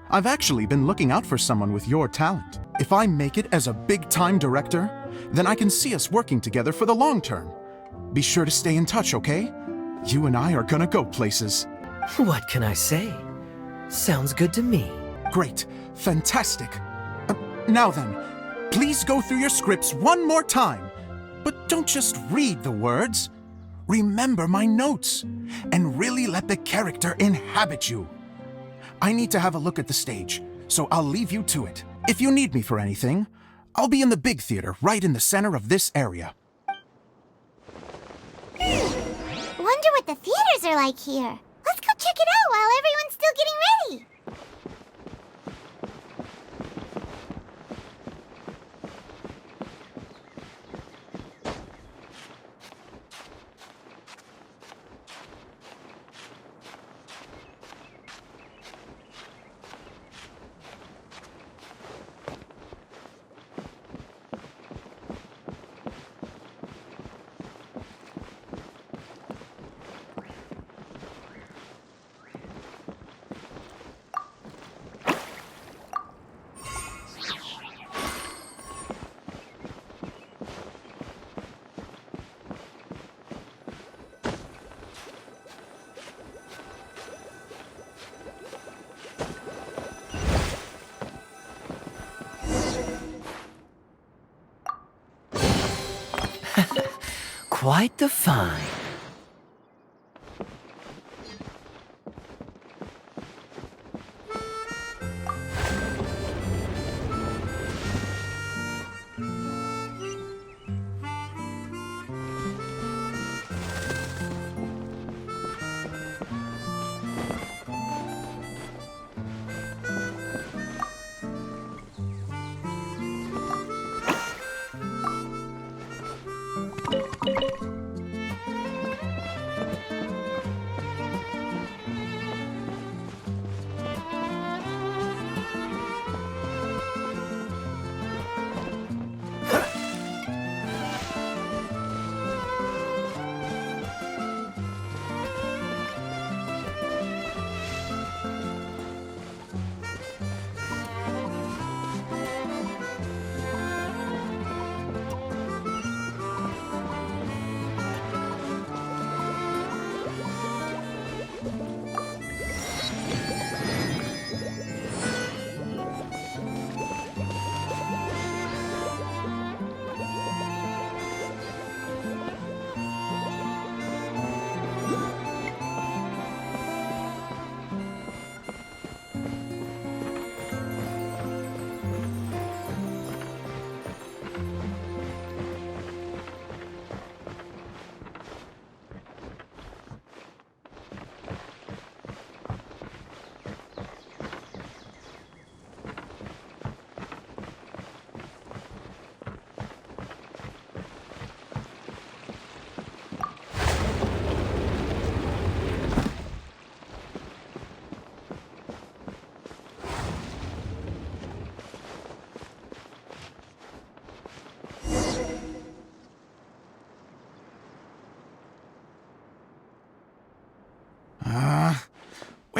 S12: I've actually been looking out for someone with your talent. If I make it as a big-time director, then I can see us working together for the long term. Be sure to stay in touch, okay? You and I are gonna go places.
S5: What can I say? Sounds good to me.
S12: Great. Fantastic. Now then, please go through your scripts one more time. But don't just read the words. Remember my notes, and really let the character inhabit you. I need to have a look at the stage, so I'll leave you to it. If you need me for anything, I'll be in the big theater right in the center of this area.
S2: Wonder what the theaters are like here. Let's go check it out while everyone's still getting ready.
S5: Quite the find.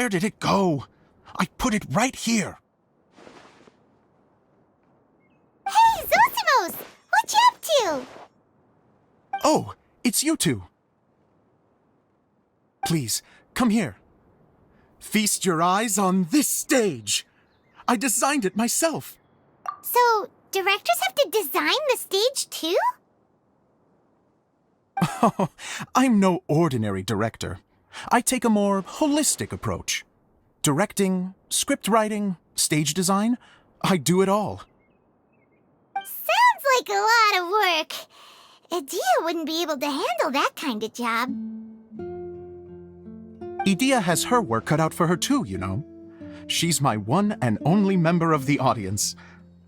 S12: Where did it go? I put it right here.
S2: Hey, Zosimos! What you up to?
S12: Oh, it's you two. Please, come here. Feast your eyes on this stage. I designed it myself.
S2: So, directors have to design the stage too?
S12: Oh, I'm no ordinary director. I take a more holistic approach. Directing, script writing, stage design, I do it all.
S2: Sounds like a lot of work. Idea wouldn't be able to handle that kind of job.
S12: Idea has her work cut out for her too, you know. She's my one and only member of the audience,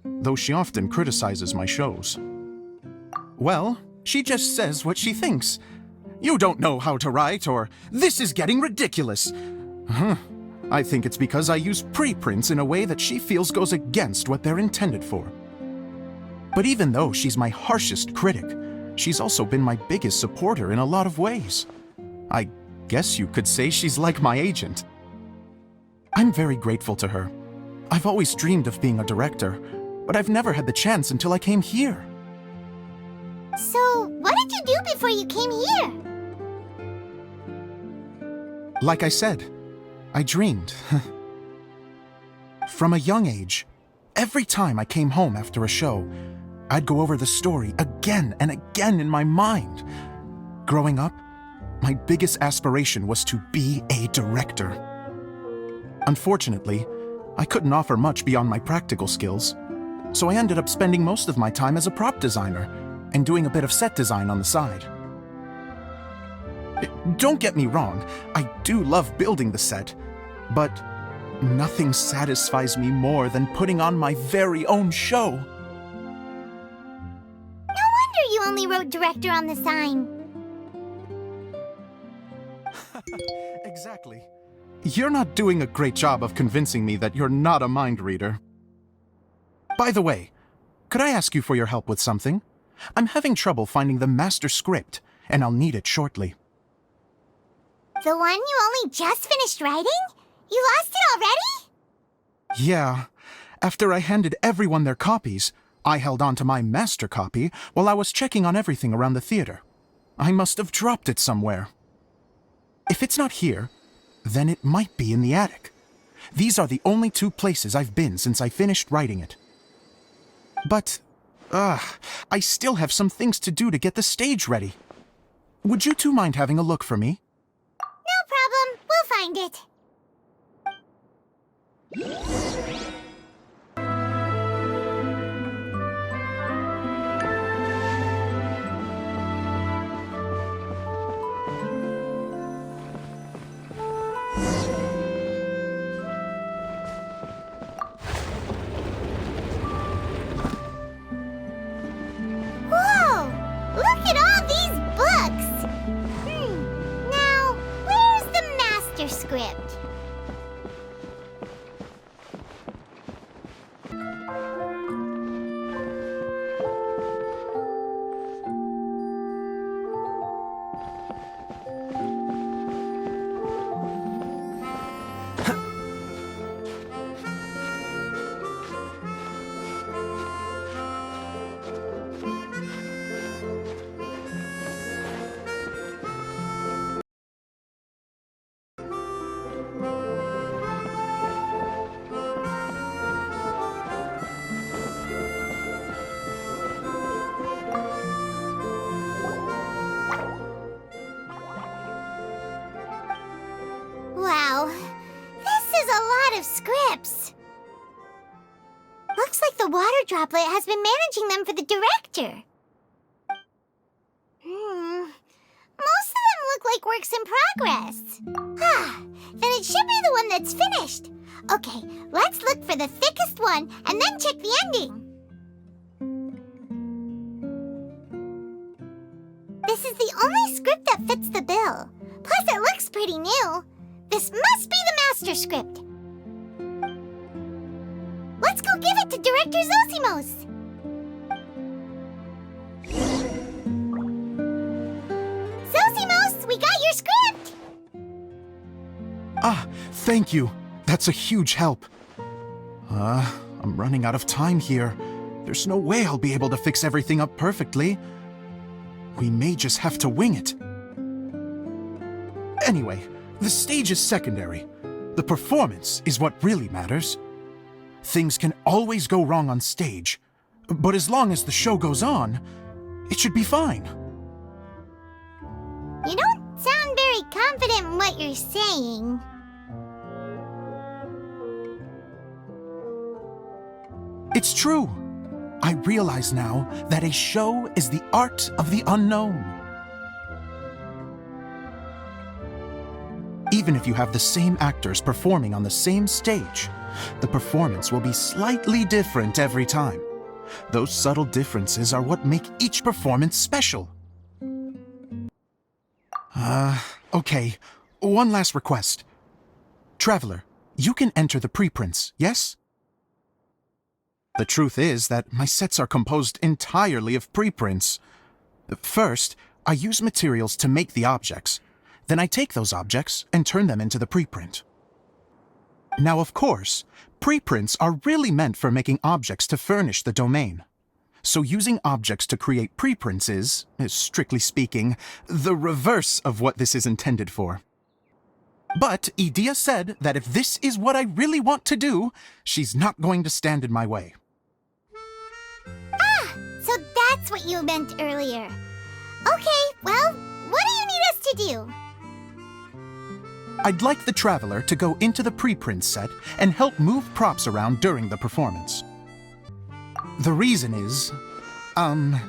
S12: though she often criticizes my shows. Well, she just says what she thinks. You don't know how to write, or this is getting ridiculous. I think it's because I use preprints in a way that she feels goes against what they're intended for. But even though she's my harshest critic, she's also been my biggest supporter in a lot of ways. I guess you could say she's like my agent. I'm very grateful to her. I've always dreamed of being a director, but I've never had the chance until I came here.
S2: So, what did you do before you came here?
S12: Like I said, I dreamed. From a young age, every time I came home after a show, I'd go over the story again and again in my mind. Growing up, my biggest aspiration was to be a director. Unfortunately, I couldn't offer much beyond my practical skills, so I ended up spending most of my time as a prop designer and doing a bit of set design on the side. Don't get me wrong, I do love building the set, but nothing satisfies me more than putting on my very own show.
S2: No wonder you only wrote director on the sign.
S12: Exactly. You're not doing a great job of convincing me that you're not a mind reader. By the way, could I ask you for your help with something? I'm having trouble finding the master script, and I'll need it shortly.
S2: The one you only just finished writing? You lost it already?
S12: Yeah. After I handed everyone their copies, I held on to my master copy while I was checking on everything around the theater. I must have dropped it somewhere. If it's not here, then it might be in the attic. These are the only two places I've been since I finished writing it. But, I still have some things to do to get the stage ready. Would you two mind having a look for me?
S2: No problem. We'll find it. Whoa! Look at all these books! Now, where's the master script? Wow, this is a lot of scripts. Looks like the water droplet has been managing them for the director. Most of them look like works in progress. Then it should be the one that's finished. Okay, let's look for the thickest one and then check the ending. This is the only script that fits the bill. Plus, it looks pretty new. This must be the master script. Let's go give it to Director Zosimos. Zosimos, we got your script!
S12: Thank you. That's a huge help. I'm running out of time here. There's no way I'll be able to fix everything up perfectly. We may just have to wing it. Anyway, the stage is secondary. The performance is what really matters. Things can always go wrong on stage, but as long as the show goes on, it should be fine.
S2: You don't sound very confident in what you're saying.
S12: It's true. I realize now that a show is the art of the unknown. Even if you have the same actors performing on the same stage, the performance will be slightly different every time. Those subtle differences are what make each performance special. Okay. One last request. Traveler, you can enter the preprints, yes? The truth is that my sets are composed entirely of preprints. First, I use materials to make the objects. Then I take those objects and turn them into the preprint. Now, of course, preprints are really meant for making objects to furnish the domain. So using objects to create preprints is, strictly speaking, the reverse of what this is intended for. But Edea said that if this is what I really want to do, she's not going to stand in my way.
S2: So that's what you meant earlier. Okay, well, what do you need us to do?
S12: I'd like the Traveler to go into the preprint set and help move props around during the performance. The reason is,
S2: Oh,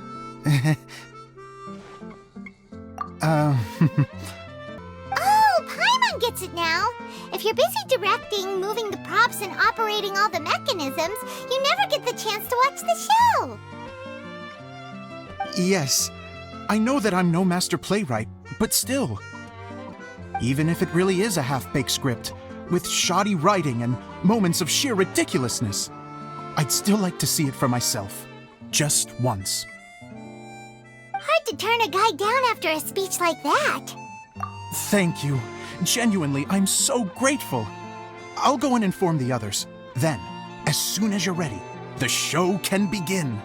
S2: Paimon gets it now. If you're busy directing, moving the props, and operating all the mechanisms, you never get the chance to watch the show.
S12: Yes, I know that I'm no master playwright, but still. Even if it really is a half-baked script, with shoddy writing and moments of sheer ridiculousness, I'd still like to see it for myself. Just once.
S2: Hard to turn a guy down after a speech like that.
S12: Thank you. Genuinely, I'm so grateful. I'll go and inform the others. Then, as soon as you're ready, the show can begin.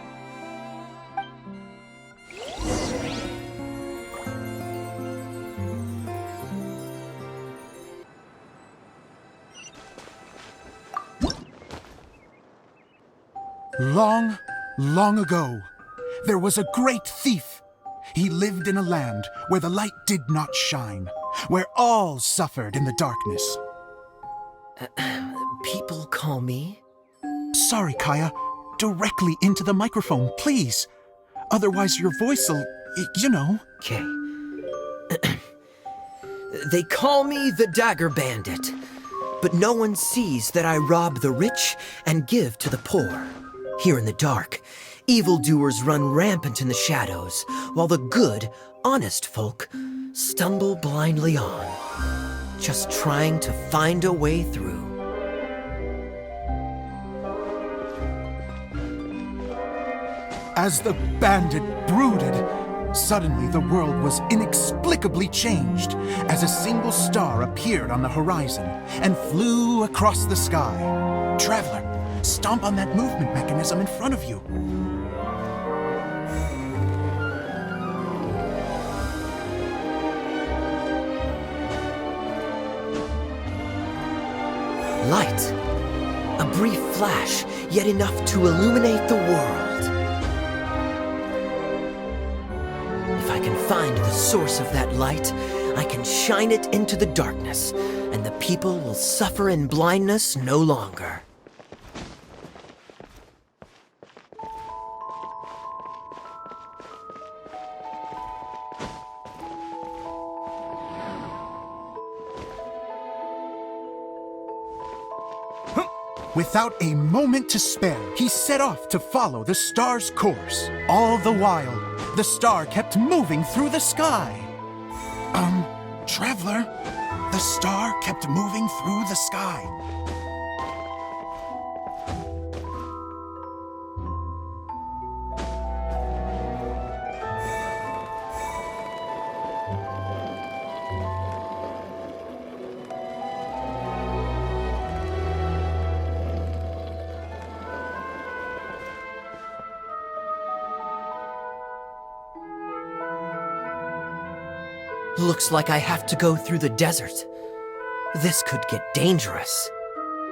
S12: Long, long ago, there was a great thief. He lived in a land where the light did not shine, where all suffered in the darkness.
S5: People call me?
S12: Sorry, Kaya. Directly into the microphone, please. Otherwise your voice'll, you know.
S5: Okay. They call me the Dagger Bandit, but no one sees that I rob the rich and give to the poor. Here in the dark, evildoers run rampant in the shadows, while the good, honest folk stumble blindly on, just trying to find a way through.
S12: As the bandit brooded, suddenly the world was inexplicably changed as a single star appeared on the horizon and flew across the sky. Traveler, stomp on that movement mechanism in front of you.
S5: Light. A brief flash, yet enough to illuminate the world. If I can find the source of that light, I can shine it into the darkness, and the people will suffer in blindness no longer.
S12: Without a moment to spare, he set off to follow the star's course. All the while, the star kept moving through the sky. Traveler, the star kept moving through the sky.
S5: Looks like I have to go through the desert. This could get dangerous.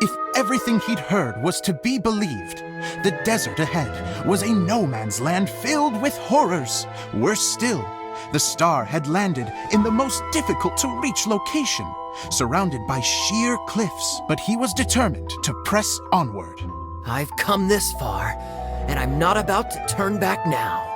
S12: If everything he'd heard was to be believed, the desert ahead was a no-man's land filled with horrors. Worse still, the star had landed in the most difficult-to-reach location, surrounded by sheer cliffs. But he was determined to press onward.
S5: I've come this far, and I'm not about to turn back now.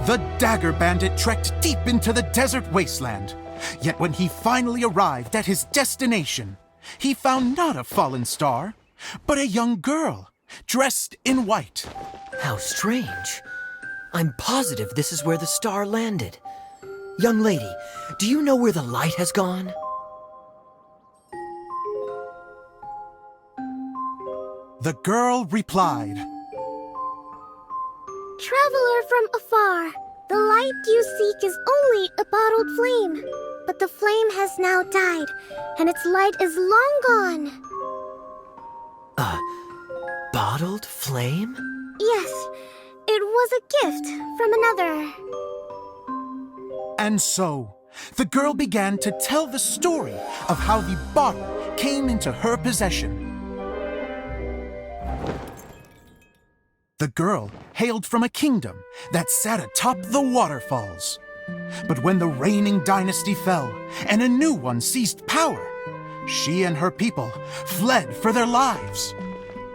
S12: The Dagger Bandit trekked deep into the desert wasteland. Yet when he finally arrived at his destination, he found not a fallen star, but a young girl, dressed in white.
S5: How strange. I'm positive this is where the star landed. Young lady, do you know where the light has gone?
S12: The girl replied,
S7: Traveler from afar, the light you seek is only a bottled flame. But the flame has now died, and its light is long gone.
S5: A bottled flame?
S7: Yes, it was a gift from another.
S12: And so, the girl began to tell the story of how the bottle came into her possession. The girl hailed from a kingdom that sat atop the waterfalls. But when the reigning dynasty fell and a new one seized power, she and her people fled for their lives.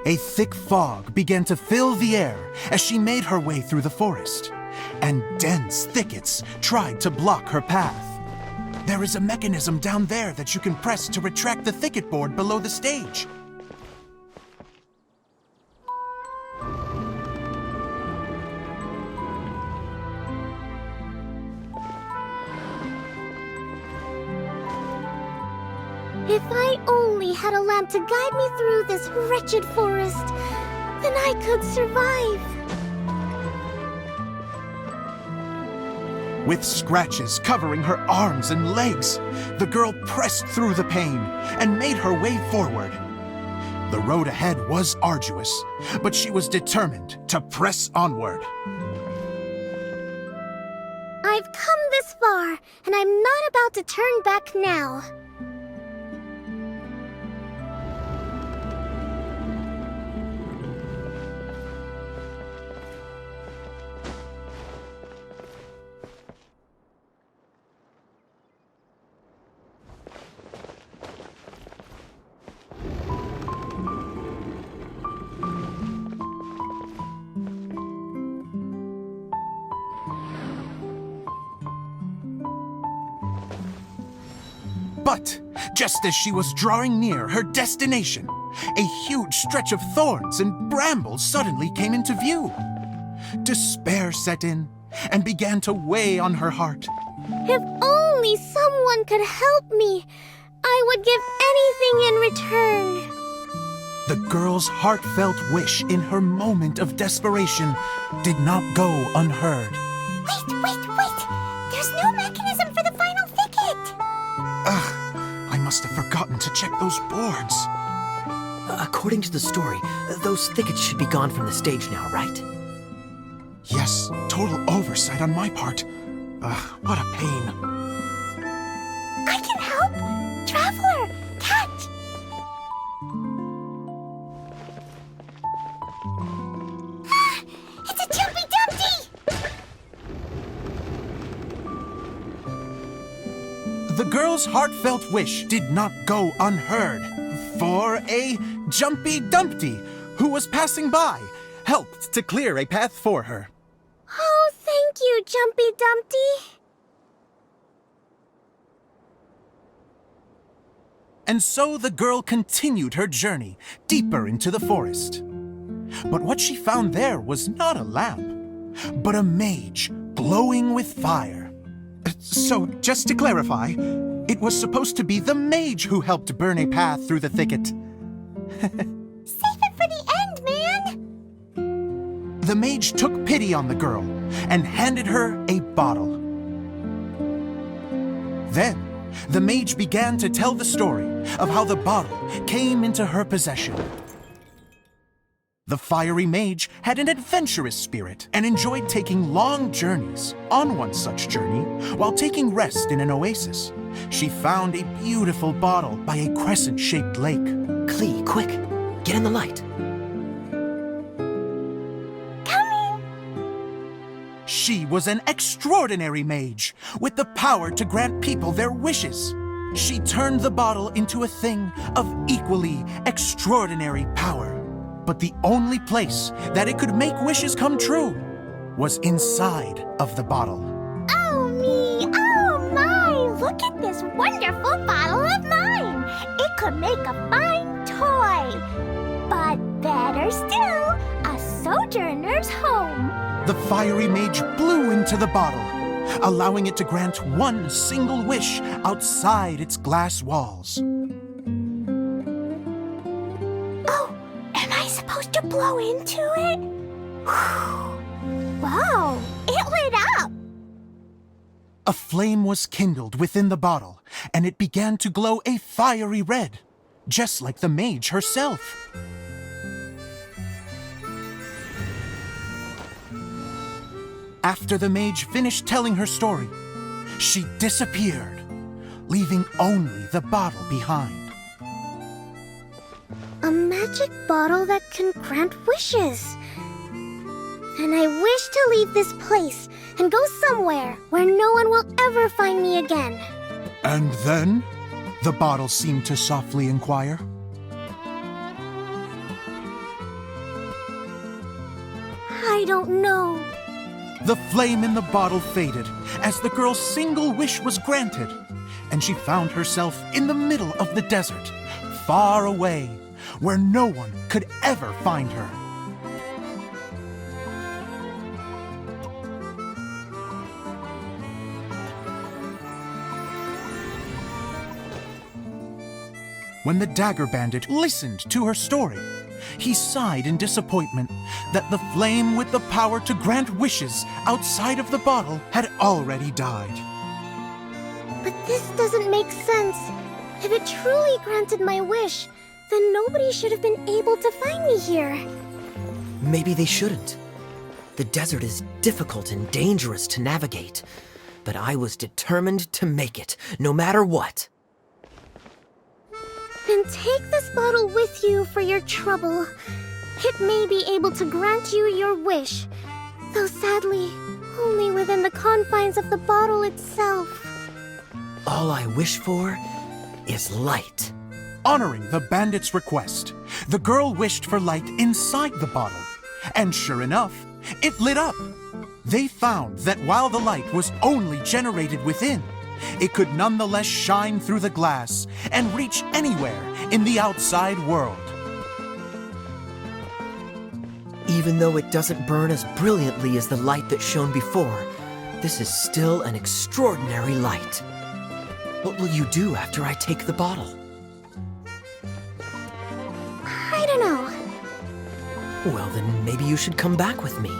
S12: A thick fog began to fill the air as she made her way through the forest, and dense thickets tried to block her path. There is a mechanism down there that you can press to retract the thicket board below the stage.
S7: If I only had a lamp to guide me through this wretched forest, then I could survive.
S12: With scratches covering her arms and legs, the girl pressed through the pain and made her way forward. The road ahead was arduous, but she was determined to press onward.
S7: I've come this far, and I'm not about to turn back now.
S12: But just as she was drawing near her destination, a huge stretch of thorns and brambles suddenly came into view. Despair set in and began to weigh on her heart.
S7: If only someone could help me, I would give anything in return.
S12: The girl's heartfelt wish in her moment of desperation did not go unheard.
S2: Wait! There's no mechanism for the final thicket!
S12: I must have forgotten to check those boards.
S5: According to the story, those thickets should be gone from the stage now, right?
S12: Yes, total oversight on my part. What a pain.
S2: I can help! Traveler! Catch! It's a Jumpy Dumpty!
S12: The girl's heartfelt wish did not go unheard, for a Jumpy Dumpty, who was passing by, helped to clear a path for her.
S7: Oh, thank you, Jumpy Dumpty.
S12: And so the girl continued her journey deeper into the forest. But what she found there was not a lamp, but a mage glowing with fire. So, just to clarify, it was supposed to be the mage who helped burn a path through the thicket.
S2: Save it for the end, man!
S12: The mage took pity on the girl and handed her a bottle. Then, the mage began to tell the story of how the bottle came into her possession. The fiery mage had an adventurous spirit and enjoyed taking long journeys. On one such journey, while taking rest in an oasis, she found a beautiful bottle by a crescent-shaped lake.
S5: Klee, quick! Get in the light!
S12: She was an extraordinary mage, with the power to grant people their wishes. She turned the bottle into a thing of equally extraordinary power. But the only place that it could make wishes come true was inside of the bottle.
S4: Oh me, oh my, look at this wonderful bottle of mine. It could make a fine toy. But better still, a sojourner's home.
S12: The fiery mage blew into the bottle, allowing it to grant one single wish outside its glass walls.
S4: Oh, am I supposed to blow into it? Wow, it lit up!
S12: A flame was kindled within the bottle, and it began to glow a fiery red, just like the mage herself. After the mage finished telling her story, she disappeared, leaving only the bottle behind.
S2: A magic bottle that can grant wishes. And I wish to leave this place and go somewhere where no one will ever find me again.
S12: And then, the bottle seemed to softly inquire.
S2: I don't know.
S12: The flame in the bottle faded as the girl's single wish was granted, and she found herself in the middle of the desert, far away, where no one could ever find her. When the Dagger Bandit listened to her story, he sighed in disappointment that the flame with the power to grant wishes outside of the bottle had already died.
S2: But this doesn't make sense. If it truly granted my wish, then nobody should have been able to find me here.
S5: Maybe they shouldn't. The desert is difficult and dangerous to navigate, but I was determined to make it, no matter what.
S2: Then take this bottle with you for your trouble. It may be able to grant you your wish, though sadly, only within the confines of the bottle itself.
S5: All I wish for is light.
S12: Honoring the bandit's request, the girl wished for light inside the bottle, and sure enough, it lit up. They found that while the light was only generated within, it could nonetheless shine through the glass and reach anywhere in the outside world.
S5: Even though it doesn't burn as brilliantly as the light that shone before, this is still an extraordinary light. What will you do after I take the bottle?
S2: I don't know.
S5: Well, then maybe you should come back with me.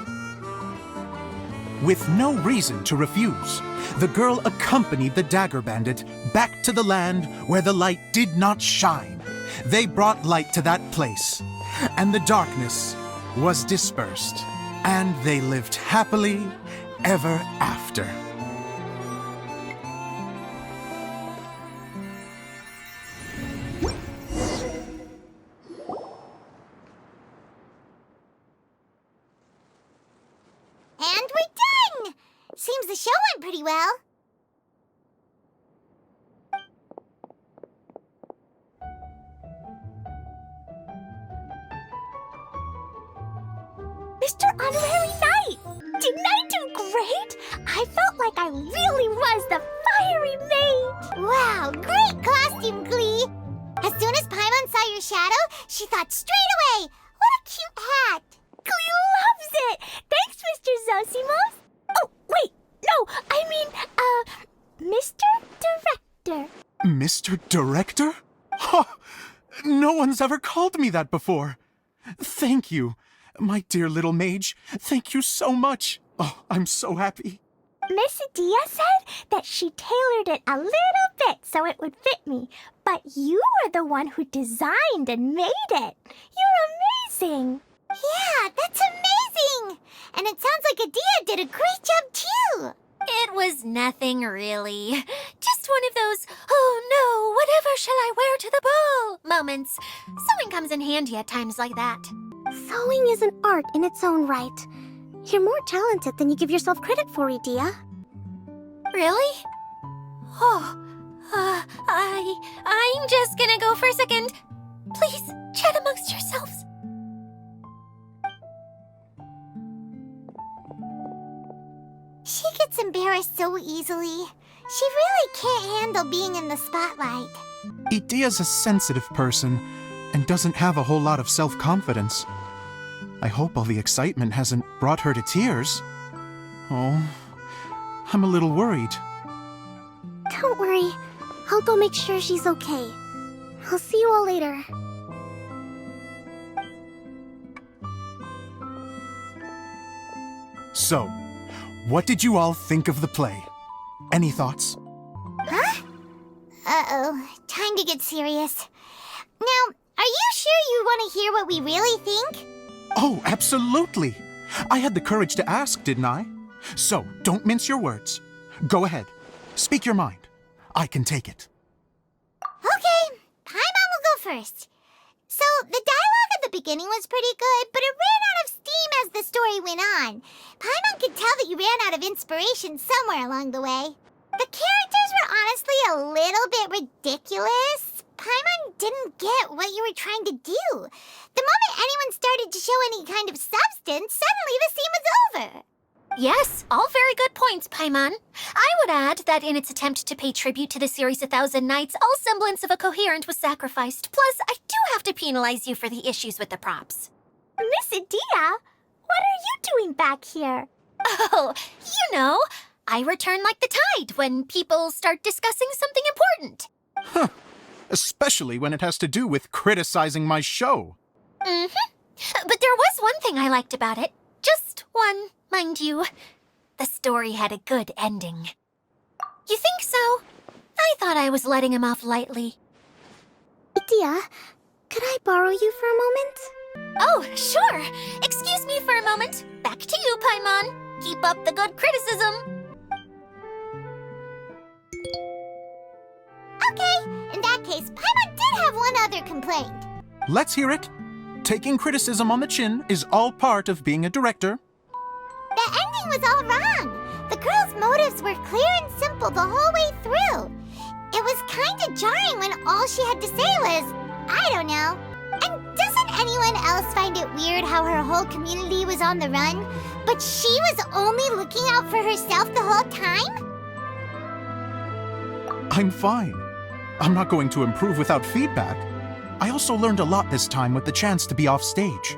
S12: With no reason to refuse, the girl accompanied the Dagger Bandit back to the land where the light did not shine. They brought light to that place, and the darkness was dispersed, and they lived happily ever after.
S2: And we're done! Seems the show went pretty well.
S4: Mr. Honorary Knight! Didn't I do great? I felt like I really was the fiery mage!
S2: Wow, great costume, Klee! As soon as Paimon saw your shadow, she thought straight away, what a cute hat!
S4: Klee loves it! Thanks, Mr. Zosimos! Oh, wait, no, I mean, Mr. Director.
S12: Mr. Director? Ha! No one's ever called me that before. Thank you. My dear little mage, thank you so much. Oh, I'm so happy.
S4: Miss Adia said that she tailored it a little bit so it would fit me, but you were the one who designed and made it. You're amazing.
S2: Yeah, that's amazing! And it sounds like Adia did a great job too!
S4: It was nothing really. Just one of those, oh no, whatever shall I wear to the ball moments. Sewing comes in handy at times like that.
S7: Sewing is an art in its own right. You're more talented than you give yourself credit for, Idia.
S4: Really? Oh, I'm just gonna go for a second. Please, chat amongst yourselves.
S2: She gets embarrassed so easily. She really can't handle being in the spotlight.
S12: Idia's a sensitive person and doesn't have a whole lot of self-confidence. I hope all the excitement hasn't brought her to tears. Oh, I'm a little worried.
S7: Don't worry. I'll go make sure she's okay. I'll see you all later.
S12: So, what did you all think of the play? Any thoughts?
S2: Huh? Uh-oh, time to get serious. Now, are you sure you want to hear what we really think?
S12: Oh, absolutely! I had the courage to ask, didn't I? So, don't mince your words. Go ahead. Speak your mind. I can take it.
S2: Okay, Paimon will go first. So, the dialogue at the beginning was pretty good, but it ran out of steam as the story went on. Paimon could tell that you ran out of inspiration somewhere along the way. The characters were honestly a little bit ridiculous. Paimon didn't get what you were trying to do. The moment anyone started to show any kind of substance, suddenly the scene was over.
S4: Yes, all very good points, Paimon. I would add that in its attempt to pay tribute to the series 1,000 Nights, all semblance of a coherent was sacrificed. Plus, I do have to penalize you for the issues with the props.
S7: Miss Idia, what are you doing back here?
S4: Oh, you know, I return like the tide when people start discussing something important.
S12: Huh. Especially when it has to do with criticizing my show.
S4: Mm-hmm. But there was one thing I liked about it. Just one, mind you. The story had a good ending. You think so? I thought I was letting him off lightly.
S7: Idia, could I borrow you for a moment?
S4: Oh, sure. Excuse me for a moment. Back to you, Paimon. Keep up the good criticism.
S2: Okay, in that case, Paimon did have one other complaint.
S12: Let's hear it. Taking criticism on the chin is all part of being a director.
S2: The ending was all wrong. The girl's motives were clear and simple the whole way through. It was kinda jarring when all she had to say was, I don't know. And doesn't anyone else find it weird how her whole community was on the run, but she was only looking out for herself the whole time?
S12: I'm fine. I'm not going to improve without feedback. I also learned a lot this time with the chance to be off stage.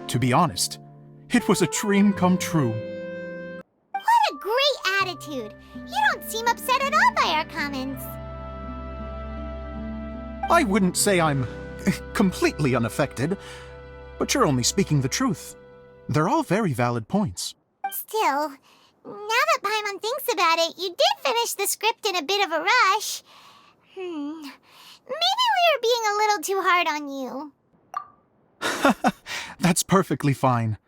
S12: To be honest, it was a dream come true.
S2: What a great attitude! You don't seem upset at all by our comments.
S12: I wouldn't say I'm completely unaffected, but you're only speaking the truth. They're all very valid points.
S2: Still, now that Paimon thinks about it, you did finish the script in a bit of a rush. Maybe we were being a little too hard on you.
S12: That's perfectly fine.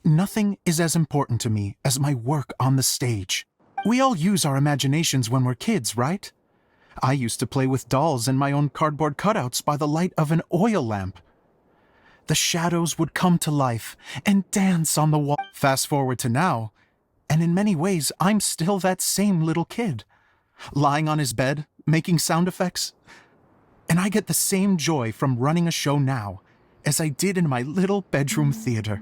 S12: Nothing is as important to me as my work on the stage. We all use our imaginations when we're kids, right? I used to play with dolls and my own cardboard cutouts by the light of an oil lamp. The shadows would come to life and dance on the wall. Fast forward to now, and in many ways, I'm still that same little kid, lying on his bed, making sound effects. And I get the same joy from running a show now as I did in my little bedroom theater.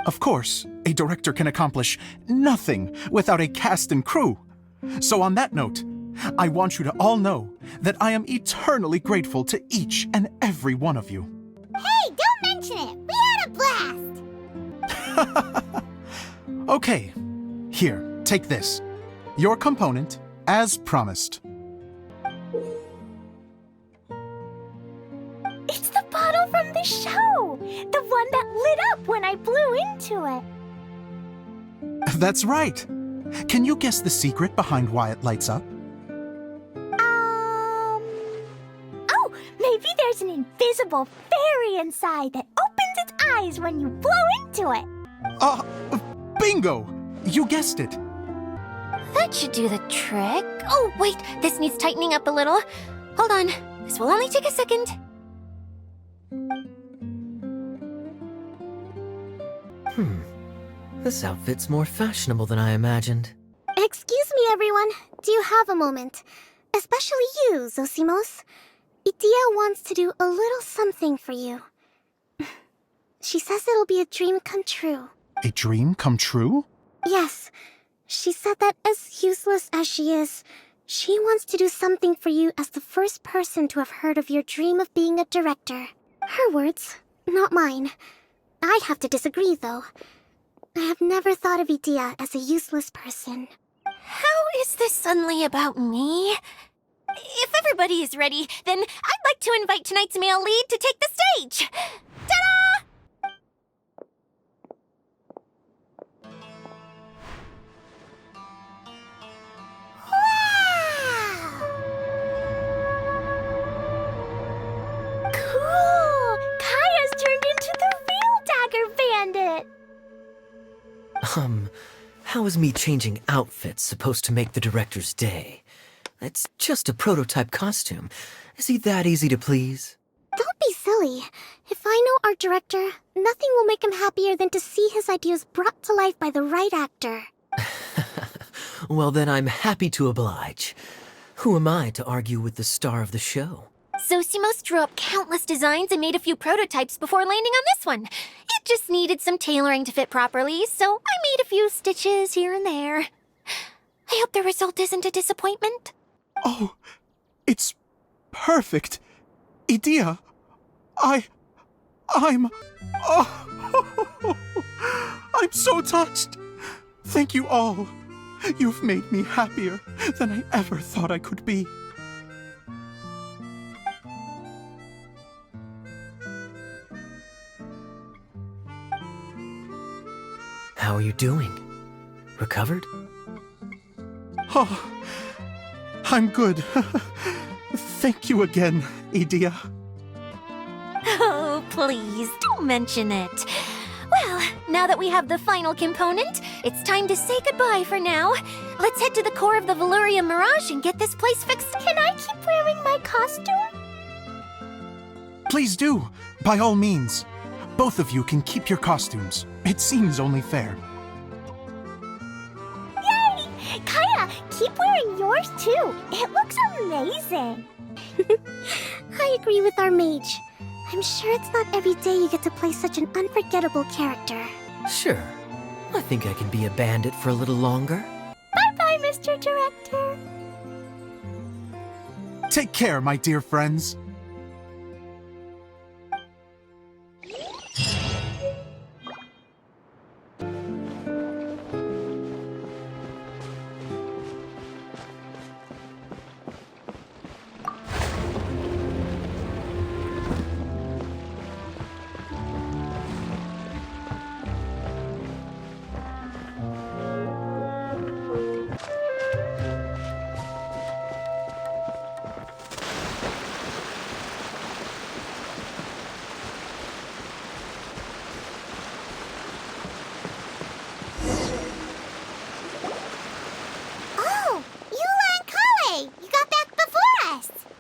S12: Of course, a director can accomplish nothing without a cast and crew. So on that note, I want you to all know that I am eternally grateful to each and every one of you.
S2: Hey, don't mention it! We had a blast!
S12: Okay, here, take this. Your component, as promised.
S7: It's the bottle from the show! The one that lit up when I blew into it.
S12: That's right. Can you guess the secret behind why it lights up?
S7: Oh, maybe there's an invisible fairy
S4: fairy inside that opens its eyes when you blow into it.
S12: Bingo! You guessed it.
S7: That should do the trick. Oh, wait, this needs tightening up a little. Hold on, this will only take a second.
S5: This outfit's more fashionable than I imagined.
S2: Excuse me, everyone. Do you have a moment? Especially you, Zosimos. Idia wants to do a little something for you. She says it'll be a dream come true.
S12: A dream come true?
S2: Yes. She said that as useless as she is, she wants to do something for you as the first person to have heard of your dream of being a director. Her words, not mine. I'd have to disagree, though. I have never thought of Idia as a useless person.
S7: How is this suddenly about me? If everybody is ready, then I'd like to invite tonight's male lead to take the stage. Ta-da!
S4: Cool! Kaya's turned into the real Dagger Bandit!
S5: How is me changing outfits supposed to make the director's day? It's just a prototype costume. Is he that easy to please?
S2: Don't be silly. If I know our director, nothing will make him happier than to see his ideas brought to life by the right actor.
S5: Well, then I'm happy to oblige. Who am I to argue with the star of the show?
S7: Zosimos drew up countless designs and made a few prototypes before landing on this one. It just needed some tailoring to fit properly, so I made a few stitches here and there. I hope the result isn't a disappointment.
S12: Oh, it's perfect. Idia, I'm so touched. Thank you all. You've made me happier than I ever thought I could be.
S5: How are you doing? Recovered?
S12: Oh, I'm good. Thank you again, Idia.
S7: Oh, please, don't mention it. Well, now that we have the final component, it's time to say goodbye for now. Let's head to the core of the Veluria Mirage and get this place fixed.
S4: Can I keep wearing my costume?
S12: Please do, by all means. Both of you can keep your costumes. It seems only fair.
S4: Yay! Kaya, keep wearing yours too. It looks amazing.
S2: I agree with our mage. I'm sure it's not every day you get to play such an unforgettable character.
S5: Sure. I think I can be a bandit for a little longer.
S4: Bye-bye, Mr. Director.
S12: Take care, my dear friends.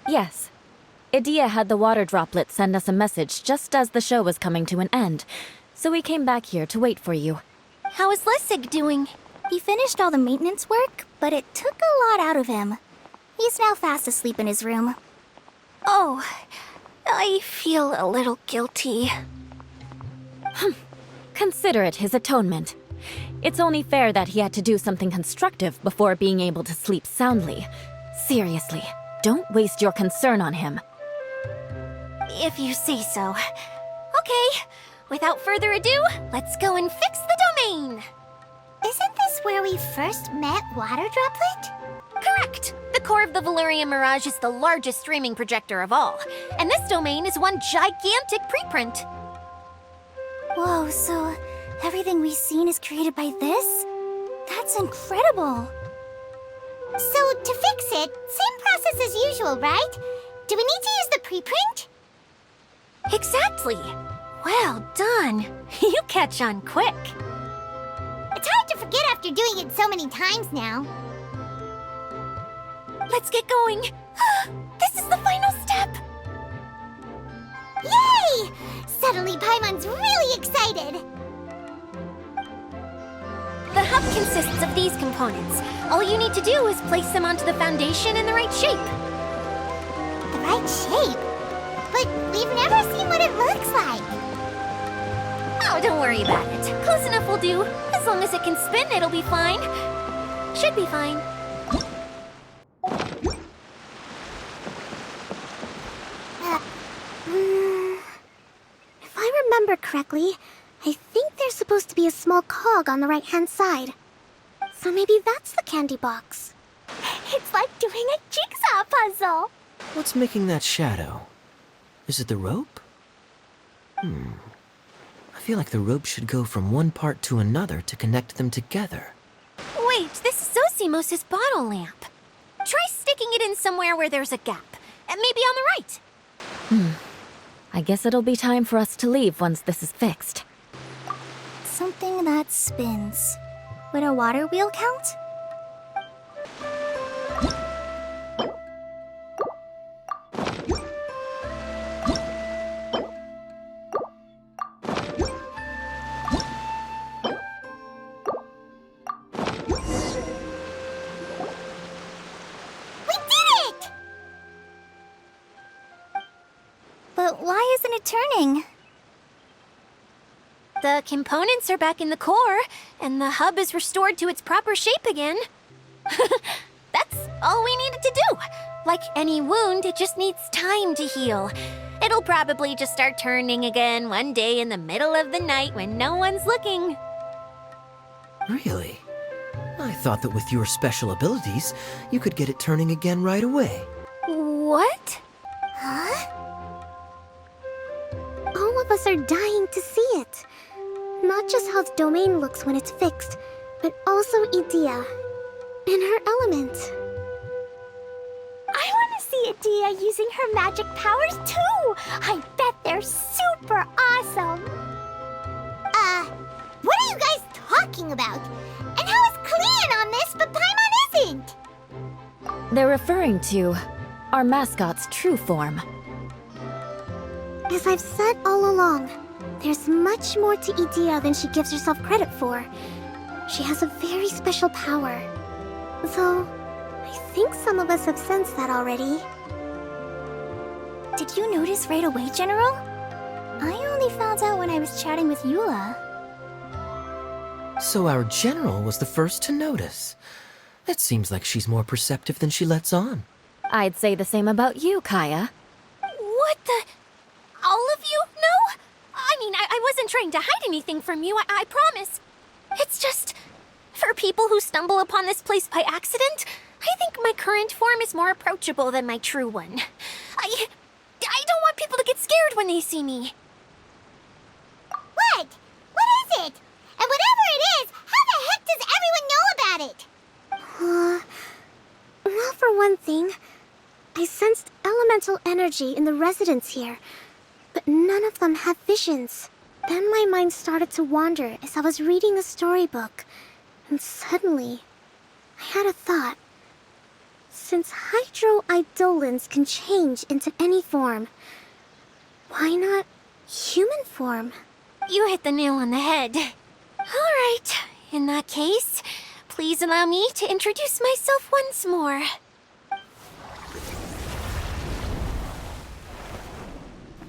S8: Yes. Idia had the water droplet send us a message just as the show was coming to an end, so we came back here to wait for you.
S7: How is Lessig doing?
S2: He finished all the maintenance work, but it took a lot out of him. He's now fast asleep in his room.
S7: Oh, I feel a little guilty.
S8: Consider it his atonement. It's only fair that he had to do something constructive before being able to sleep soundly. Seriously, don't waste your concern on him.
S7: If you say so. Okay, without further ado, let's go and fix the domain!
S2: Isn't this where we first met Water Droplet?
S7: Correct! The core of the Veluria Mirage is the largest streaming projector of all, and this domain is one gigantic preprint.
S2: Whoa, so everything we've seen is created by this? That's incredible! So, to fix it, same process as usual, right? Do we need to use the preprint?
S4: Exactly. Well done. You catch on quick.
S2: It's hard to forget after doing it so many times now.
S4: Let's get going. This is the final step.
S2: Yay! Suddenly Paimon's really excited.
S4: The hub consists of these components. All you need to do is place them onto the foundation in the right shape.
S2: The right shape? But we've never seen what it looks like.
S4: Oh, don't worry about it. Close enough will do. As long as it can spin, it'll be fine. Should be fine.
S7: If I remember correctly, I think there's supposed to be a small cog on the right-hand side. So maybe that's the candy box.
S4: It's like doing a jigsaw puzzle.
S5: What's making that shadow? Is it the rope? I feel like the rope should go from one part to another to connect them together.
S4: Wait, this is Zosimos' bottle lamp. Try sticking it in somewhere where there's a gap. And maybe on the right.
S8: I guess it'll be time for us to leave once this is fixed.
S7: Something that spins. Would a water wheel count? But why isn't it turning?
S4: The components are back in the core, and the hub is restored to its proper shape again. That's all we needed to do. Like any wound, it just needs time to heal. It'll probably just start turning again one day in the middle of the night when no one's looking.
S5: Really? I thought that with your special abilities, you could get it turning again right away.
S4: What?
S2: Huh?
S7: All of us are dying to see it. Not just how the domain looks when it's fixed, but also Idea. In her element.
S4: I want to see Adia using her magic powers too! I bet they're super awesome!
S2: What are you guys talking about? And how is Kleon on this, but Paimon isn't?
S8: They're referring to our mascot's true form.
S7: As I've said all along, there's much more to Idea than she gives herself credit for. She has a very special power. Though, I think some of us have sensed that already.
S4: Did you notice right away, General?
S7: I only found out when I was chatting with Eula.
S5: So our general was the first to notice. It seems like she's more perceptive than she lets on.
S8: I'd say the same about you, Kaya.
S4: What the... All of you? No? I mean, I wasn't trying to hide anything from you, I promise. It's just... For people who stumble upon this place by accident, I think my current form is more approachable than my true one. I don't want people to get scared when they see me.
S2: What? What is it? And whatever it is, how the heck does everyone know about it?
S7: Well, for one thing, I sensed elemental energy in the residents here, but none of them have visions. Then my mind started to wander as I was reading a storybook, and suddenly, I had a thought. Since hydro-eidolons can change into any form, why not human form?
S4: You hit the nail on the head. All right, in that case, please allow me to introduce myself once more.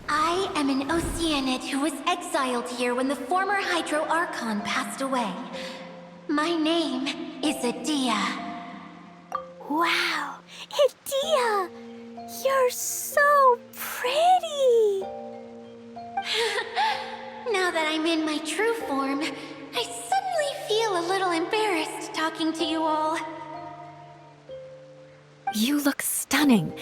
S4: I am an Oceanid who was exiled here when the former Hydro Archon passed away. My name is Adia.
S7: Wow, Idea! You're so pretty!
S4: Now that I'm in my true form, I suddenly feel a little embarrassed talking to you all.
S8: You look stunning.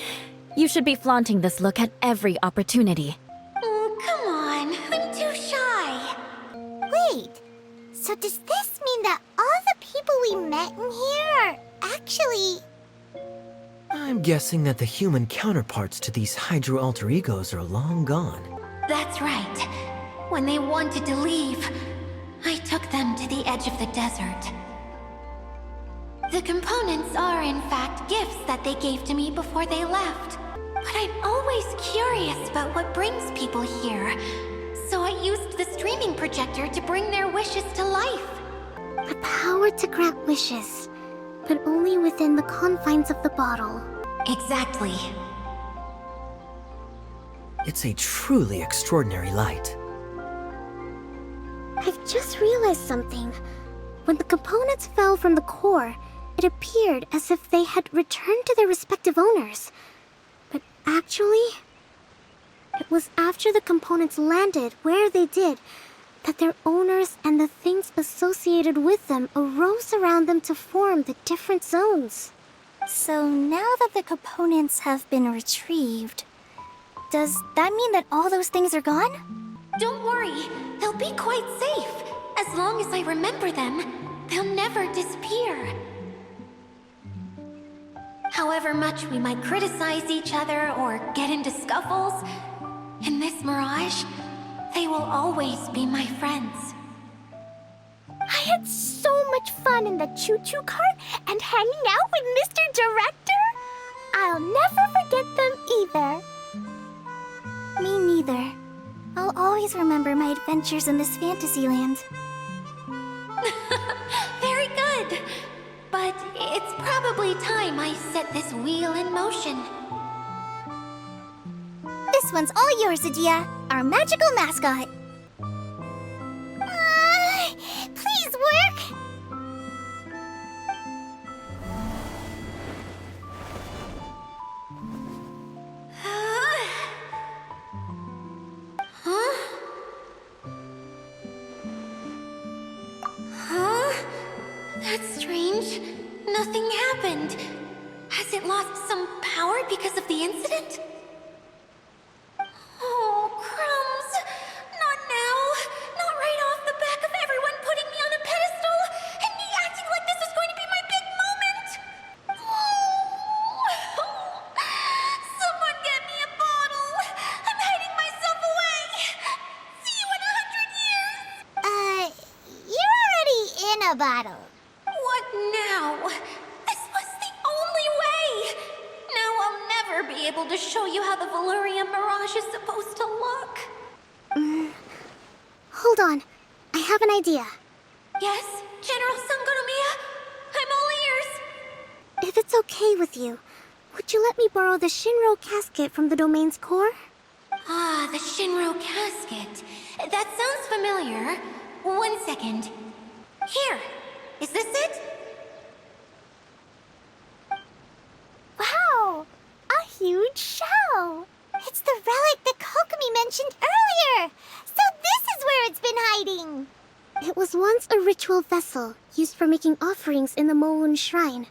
S8: You should be flaunting this look at every opportunity.
S4: Oh, come on. I'm too shy.
S2: Wait, so does this mean that all the people we met in here are actually...
S5: I'm guessing that the human counterparts to these hydro alter egos are long gone.
S13: That's right. When they wanted to leave, I took them to the edge of the desert. The components are, in fact, gifts that they gave to me before they left. But I'm always curious about what brings people here. So I used the streaming projector to bring their wishes to life.
S2: The power to grant wishes, but only within the confines of the bottle.
S13: Exactly.
S5: It's a truly extraordinary light.
S2: I've just realized something. When the components fell from the core, it appeared as if they had returned to their respective owners. But actually, it was after the components landed where they did that their owners and the things associated with them arose around them to form the different zones.
S7: So now that the components have been retrieved, does that mean that all those things are gone?
S13: Don't worry, they'll be quite safe. As long as I remember them, they'll never disappear. However much we might criticize each other or get into scuffles, in this mirage, they will always be my friends.
S4: I had so much fun in the choo-choo cart and hanging out with Mr. Director. I'll never forget them either.
S7: Me neither. I'll always remember my adventures in this fantasy land.
S13: Very good. But it's probably time I set this wheel in motion.
S7: This one's all yours, Adia, our magical mascot. Please work!
S13: That's strange. Nothing happened. Has it lost some power because of the incident? Oh, crumbs. Not now. Not right off the back of everyone putting me on a pedestal and me acting like this was going to be my big moment. Oh. Someone get me a bottle. I'm hiding myself away. See you in 100 years.
S2: You're already in a bottle.
S13: What now? This was the only way! Now I'll never be able to show you how the Valurian Mirage is supposed to look.
S2: Hold on. I have an idea.
S13: Yes, General Sangonomiya? I'm all ears.
S2: If it's okay with you, would you let me borrow the Shinro casket from the domain's core?
S13: Ah, the Shinro casket. That sounds familiar. 1 second. Here. Is this it?
S4: Wow! A huge shell!
S2: It's the relic that Kokomi mentioned earlier! So this is where it's been hiding! It was once a ritual vessel used for making offerings in the Moun Shrine.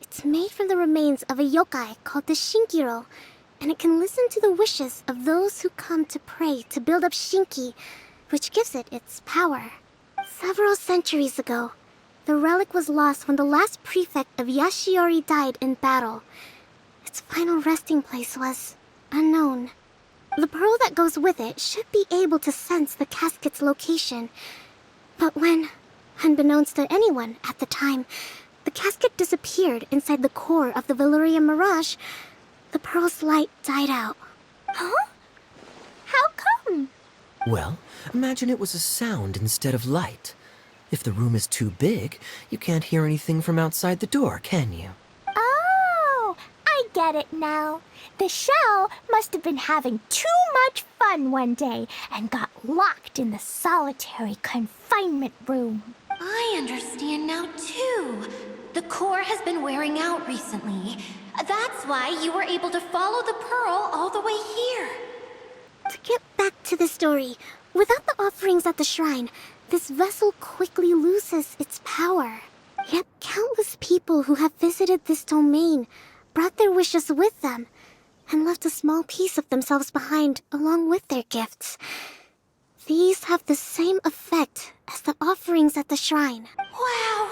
S2: It's made from the remains of a yokai called the Shinkiro, and it can listen to the wishes of those who come to pray to build up Shinki, which gives it its power. Several centuries ago, the relic was lost when the last prefect of Yashiori died in battle. Its final resting place was unknown. The pearl that goes with it should be able to sense the casket's location. But when, unbeknownst to anyone at the time, the casket disappeared inside the core of the Valurian Mirage, the pearl's light died out.
S4: Huh? How come?
S5: Well, imagine it was a sound instead of light. If the room is too big, you can't hear anything from outside the door, can you?
S4: Oh, I get it now. The shell must have been having too much fun one day and got locked in the solitary confinement room.
S13: I understand now, too. The core has been wearing out recently. That's why you were able to follow the pearl all the way here.
S2: To get back to the story, without the offerings at the shrine, this vessel quickly loses its power. Yet countless people who have visited this domain brought their wishes with them and left a small piece of themselves behind along with their gifts. These have the same effect as the offerings at the shrine.
S13: Wow!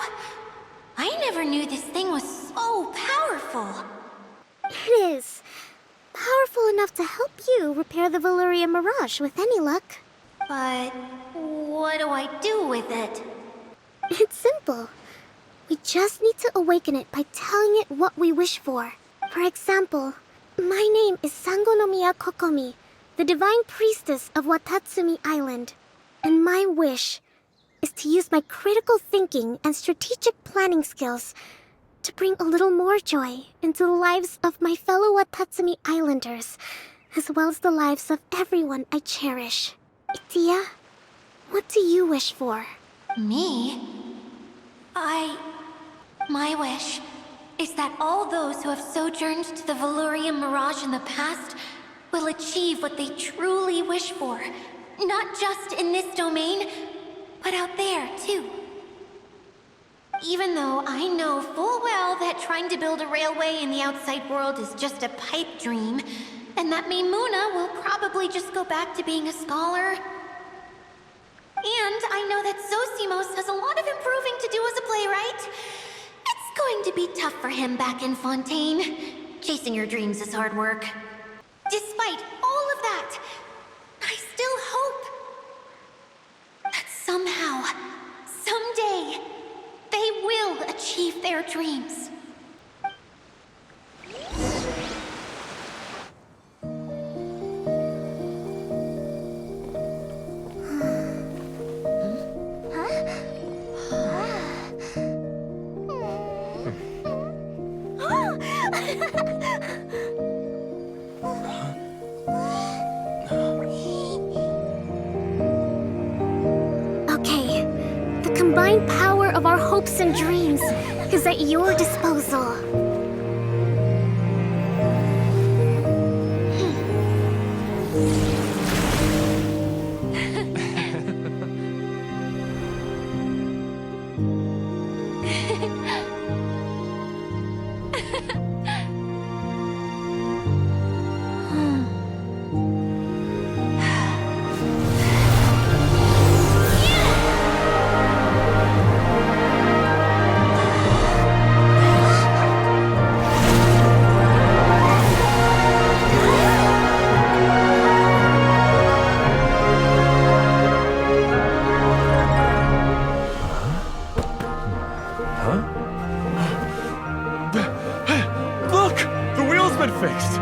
S13: I never knew this thing was so powerful.
S2: It is. powerful enough to help you repair the Valyria Mirage with any luck.
S13: But what do I do with it?
S2: It's simple. We just need to awaken it by telling it what we wish for. For example, my name is Sangonomiya Kokomi, the divine priestess of Watatsumi Island. And my wish is to use my critical thinking and strategic planning skills to bring a little more joy into the lives of my fellow Watatsumi Islanders, as well as the lives of everyone I cherish. Itia, what do you wish for?
S13: Me? My wish is that all those who have sojourned to the Valyria Mirage in the past will achieve what they truly wish for. Not just in this domain, but out there, too. Even though I know full well that trying to build a railway in the outside world is just a pipe dream, and that Maimuna will probably just go back to being a scholar. And I know that Zosimos has a lot of improving to do as a playwright. It's going to be tough for him back in Fontaine. Chasing your dreams is hard work. Despite all of that, I still hope that somehow, someday, they will achieve their dreams.
S2: Okay, the combined power of our hopes and dreams is at your disposal.
S6: Look! The wheel's been fixed!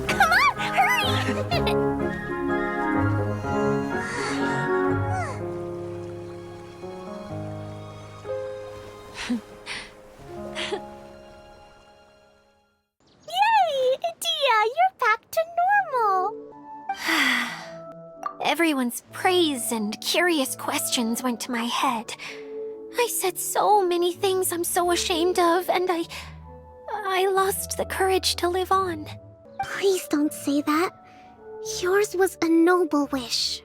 S4: Come on, hurry! Yay! Dia, you're back to normal!
S13: Everyone's praise and curious questions went to my head. I said so many things I'm so ashamed of, and I lost the courage to live on.
S2: Please don't say that. Yours was a noble wish.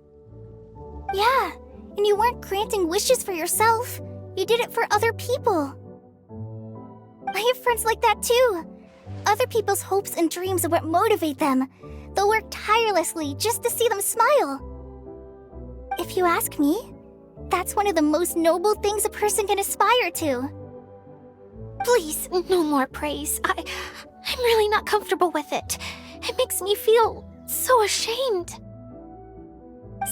S7: Yeah, and you weren't granting wishes for yourself. You did it for other people. I have friends like that too. Other people's hopes and dreams are what motivate them. They'll work tirelessly just to see them smile. If you ask me, that's one of the most noble things a person can aspire to.
S13: Please, no more praise. I'm really not comfortable with it. It makes me feel so ashamed.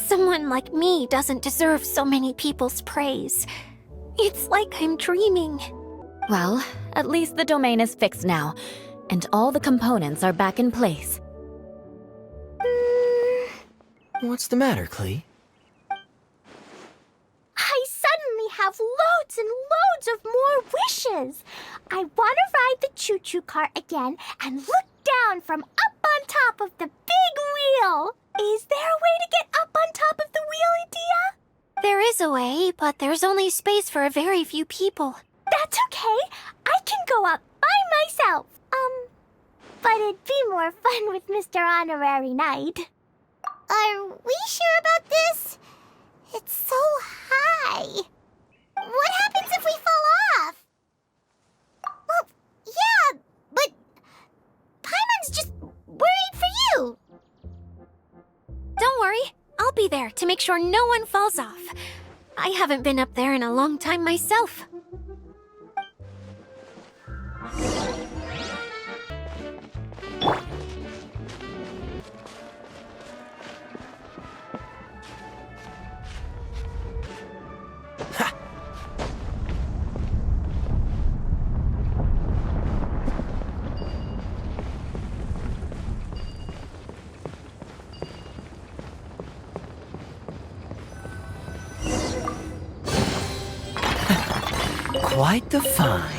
S13: Someone like me doesn't deserve so many people's praise. It's like I'm dreaming.
S8: Well, at least the domain is fixed now, and all the components are back in place.
S5: What's the matter, Klee?
S4: I suddenly have loads and loads of more wishes. I want to ride the choo-choo cart again and look down from up on top of the big wheel. Is there a way to get up on top of the wheel, Idia?
S7: There is a way, but there's only space for a very few people.
S4: That's okay. I can go up by myself. But it'd be more fun with Mr. Honorary Knight.
S2: Are we sure about this? It's so high. What happens if we fall off? Well, yeah, but Paimon's just worried for you.
S7: Don't worry, I'll be there to make sure no one falls off. I haven't been up there in a long time myself.
S5: Quite the find.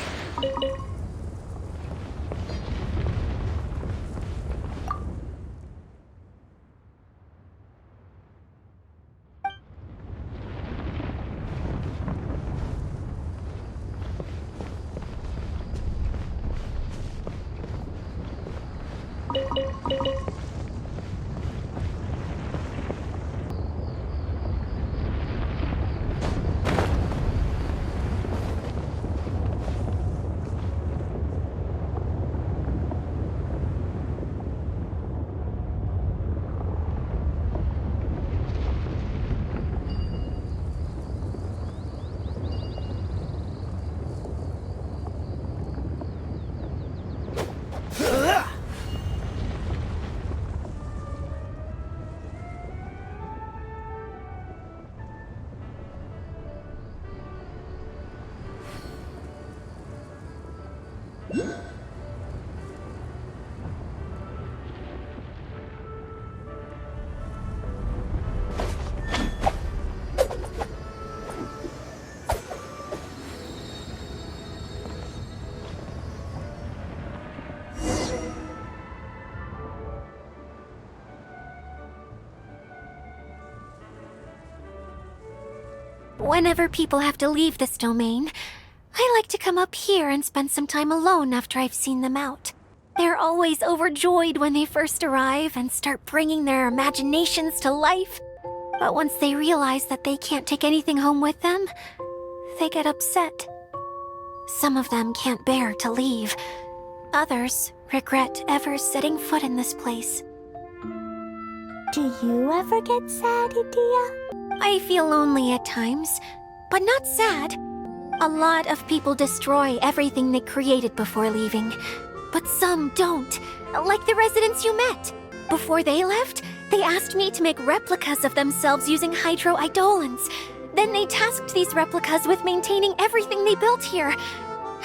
S7: Whenever people have to leave this domain, I like to come up here and spend some time alone after I've seen them out. They're always overjoyed when they first arrive and start bringing their imaginations to life. But once they realize that they can't take anything home with them, they get upset. Some of them can't bear to leave. Others regret ever setting foot in this place.
S4: Do you ever get sad, Idia?
S7: I feel lonely at times, but not sad. A lot of people destroy everything they created before leaving, but some don't, like the residents you met. Before they left, they asked me to make replicas of themselves using hydro-eidolons. Then they tasked these replicas with maintaining everything they built here,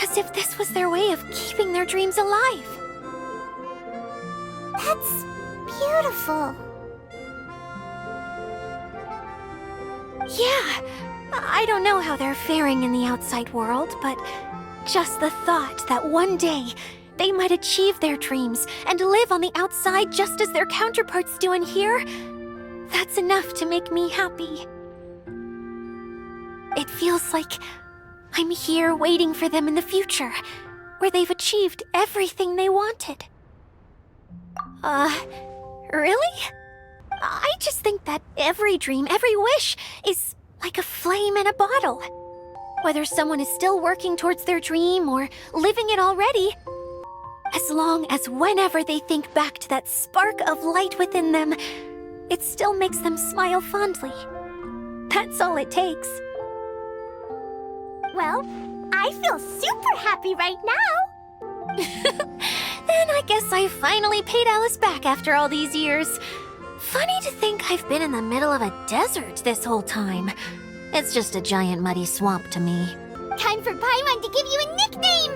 S7: as if this was their way of keeping their dreams alive.
S2: That's beautiful.
S7: Yeah, I don't know how they're faring in the outside world, but just the thought that one day they might achieve their dreams and live on the outside just as their counterparts do in here, that's enough to make me happy. It feels like I'm here waiting for them in the future, where they've achieved everything they wanted. Really? I just think that every dream, every wish, is like a flame in a bottle. Whether someone is still working towards their dream or living it already, as long as whenever they think back to that spark of light within them, it still makes them smile fondly. That's all it takes.
S4: Well, I feel super happy right now.
S7: Then I guess I finally paid Alice back after all these years. Funny to think I've been in the middle of a desert this whole time. It's just a giant muddy swamp to me.
S2: Time for Paimon to give you a nickname!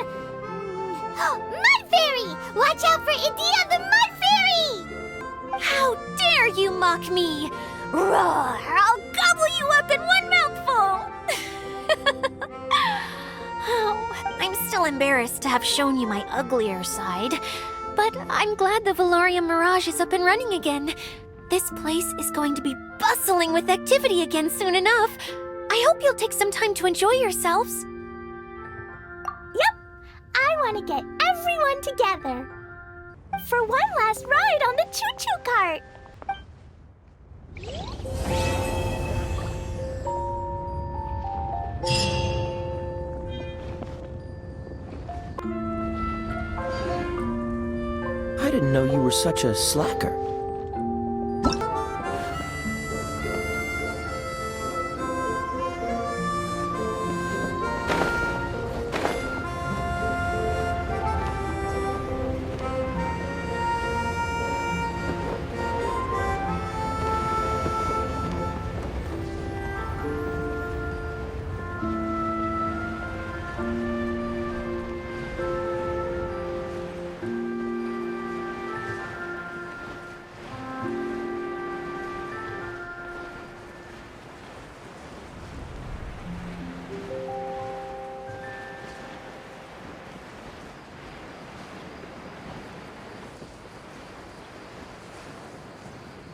S2: Mud Fairy! Watch out for Idia the Mud Fairy!
S7: How dare you mock me! Roar! I'll gobble you up in one mouthful! Oh, I'm still embarrassed to have shown you my uglier side. But I'm glad the Valorium Mirage is up and running again. This place is going to be
S4: bustling with activity again soon enough. I hope you'll take some time to enjoy yourselves.
S7: Yep, I want to get everyone together for one last ride on the choo-choo cart.
S5: I didn't know you were such a slacker.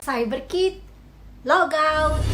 S1: CYBERKIT, log out!